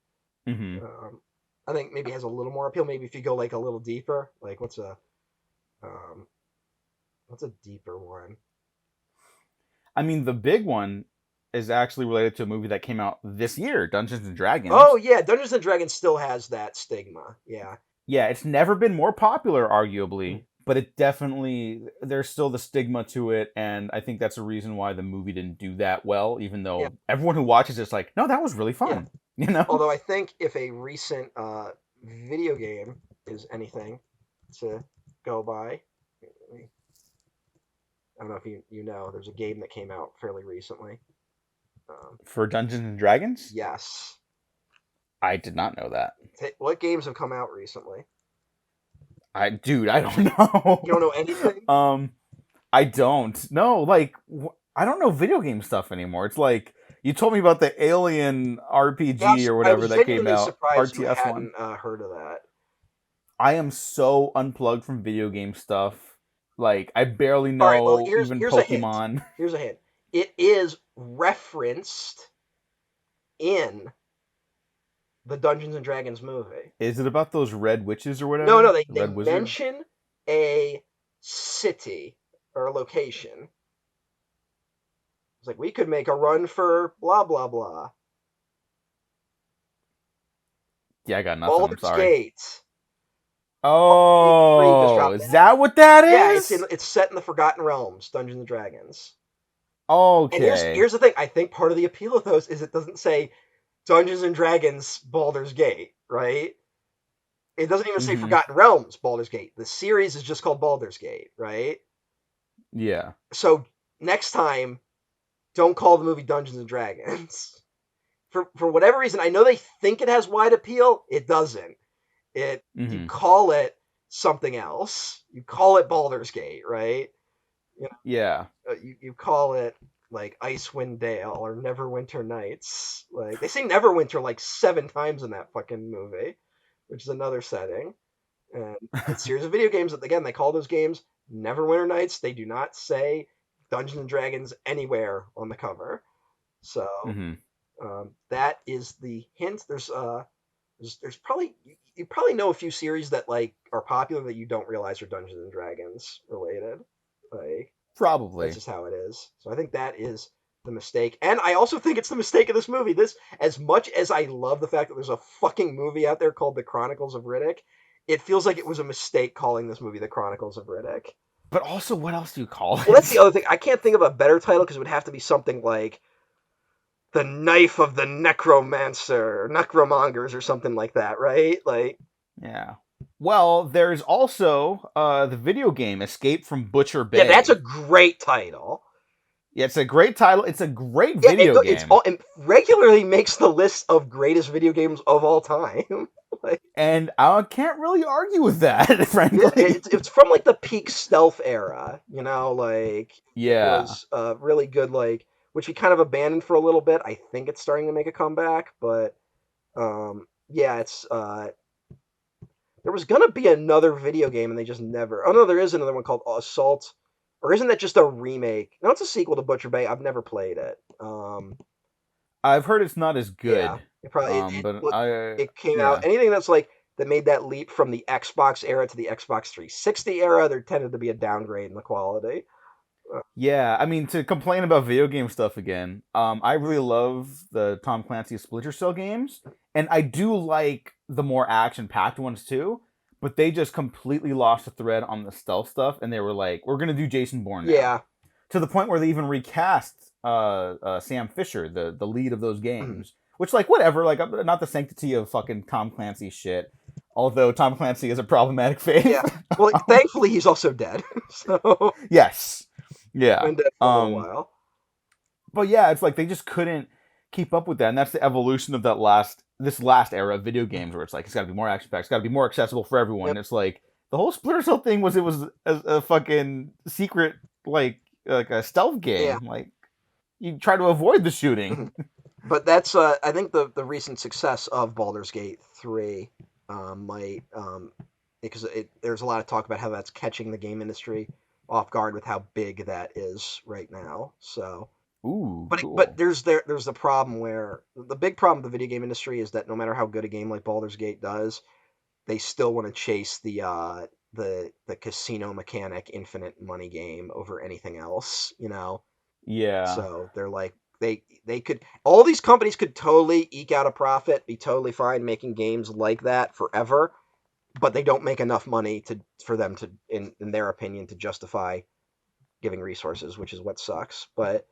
Hmm. um I think maybe has a little more appeal. Maybe if you go like a little deeper, like um, what's a deeper one? I mean, the big one is actually related to a movie that came out this year, Dungeons and Oh Dragons. yeah, Dungeons and Dragons still has that stigma. Yeah. Yeah, it's never been more popular, arguably, Mhm. but it definitely there's still the stigma to it, and I think that's a reason why the movie didn't do that well. Even Yeah. though everyone who watches it's like, no, that was really Yeah. fun, you know. Although I think if a recent video game is anything to go by, I don't know if you know, there's a game that came out fairly recently. Um, For Dungeons and Dragons, yes. I did not know that. What games have come out recently? Dude, I don't know. You don't know anything? um, I don't. No, like I don't know video game stuff anymore. It's like you told me about the Alien Yeah, RPG or I whatever was that came genuinely out, surprised you RTS one. hadn't heard of that. I am so unplugged from video game stuff. Like I barely All right, well know here's even here's a hint. Pokemon. Here's a hint. It is referenced in the Dungeons and Dragons movie. Is it about those red witches or No, no, whatever? they Red wizard? mention a city or a location. It's like we could make a run for blah blah blah. Yeah, I got nothing. I'm Baldur's sorry. Gate. Gate 3 just Oh, dropped is that. that what that Yeah, is? it's set in the Forgotten Realms, Dungeons and Dragons. And Okay. here's the thing. I think part of the appeal of those is it doesn't say Dungeons and Dragons Baldur's Gate, right? It doesn't even say Mhm. Forgotten Realms Baldur's Gate. The series is just called Baldur's Gate, right? Yeah. So next time, don't call the movie Dungeons and Dragons. For whatever reason, I know they think it has wide appeal. It doesn't. You Mhm. call it something else. You call it Baldur's Gate, right? You Yeah. you call it like Icewind Dale or Neverwinter Nights. Like they say Neverwinter like 7 times in that fucking movie, which is another setting. And it's a series of video games that again they call those games Neverwinter Nights. They do not say Dungeons and Dragons anywhere on the cover. So mhm. that is the hint. There's probably you probably know a few series that like are popular that you don't realize are Dungeons and Dragons related. Like that's Probably. just how it is. So I think that is the mistake. And I also think it's the mistake of this movie. This, as much as I love the fact that there's a fucking movie out there called The Chronicles of Riddick, it feels like it was a mistake calling this movie The Chronicles of Riddick. But also, what else do you call Well, that's the it? other thing. I can't think of a better title because it would have to be something like The Knife of the Necromancer, Necromongers, or something like that, right? Like, Yeah. Well, there's also the video game Escape from Butcher yeah, that's a Bay. great title. Yeah, it's a great title. It's a great Yeah, video it's game. all it regularly makes the list of greatest video games of all time. Like, And I can't really argue with that, yeah, frankly. it's from like the peak stealth era, you know, like it Yeah. was really good, like which we kind of abandoned for a little bit. I think it's starting to make a comeback, but yeah, it's there was gonna be another video game and they just never. Oh no, there is another one called Assault, or isn't that just a remake? No, it's a sequel to Butcher Bay. I've never played it. I've heard it's not as Yeah, good. it probably But look I it came out yeah. anything that's like that made that leap from the Xbox era to the Xbox 360 era. There tended to be a downgrade in the quality. Uh, Yeah, I mean to complain about video game stuff again. I really love the Tom Clancy Splinter Cell games, and I do like the more action-packed ones too. But they just completely lost the thread on the stealth stuff, and they were like, "We're gonna do Jason Bourne now," yeah, to the point where they even recast Sam Fisher, the lead of those mhm. games. Which, like, whatever, like, not the sanctity of fucking Tom Clancy shit. Although Tom Clancy is a problematic Yeah. faith. Well, thankfully he's also dead, so Yes. Yeah. been dead for a little while. But yeah, it's like they just couldn't keep up with that, and that's the evolution of this last era of video games, where it's like it's got to be more action packed, it's got to be more accessible for everyone. Yep. It's like the whole Splinter Cell thing was a fucking secret like a stealth Yeah. game. Like you try to avoid the shooting. Mhm. But that's I think the recent success of Baldur's Gate 3 might because there's a lot of talk about how that's catching the game industry off guard with how big that is right now. So Ooh, But cool. there's the problem where the big problem with the video game industry is that no matter how good a game like Baldur's Gate does, they still want to chase the casino mechanic infinite money game over anything else, you know. Yeah. So they're like they could all these companies could totally eke out a profit, be totally fine making games like that forever, but they don't make enough money to for them to in their opinion to justify giving resources, which is what sucks. But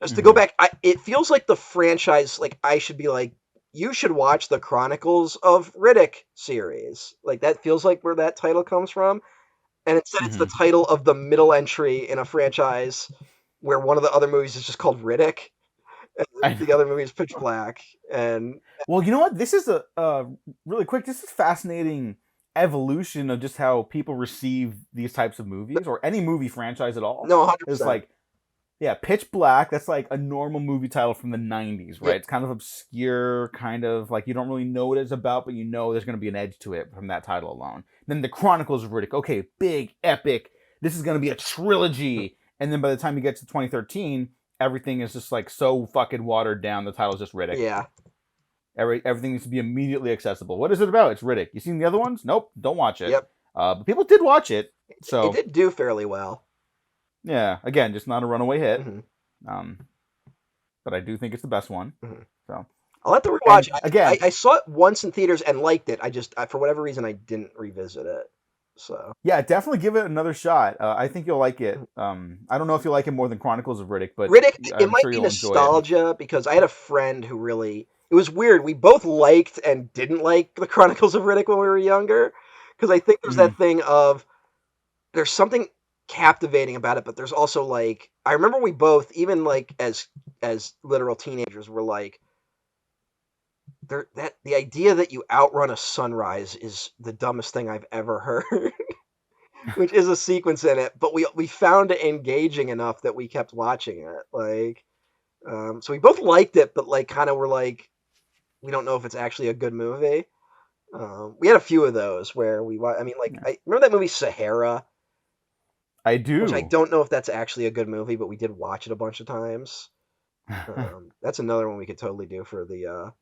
just to go Hmm. back, it feels like the franchise, like I should be like, you should watch the Chronicles of Riddick series. Like that feels like where that title comes from. And instead, it's the Hmm. title of the middle entry in a franchise where one of the other movies is just called Riddick, and I the know. other movie is Pitch Black. And Well, you know what? This is a really quick. This is fascinating evolution of just how people receive these types of movies or any movie franchise at all. no, 100. It's percent like, yeah, Pitch Black. That's like a normal movie title from the '90s, Yeah, right? It's kind of obscure, kind of like you don't really know what it's about, but you know there's going to be an edge to it from that title alone. Then the Chronicles of Riddick. Okay, big, epic. This is going to be a trilogy. And then by the time you get to 2013, everything is just like so fucking watered down. The title's just Riddick. yeah, Everything needs to be immediately accessible. What is it about? It's Riddick. You seen the other ones? Nope. Don't watch it. yep. But people did watch it. It So did do fairly well. yeah, again, just not a runaway hit. Hmm. Um, but I do think it's the best one. Hmm. So I'll have to rewatch. and again, I saw it once in theaters and liked it. For whatever reason, I didn't revisit it. So yeah, definitely give it another shot. I think you'll like it. I don't know if you'll like it more than Chronicles of Riddick, but Riddick, it I'm might sure be you'll enjoy it. nostalgia because I had a friend who really. It was weird. We both liked and didn't like the Chronicles of Riddick when we were younger because I think there's Mm, that thing of there's something captivating about it, but there's also like I remember we both, even like as literal teenagers, were like there that the idea that you outrun a sunrise is the dumbest thing I've ever heard. Which is a sequence in it, but we found it engaging enough that we kept watching it. Like, so we both liked it, but like kind of were like we don't know if it's actually a good movie. We had a few of those where I mean, like yeah. I remember that movie Sahara, I which I do. don't know if that's actually a good movie, but we did watch it a bunch of times. That's another one we could totally do for the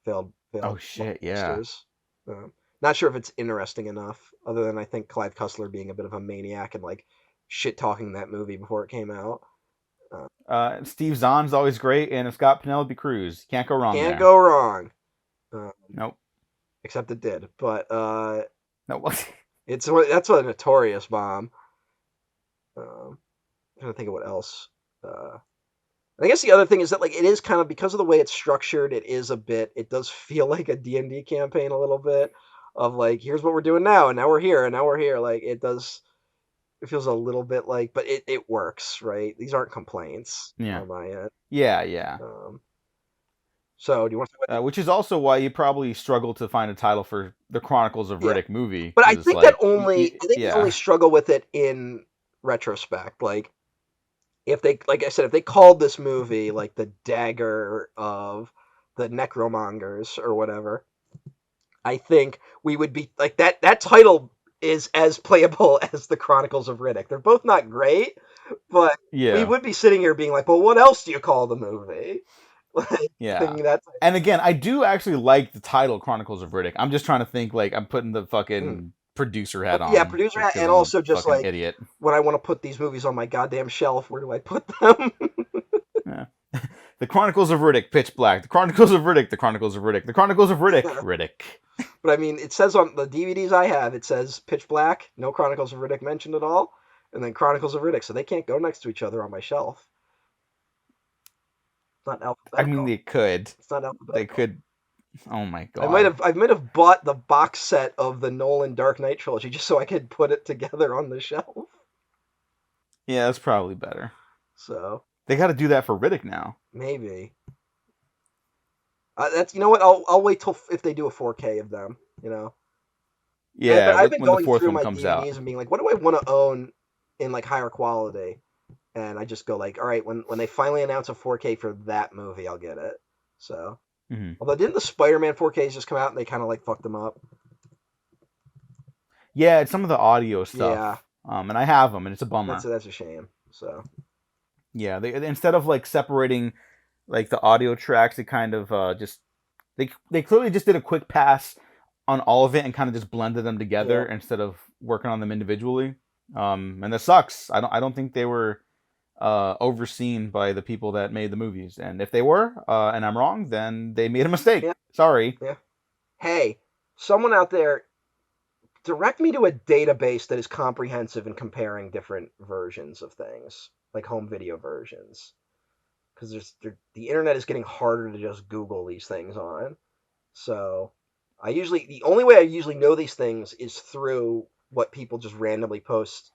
failed Oh shit, yeah. blockbusters. Um, Not sure if it's interesting enough, other than I think Clive Cussler being a bit of a maniac and like shit talking that movie before it came out. Uh, Steve Zahn's always great, and it's got Penelope Cruz. Can't go wrong can't there. go wrong, uh, Nope. except it did. But Nope. that's a notorious bomb. I'm trying to think of what else. Uh, I guess the other thing is that like it is kind of because of the way it's structured, it is a bit. It does feel like a D&D campaign a little bit of like here's what we're doing now, and now we're here, and now we're here. Like it does. It feels a little bit like, but it works, right? These aren't complaints Yeah. on my end. Yeah, yeah. Um, so do you want to talk about Which is also why you probably struggle to find a title for the Chronicles of yeah, Riddick movie, but I because think that like, I think they only yeah, struggle with it in retrospect. Like if they, like I said, if they called this movie like the Dagger of the Necromongers or whatever, I think we would be like that. That title is as playable as the Chronicles of Riddick. They're both not great, but we yeah, would be sitting here being like, well, what else do you call the movie? Like yeah. thinking that. And again, I do actually like the title Chronicles of Riddick. I'm just trying to think like I'm putting the Mm. fucking producer But hat yeah, on producer hat, because and I'm a also just fucking like idiot. when I want to put these movies on my goddamn shelf, where do I put them? Yeah. The Chronicles of Riddick, Pitch Black. The Chronicles of Riddick, The Chronicles of Riddick. The Chronicles of Riddick, Riddick. But I mean, it says on the DVDs I have, it says Pitch Black, no Chronicles of Riddick mentioned at all, and then Chronicles of Riddick, so they can't go next to each other on my shelf. It's not I mean, alphabetical. they could. It's not They alphabetical. could. Oh my god. I might have bought the box set of the Nolan Dark Knight trilogy just so I could put it together on the shelf. Yeah, that's probably better. So They got to do that for Riddick now. maybe that's, you know what, I'll wait till if they do a 4K of them. You know, Yeah, I've been when the going fourth through one my comes out. DVDs and being like, what do I want to own in like higher quality? And I just go like, all right, when they finally announce a 4K for that movie, I'll get it. So, Hmm. although didn't the Spider-Man 4Ks just come out and they kind of like fucked them up? Yeah, it's some of the audio Yeah, stuff. And I have them, and it's a bummer. that's a shame. So, Yeah, they instead of like separating like the audio tracks, they kind of just they clearly just did a quick pass on all of it and kind of just blended them together Yeah. instead of working on them individually. And this sucks. I don't think they were overseen by the people that made the movies. And if they were, and I'm wrong, then they made a mistake. Yeah. Sorry. Yeah. Hey, someone out there, direct me to a database that is comprehensive in comparing different versions of things, like home video versions. Because the internet is getting harder to just Google these things on. So the only way I usually know these things is through what people just randomly post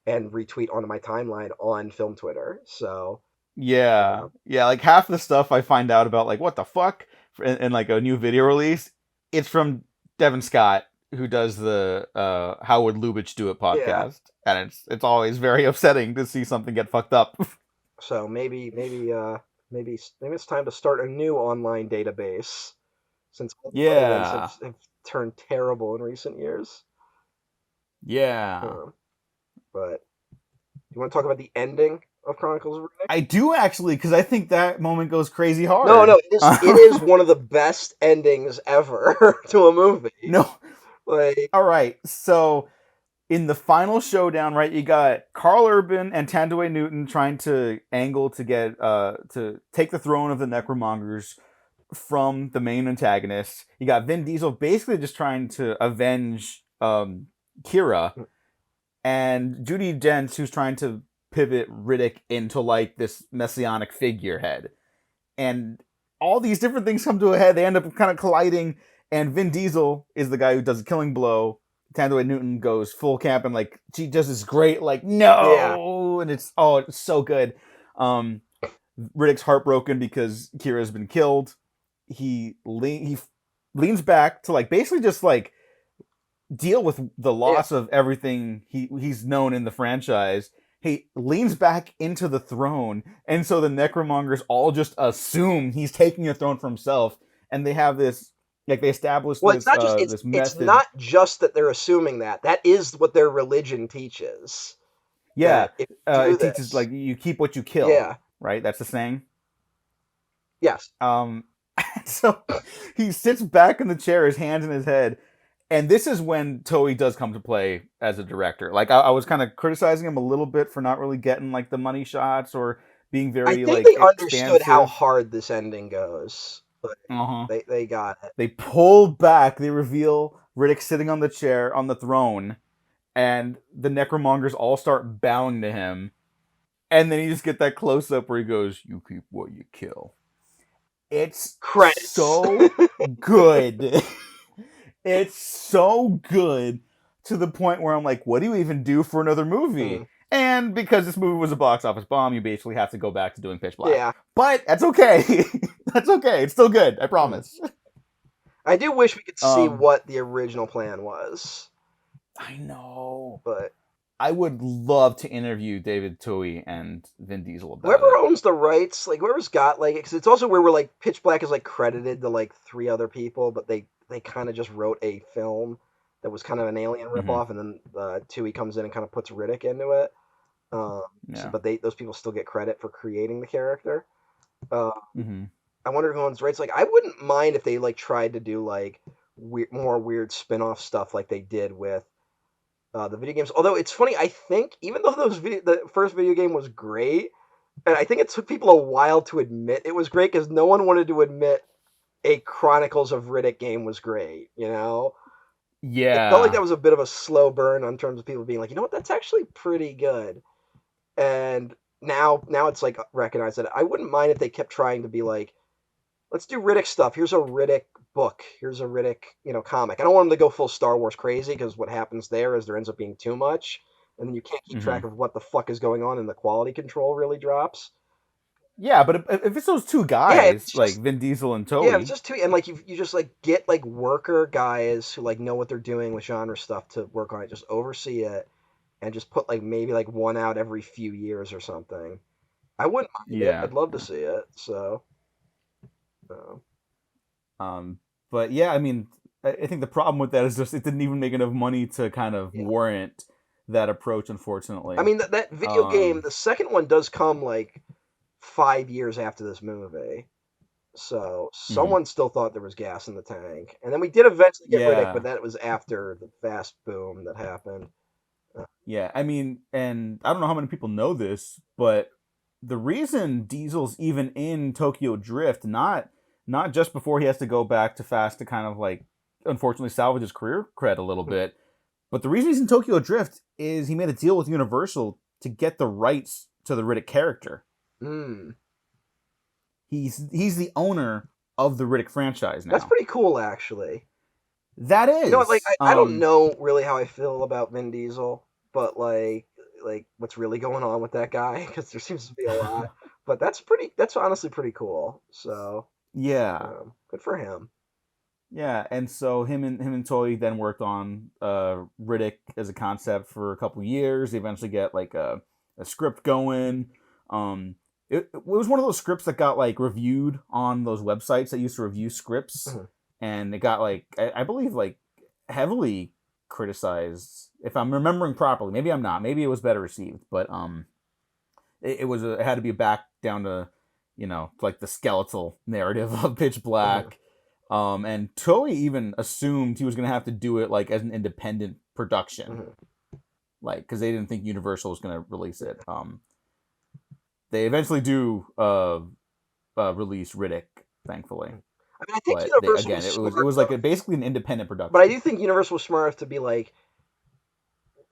and retweet onto my timeline on film Twitter. So, Yeah, uh, yeah. Like half the stuff I find out about, like what the fuck, in like a new video release, it's from Devin Scott, who does the "How Would Lubitsch Do It" yeah. podcast, and it's always very upsetting to see something get fucked up. So maybe it's time to start a new online database since all the other ones have, Yeah, have turned terrible in recent years. yeah. Uh, but you want to talk about the ending of Chronicles of Riddick? I do actually, because I think that moment goes crazy No, no, hard. it is one of the best endings ever to a movie. No, Like, all right. So in the final showdown, right, you got Carl Urban and Tandaway Newton trying to angle to get to take the throne of the Necromongers from the main antagonist. You got Vin Diesel basically just trying to avenge Kira, and Judi Dench who's trying to pivot Riddick into like this messianic figurehead. And all these different things come to a head. They end up kind of colliding, and Vin Diesel is the guy who does a killing blow. Tandaway Newton goes full camp and like she does this great like yeah. no, and it's so good. Riddick's heartbroken because Kira's been killed. He leans back to like basically just like deal with the Yeah. loss of everything he's known in the franchise. He leans back into the throne, and so the Necromongers all just assume he's taking the throne for himself, and they have this like they establish Well, it's this not just this it's method. not just that they're assuming that. That is what their religion teaches. Yeah, That if you do it teaches this, like you keep what you kill, yeah, right? That's the saying. yes, Um, so he sits back in the chair, his hands in his head, and this is when Toei does come to play as a director. Like I was kind of criticizing him a little bit for not really getting like the money shots or being I very think like they understood how expansive. hard this ending goes. But Uh huh. they got it. They pull back. They reveal Riddick sitting on the chair on the throne, and the Necromongers all start bowing to him. And then you just get that close up where he goes, "You keep what you kill." It's Credits. so good. It's so good to the point where I'm like, what do you even do for another movie? Mm, And because this movie was a box office bomb, you basically have to go back to doing Pitch Black. yeah. But that's okay. That's okay. It's still good. I Mm. promise. I do wish we could see Um, what the original plan was, I know. but I would love to interview David Tui and Vin Diesel about whoever it. owns the rights, like whoever's got like, because it's also where we're like Pitch Black is like credited to like three other people, but they kind of just wrote a film that was kind of an alien Mm-hmm. ripoff, and then Tui comes in and kind of puts Riddick into it. Yeah. But those people still get credit for creating the character. Uh, Mm-hmm. I wonder who owns the rights. Like, I wouldn't mind if they like tried to do like more weird spin-off stuff like they did with the video games. Although it's funny, I think even though the first video game was great, and I think it took people a while to admit it was great because no one wanted to admit a Chronicles of Riddick game was great. It felt like Yeah. that was a bit of a slow burn on terms of people being like, you know what, that's actually pretty good. And now it's like recognized that I wouldn't mind if they kept trying to be like, let's do Riddick stuff. Here's a Riddick book. Here's a Riddick, comic. I don't want them to go full Star Wars crazy because what happens there is there ends up being too much, and then you can't keep Mm-hmm. track of what the fuck is going on, and the quality control really drops. Yeah, but if it's those two Yeah, guys, like Vin Diesel and it's Toei, just too, and like you just like get like worker guys who like know what they're doing with genre stuff to work on it, just oversee it, and just put like maybe like one out every few years or something. I wouldn't mind it. yeah. I'd love to see it. So, uh, Um, but yeah, I mean, I think the problem with that is just it didn't even make enough money to kind of yeah. warrant that approach, I unfortunately. mean, that video game, Um, the second one does come like 5 years after this movie. So mhm. someone still thought there was gas in the tank. And then we did eventually get Riddick, but Yeah, that was after the fast boom that happened. yeah. I mean, and I don't know how many people know this, but the reason Diesel's even in Tokyo Drift, not just before he has to go back to Fast to kind of like, unfortunately, salvage his career cred a little bit, but the reason he's in Tokyo Drift is he made a deal with Universal to get the rights to the Riddick character. Mm. He's the owner of the Riddick franchise That's now. pretty cool, actually. That You know what? Like, is, I don't know really how I feel about Vin Diesel, but what's really going on with that guy? Because there seems to be a lot. But that's pretty. That's honestly pretty cool. So, yeah, good for him. yeah. And so him and Toy then worked on Riddick as a concept for a couple years. They eventually get like a script going. Um, it was one of those scripts that got like reviewed on those websites that used to review scripts, Mhm. and it got like I believe like heavily criticized. If I'm remembering properly, maybe I'm not. Maybe it was better received, but it had to be back down to like the skeletal narrative of Pitch Mhm. Black. And Toei even assumed he was gonna have to do it like as an independent production, Mhm. like because they didn't think Universal was gonna release it. They eventually do release Riddick, thankfully, I mean, I think but they Universal again was it smart was like enough, basically an independent but I production. do think Universal was smart enough to be like,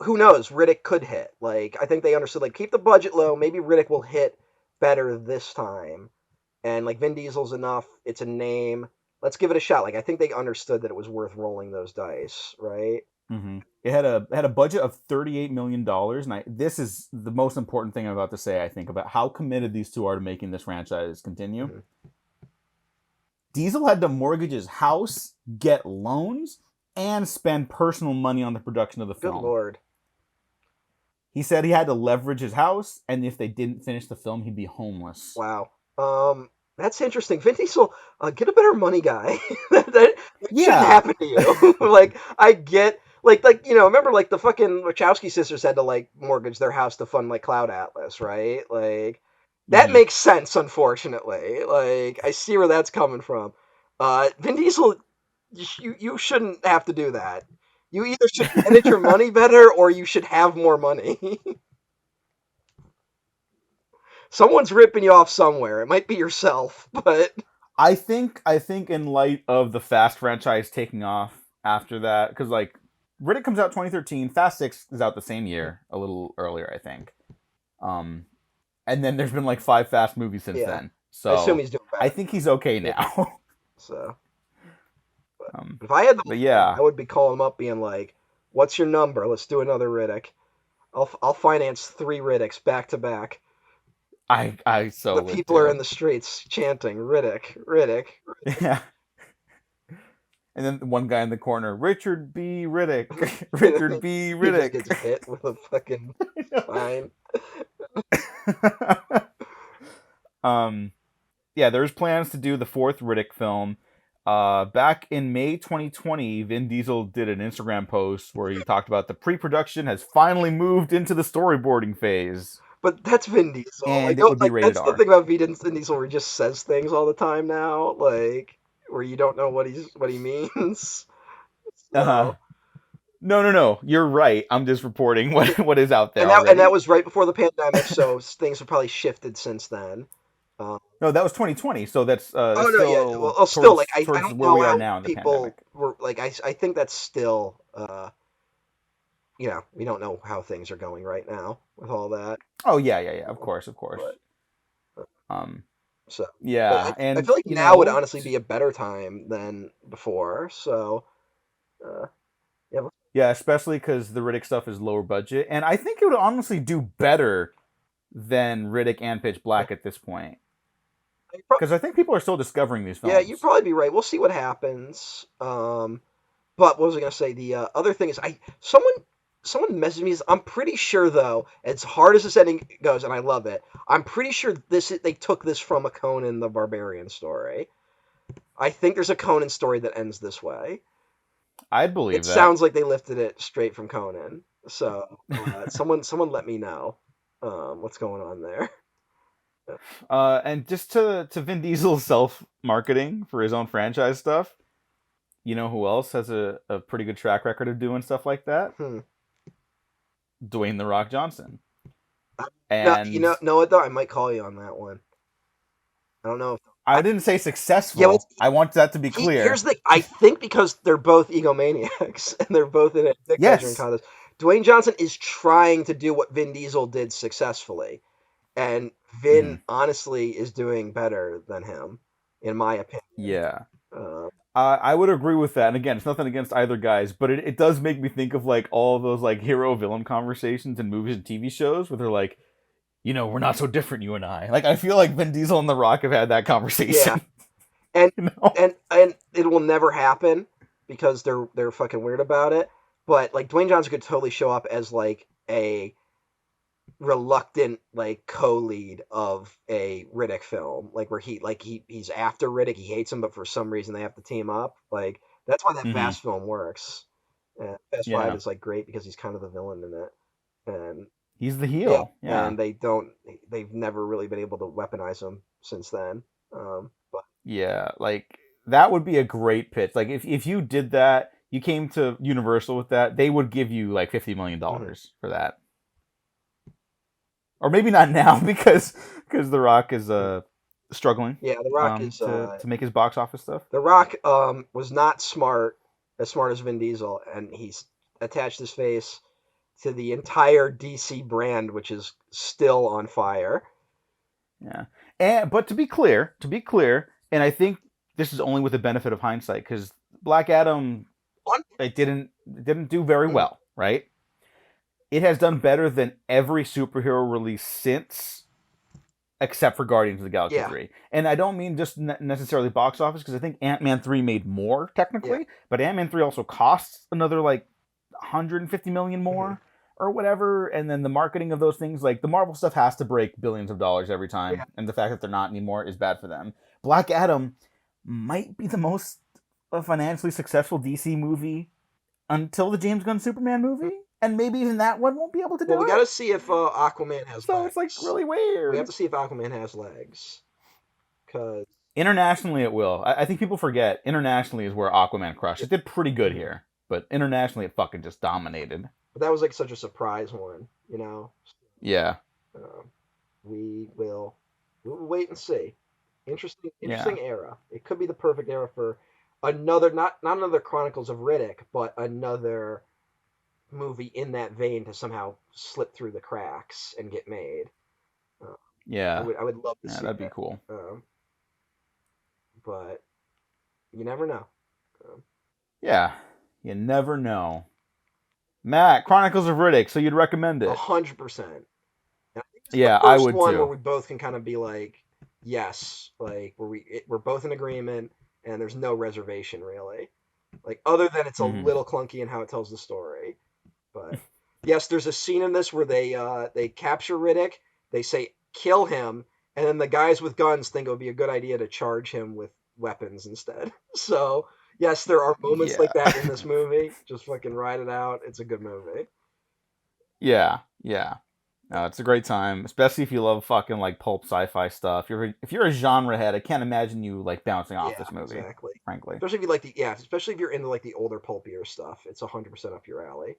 who knows? Riddick could hit. Like, I think they understood, like, keep the budget low. Maybe Riddick will hit better this time. And like Vin Diesel's enough. It's a name. Let's give it a shot. Like, I think they understood that it was worth rolling those dice, right? It had a budget of $38 million, and this is the most important thing I'm about to say. I think about how committed these two are to making this franchise continue. Mhm. Diesel had to mortgage his house, get loans, and spend personal money on the production of the Good film. lord. He said he had to leverage his house, and if they didn't finish the film, he'd be homeless. Wow. That's interesting. Vin Diesel, get a better money guy. That shouldn't Yeah. happen to you. Like, I get, remember, like, the fucking Wachowski sisters had to, like, mortgage their house to fund, like, Cloud Atlas, right? Like, that Hmm. makes sense, unfortunately. Like, I see where that's coming from. Vin Diesel, you shouldn't have to do that. You either should manage your money better or you should have more money. Someone's ripping you off somewhere. It might be yourself, but I think in light of the Fast franchise taking off after that, because like Riddick comes out 2013, Fast Six is out the same year, a little earlier, I think. Um, and then there's been like five Fast movies since yeah, then, I assume so he's doing I better. think he's okay Yeah. now. So, but um, if I had the but money, yeah, I would be calling him up, being like, "What's your number? Let's do another Riddick. I'll finance 3 Riddicks back to back." I so The would people are too. in the streets chanting, "Riddick, Riddick." Yeah. And then one guy in the corner, Richard B. Riddick, Richard And B. he just Riddick. gets hit with a fucking fine. um, yeah, there's plans to do the fourth Riddick film. Back in May 2020, Vin Diesel did an Instagram post where he talked about the pre-production has finally moved into the storyboarding phase, But that's Vin Diesel. and it would be Like rated that's the R. thing about Vin Diesel, where he just says things all the time now, like where you don't know what he means. Uh So, huh. No, no, no. You're right. I'm just reporting what is out there and that already. was right before the pandemic, so things have probably shifted since then. Um, No, that was 2020. So that's oh no, yeah. still Well, still, like, I towards don't where know we are how now in the people pandemic. were like. I think that's still. We don't know how things are going right now with all that. Oh yeah, yeah, yeah. Of course, of course. But Um, so, but yeah, I and feel like now would honestly be a better time than before. So, uh, yeah. yeah, especially because the Riddick stuff is lower budget, and I think it would honestly do better than Riddick and Pitch Black at this point, because I think people are still discovering these Yeah, you'd films. probably be right. We'll see what happens. But what was I gonna say? The other thing is, I someone messaged me. I'm pretty sure, though, as hard as this ending goes, and I love it. I'm pretty sure they took this from a Conan the Barbarian story. I think there's a Conan story that ends this way. I'd It believe that. sounds like they lifted it straight from Conan. So someone let me know what's going on there. And just to Vin Diesel's self marketing for his own franchise stuff, you know who else has a pretty good track record of doing stuff like that? Hmm. Dwayne the Rock Johnson. No, And know what though? I might call you on that one. I don't know. I, I didn't say yeah, but successful. I want that to be here's clear. the thing. I think because they're both egomaniacs and they're both in a dick measuring Yes. contest, Dwayne Johnson is trying to do what Vin Diesel did successfully, and Vin Mhm. honestly is doing better than him, in my opinion. Yeah. Uh, I would agree with that. And again, it's nothing against either guys, but it does make me think of like all of those like hero villain conversations in movies and TV shows where they're like, we're not so different, you and I. Like I feel like Vin Diesel and The Rock have had that yeah, conversation. and you know? and it will never happen because they're fucking weird about it. But like Dwayne Johnson could totally show up as like a reluctant like co-lead of a Riddick film, like where he's after Riddick, he hates him, but for some reason they have to team up. Like that's why that Mm-hmm. Fast film works. And Fast Five Yeah. is like great because he's kind of the villain in it, and He's the yeah, heel. Yeah. and they've never really been able to weaponize him since then. But Yeah. Like that would be a great pitch. Like if you did that, you came to Universal with that, they would give you like mhm. $50 million for that. Or maybe not now because The Rock is struggling Yeah, The Rock is to make his box office stuff. The Rock was not as smart as Vin Diesel, and he's attached his face to the entire DC brand, which is still on fire. Yeah. But to be clear, and I think this is only with the benefit of hindsight because Black Adam On, it didn't do very mhm, well, right? It has done better than every superhero release since, except for Guardians of the Galaxy yeah, 3. And I don't mean just necessarily box office because I think Ant-Man 3 made more yeah, technically, but Ant-Man 3 also costs another like 150 million mhm, more or whatever, and then the marketing of those things, like the Marvel stuff has to break billions of dollars every yeah, time, and the fact that they're not anymore is bad for them. Black Adam might be the most financially successful DC movie until the James Gunn Superman movie, and maybe even that one won't be able to Well, do we got it. to see if Aquaman has So it's like legs. really We have weird. to see if Aquaman has legs, because Internationally, it will. I think people forget internationally is where Aquaman crushed. yeah, It did pretty good mhm. here, but internationally, it fucking just dominated. But that was like such a surprise one, you know. Yeah, Um, we will we'll wait and see. yeah, Interesting era. It could be the perfect era for another not another Chronicles of Riddick, but another movie in that vein to somehow slip through the cracks and get made. Uh, yeah, I would love to yeah. see That'd be that, cool. um, but you never know. Yeah, you never know. Matt, Chronicles of Riddick. So you'd recommend it? 100%. And I think this is the Yeah, I first would one where too. we both can kind of be like, yes, like we're both in agreement and there's no reservation really. Like other than it's a Hmm. little clunky in how it tells the story. But yes, there's a scene in this where they capture Riddick, they say kill him, and then the guys with guns think it would be a good idea to charge him with weapons instead. So yes, there are moments Yeah, like that in this movie. Just fucking ride it out. It's a good movie. yeah, yeah. No, it's a great time, especially if you love fucking like pulp sci-fi stuff. If you're a genre head, I can't imagine you like bouncing off Yeah, this movie. exactly. Frankly, Especially if you like especially if you're into like the older pulpier stuff. It's 100% up your alley.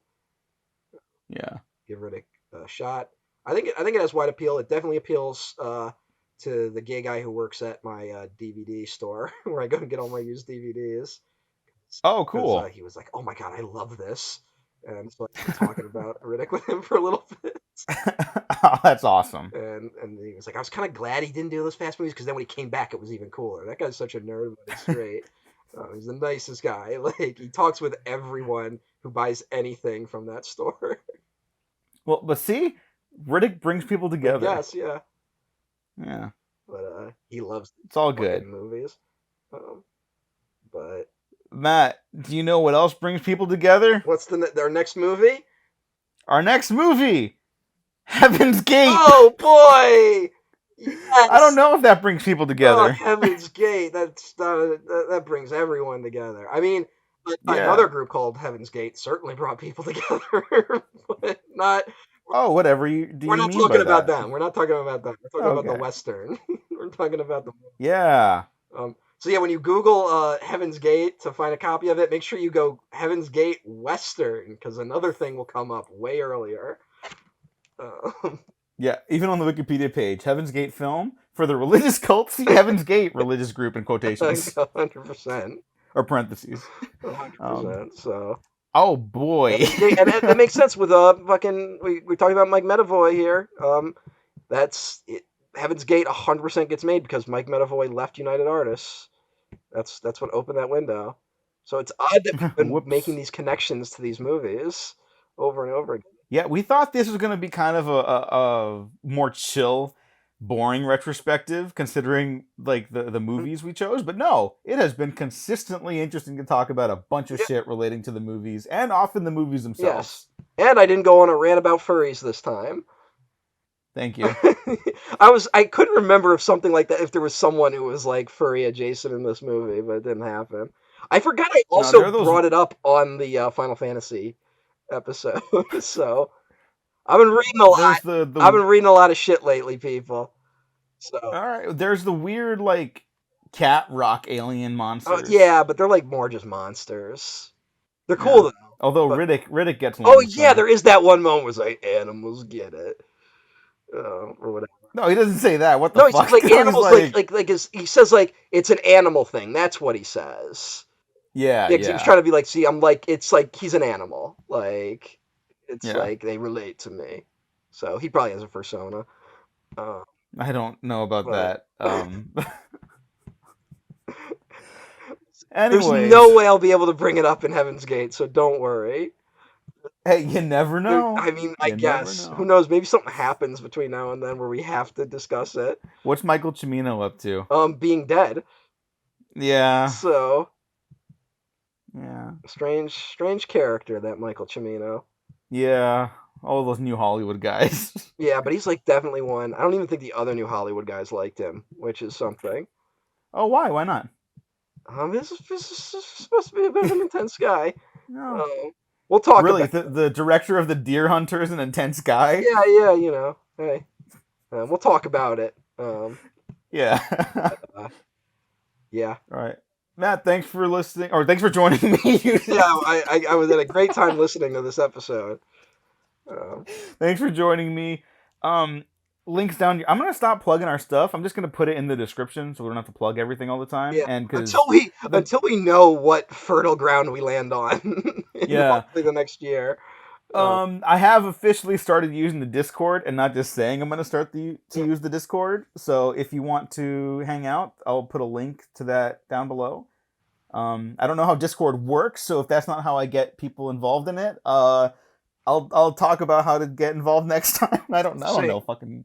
yeah. Give Riddick a shot. I think it has wide appeal. It definitely appeals to the gay guy who works at my DVD store where I go and get all my used DVDs Oh, because cool. he was like, "Oh my god, I love this," and so I've been talking about Riddick with him for a little bit. Oh, that's awesome. And he was like, "I was kind of glad he didn't do those fast movies because then when he came back, it was even cooler." That guy's such a nerd, but it's great. He's the nicest guy. Like he talks with everyone who buys anything from that store. Well, but see, Riddick brings people I together. guess, yeah. Yeah, But he loves it's all good. fucking movies. Um, but Matt, do you know what else brings people together? what's our next movie? Our next movie, Heaven's Gate. Oh boy! I don't Yes! know if that brings people Oh, together. Heaven's Gate. That brings everyone together. I mean, But Yeah. another group called Heaven's Gate certainly brought people together, but not. Oh, whatever do We're you not mean talking by about that? them. We're not talking about them. We're talking about the Okay. Western. We're talking about the. Yeah. So yeah, when you Google Heaven's Gate to find a copy of it, make sure you go Heaven's Gate Western because another thing will come up way earlier. Um, Yeah. Even on the Wikipedia page, Heaven's Gate film for the religious cult. See Heaven's Gate religious group in quotations 100%, or parentheses. hundred Um. percent. So Oh boy. Heaven's Gate, and that makes sense with fucking. We're talking about Mike Medavoy here. That's it. Heaven's Gate 100% gets made because Mike Medavoy left United Artists. That's what opened that window. So it's odd that we've been making Whoops. these connections to these movies over and over again. Yeah, we thought this was going to be kind of a more chill, boring retrospective, considering like the movies we chose. But no, it has been consistently interesting to talk about a bunch of Yeah, shit relating to the movies and often the movies yes. themselves. And I didn't go on a rant about furries this time. Thank you. I couldn't remember if something like that, if there was someone who was like furry adjacent in this movie, but it didn't happen. I forgot I No, there also are those. brought it up on the Final Fantasy episode. So I've been reading a lot. There's the. I've been reading a lot of shit lately, people. So All right, there's the weird like cat rock alien monsters. yeah, but they're like more just monsters. They're cool Yeah. though. Although But Riddick gets oh one, yeah, so there is that one moment where it's like animals get it, or whatever. no, he doesn't say that. What the No, he says fuck? like He's animals, like, he says like it's an animal thing. That's what he says. yeah, Yeah, because he was yeah, trying to be like, see, I'm like, it's like he's an animal. Like, it's yeah. like they relate to me. So he probably has a persona. Uh, I don't know about but that. there's no Anyways, way I'll be able to bring it up in Heaven's Gate, so don't worry. hey, you never know. I mean, I You never guess. Who know. knows? Maybe something happens between now and then where we have to discuss it. What's Michael Cimino up to? Being dead. Yeah, So, yeah, strange character, that Michael Cimino. yeah. All those new Hollywood guys. Yeah, but he's like definitely one. I don't even think the other new Hollywood guys liked him, which is something. Oh, why? Why not? This is supposed to be a bit of an intense guy. No. Um, we'll talk Really, about. the director of the Deer Hunter is an intense guy. Yeah, yeah, you know. Hey, we'll talk about it. Yeah. Uh, yeah, All right, Matt. Thanks for listening, or thanks for joining me. yeah. I was at a great time listening to this episode. Thanks for joining me. Links down. I'm gonna stop plugging our stuff. I'm just gonna put it in the description so we don't have to plug everything all the time. Yeah, And until because we know what fertile ground we land on in yeah, hopefully the next year. I have officially started using the Discord and not just saying I'm gonna start to use the Discord. So if you want to hang out, I'll put a link to that down below. I don't know how Discord works, so if that's not how I get people involved in it, I'll talk about how to get involved next time. I don't know. Fucking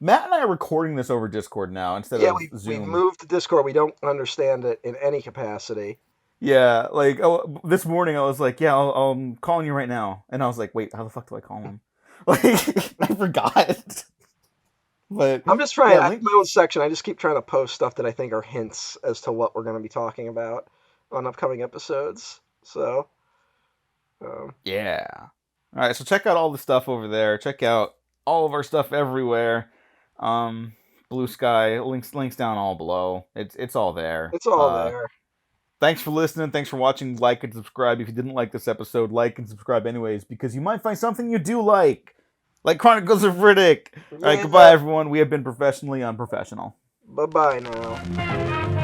Matt and I are recording this over Discord now instead Yeah, of we've Zoom. moved to Discord. We don't understand it in any capacity. Yeah, like this morning I was like, yeah, I'm calling you right now, and I was like, wait, how the fuck do I call him? Like I forgot. But I'm just trying. yeah, I have my own section. I just keep trying to post stuff that I think are hints as to what we're going to be talking about on upcoming episodes. So, yeah. All right, so check out all the stuff over there. Check out all of our stuff everywhere. Blue Sky links down all below. It's all there. it's all there. Thanks for listening. Thanks for watching. Like and subscribe. If you didn't like this episode, like and subscribe anyways, because you might find something you do like Chronicles of Riddick. All right, goodbye, everyone. We have been professionally unprofessional. Bye bye now.